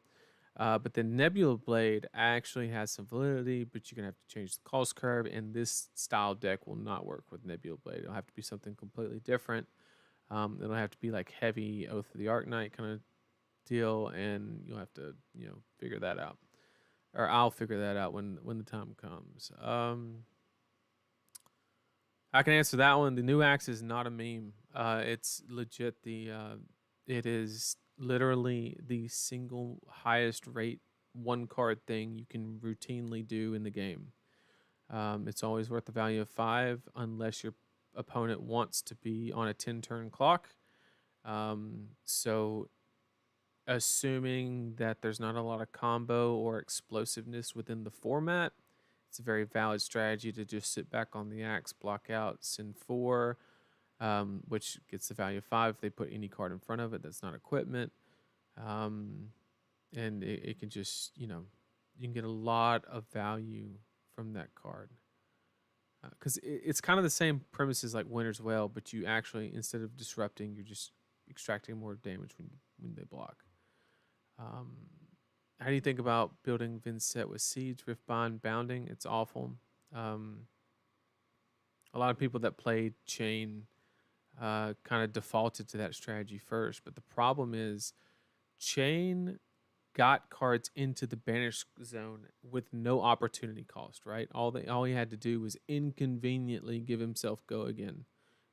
Speaker 1: But the Nebula Blade actually has some validity, but you're going to have to change the cost curve, and this style deck will not work with Nebula Blade. It'll have to be something completely different. It'll have to be like heavy Oath of the Arknight kind of deal, and you'll have to, figure that out. Or I'll figure that out when the time comes. I can answer that one. The new axe is not a meme. It's legit. It is literally the single highest rate one card thing you can routinely do in the game. It's always worth the value of 5 unless your opponent wants to be on a 10-turn clock. So assuming that there's not a lot of combo or explosiveness within the format, it's a very valid strategy to just sit back on the axe, block out, send 4, which gets the value of 5 if they put any card in front of it that's not equipment. And it can just, you can get a lot of value from that card. Because it's kind of the same premises like Winter's Well, but you actually, instead of disrupting, you're just extracting more damage when they block. How do you think about building Vynnset with Siege, Riftbind, Bounding? It's awful. A lot of people that played Chain kind of defaulted to that strategy first, but the problem is Chain got cards into the banish zone with no opportunity cost, right? All he had to do was inconveniently give himself go again,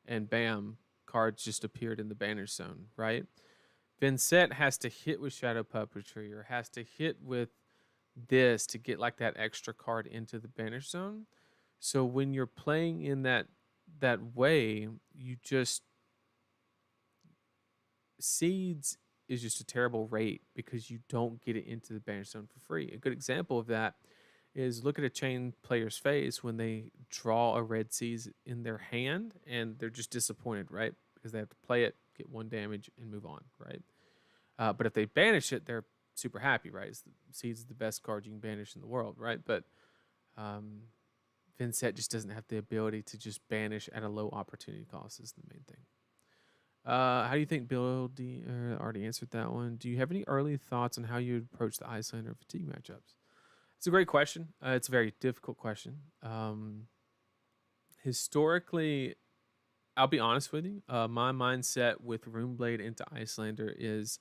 Speaker 1: and bam, cards just appeared in the banish zone, right? Vynnset has to hit with Shadow Puppetry or has to hit with this to get like that extra card into the banish zone. So when you're playing in that way, you just Seeds is just a terrible rate because you don't get it into the banish zone for free. A good example of that is look at a chain player's face when they draw a red seas in their hand and they're just disappointed, right? Because they have to play it, get 1 damage, and move on, right? But if they banish it, they're super happy, right? Seeds is the best card you can banish in the world, right? But Vynnset just doesn't have the ability to just banish at a low opportunity cost is the main thing. How do you think Bill already answered that one? Do you have any early thoughts on how you would approach the Icelander fatigue matchups? It's a great question. It's a very difficult question. Historically, I'll be honest with you. My mindset with Runeblade into Icelander is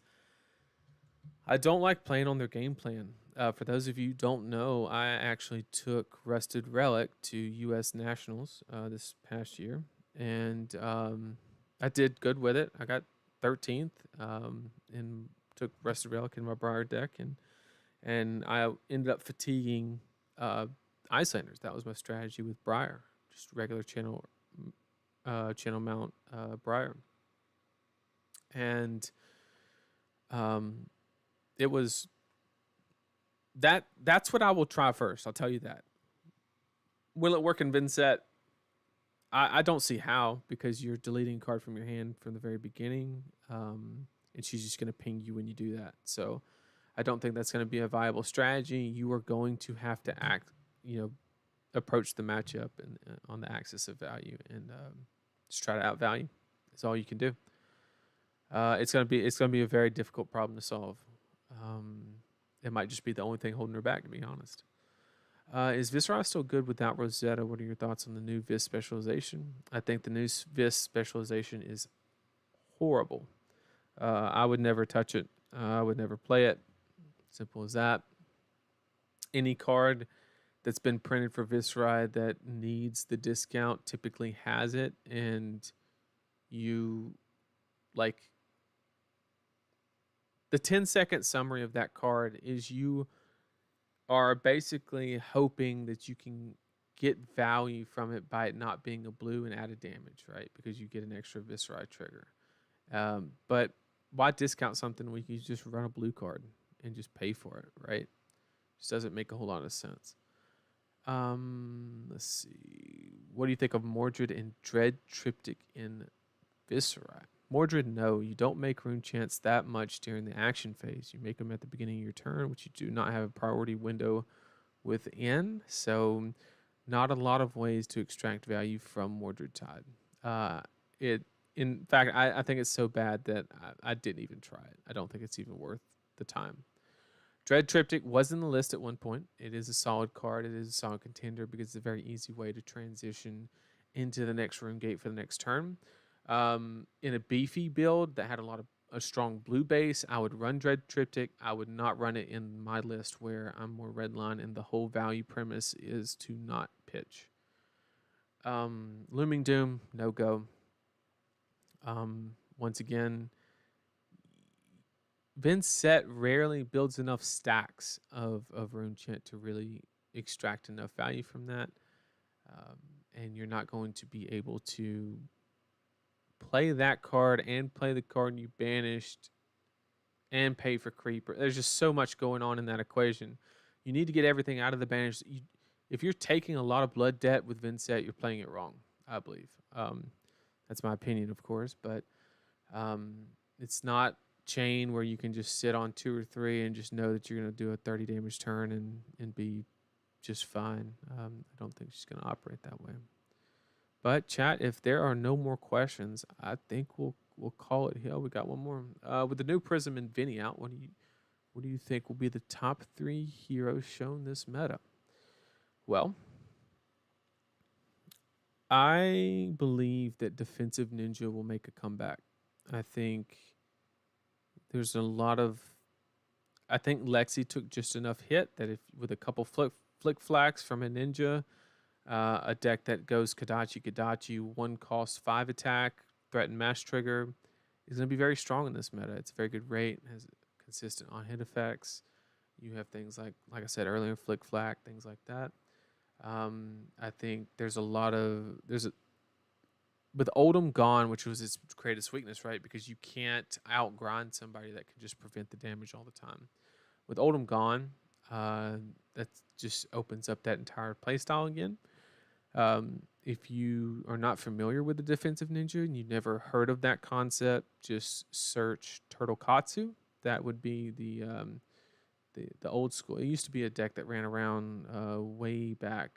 Speaker 1: I don't like playing on their game plan. For those of you who don't know, I actually took Rusted Relic to U.S. Nationals this past year, and I did good with it. I got 13th and took Rusted Relic in my Briar deck, and I ended up fatiguing Icelanders. That was my strategy with Briar, just regular channel mount Briar, and it was that's what I will try first. I'll tell you that. Will it work in Vynnset? I don't see how, because you're deleting a card from your hand from the very beginning, and she's just going to ping you when you do that. So I don't think that's going to be a viable strategy. You are going to have to approach the matchup and on the axis of value and just try to outvalue. That's all you can do. It's gonna be a very difficult problem to solve. It might just be the only thing holding her back, to be honest. Is Viscera still good without Rosetta? What are your thoughts on the new Vis specialization? I think the new Vis specialization is horrible. I would never touch it. I would never play it. Simple as that. Any card that's been printed for Viscera that needs the discount typically has it, and you like the 10-second summary of that card is you are basically hoping that you can get value from it by it not being a blue and added damage, right? Because you get an extra Viscera trigger. But why discount something when you just run a blue card and just pay for it, right? Just doesn't make a whole lot of sense. Let's see. What do you think of Mordred and Dread Triptych in Viscera? Mordred, no, you don't make rune chants that much during the action phase. You make them at the beginning of your turn, which you do not have a priority window within. So not a lot of ways to extract value from Mordred Tide. In fact, I think it's so bad that I didn't even try it. I don't think it's even worth the time. Dread Triptych was in the list at one point. It is a solid card. It is a solid contender because it's a very easy way to transition into the next rune gate for the next turn. In a beefy build that had a strong blue base, I would run Dread Triptych. I would not run it in my list where I'm more redline and the whole value premise is to not pitch. Looming Doom, no go. Once again, Vynnset rarely builds enough stacks of rune chant to really extract enough value from that. And you're not going to be able to play that card and play the card you banished and pay for creeper. There's just so much going on in that equation. You need to get everything out of the banish. If you're taking a lot of blood debt with Vynnset, you're playing it wrong, I believe. That's my opinion, of course, but it's not chain where you can just sit on 2 or 3 and just know that you're going to do a 30 damage turn and be just fine. I don't think she's going to operate that way. But chat, if there are no more questions, I think we'll call it here. We got one more. With the new Prism and Vinny out, what do you think will be the top 3 heroes shown this meta? Well, I believe that Defensive Ninja will make a comeback. I think there's a lot of. I think Lexi took just enough hit that if with a couple flick flacks from a ninja, a deck that goes Kadachi, 1 cost 5 attack, threaten mash trigger, is going to be very strong in this meta. It's a very good rate, has consistent on hit effects. You have things like I said earlier, flick flack, things like that. I think there's with Oldham gone, which was its greatest weakness, right? Because you can't outgrind somebody that can just prevent the damage all the time. With Oldham gone, that just opens up that entire playstyle again. If you are not familiar with the defensive ninja and you've never heard of that concept, just search Turtle Katsu. That would be the old school. It used to be a deck that ran around way back,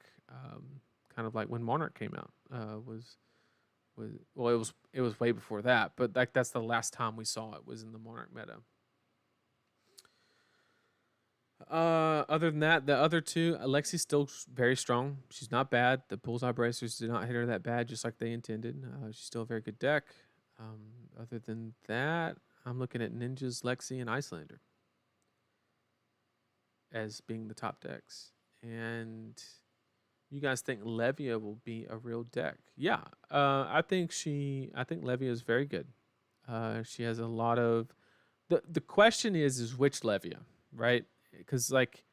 Speaker 1: kind of like when Monarch came out. Well, it was way before that, but like that's the last time we saw it was in the Monarch meta. Other than that, the other two, Alexi's still very strong. She's not bad. The Bullseye Bracers did not hit her that bad, just like they intended. She's still a very good deck. Other than that, I'm looking at Ninjas, Lexi, and Icelander as being the top decks. And you guys think Levia will be a real deck? Yeah, I think Levia is very good. She has a lot of the question is which Levia, right? Because like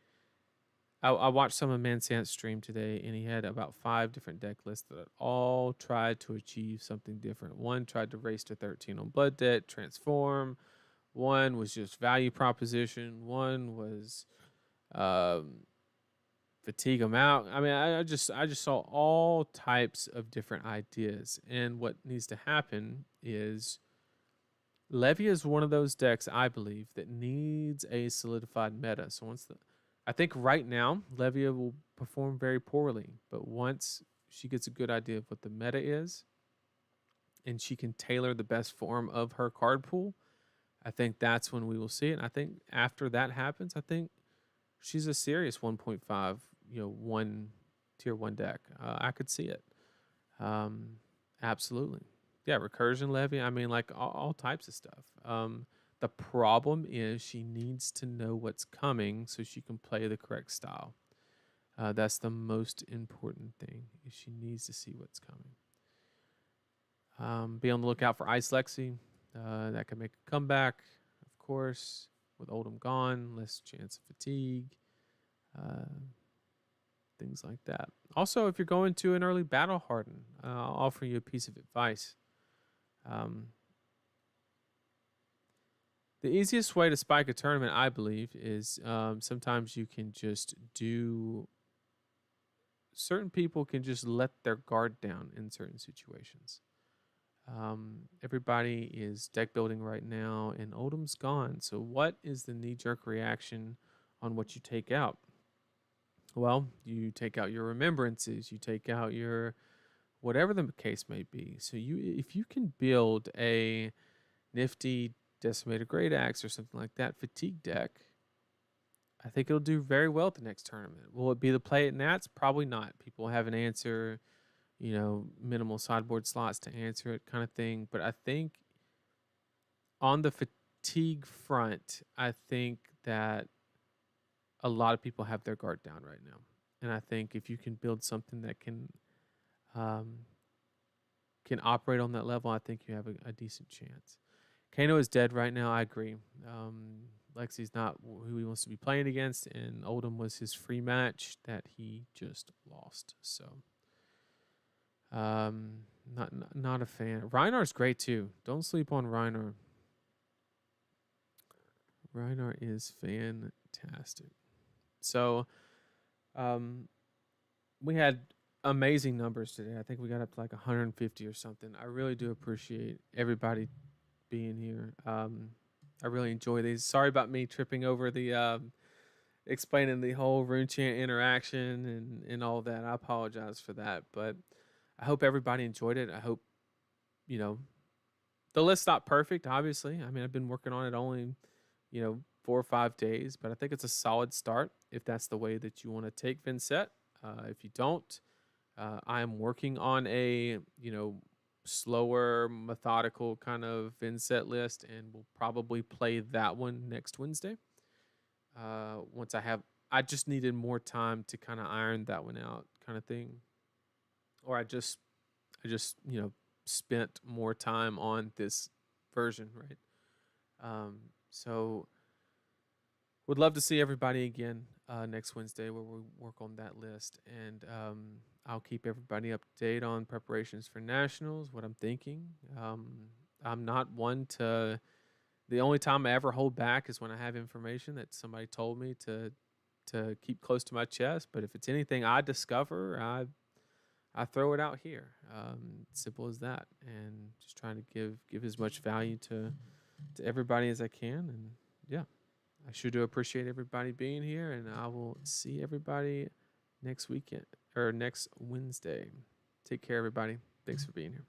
Speaker 1: I watched some of Mansant's stream today, and he had about 5 different deck lists that all tried to achieve something different. One tried to race to 13 on Blood Debt, transform. One was just value proposition. One was fatigue them out. I mean, I just saw all types of different ideas, and what needs to happen is Levia is one of those decks I believe that needs a solidified meta. So I think right now Levia will perform very poorly, but once she gets a good idea of what the meta is, and she can tailor the best form of her card pool, I think that's when we will see it. And I think after that happens, I think she's a serious 1.5, one tier 1 deck. I could see it. Absolutely. Yeah, recursion levy. I mean, like all types of stuff. The problem is she needs to know what's coming so she can play the correct style. That's the most important thing. Is she needs to see what's coming. Be on the lookout for Ice Lexi. That can make a comeback, of course. With Oldham gone, less chance of fatigue. Things like that. Also, if you're going to an early battle harden, I'll offer you a piece of advice. The easiest way to spike a tournament, I believe, is sometimes you can just do. Certain people can just let their guard down in certain situations. Everybody is deck building right now, and Oldham's gone. So, what is the knee jerk reaction on what you take out? Well, you take out your remembrances, you take out your whatever the case may be. So if you can build a nifty decimated great axe or something like that fatigue deck, I think it'll do very well at the next tournament. Will it be the play at Nats? Probably not. People have an answer, minimal sideboard slots to answer it kind of thing. But I think on the fatigue front, I think that a lot of people have their guard down right now. And I think if you can build something that can operate on that level, I think you have a decent chance. Kano is dead right now. I agree. Lexi's not who he wants to be playing against, and Oldham was his free match that he just lost. So, not a fan. Reinar's great too. Don't sleep on Reinar. Reinar is fantastic. So, we had amazing numbers today. I think we got up to like 150 or something. I really do appreciate everybody being here. I really enjoy these. Sorry about me tripping over the explaining the whole rune chant interaction and all that. I apologize for that, but I hope everybody enjoyed it. I hope the list's not perfect. Obviously, I mean I've been working on it only 4 or 5 days, but I think it's a solid start if that's the way that you want to take Vynnset. If you don't, I am working on a slower, methodical kind of Vynnset list, and we'll probably play that one next Wednesday. Once I just needed more time to kind of iron that one out, kind of thing, or I just spent more time on this version, right? So would love to see everybody again next Wednesday where we work on that list. And I'll keep everybody up to date on preparations for nationals, what I'm thinking. I'm not one to. The only time I ever hold back is when I have information that somebody told me to keep close to my chest. But if it's anything I discover, I throw it out here. Simple as that, and just trying to give as much value to everybody as I can. And yeah, I sure do appreciate everybody being here, and I will see everybody next weekend or next Wednesday. Take care, everybody. Thanks for being here.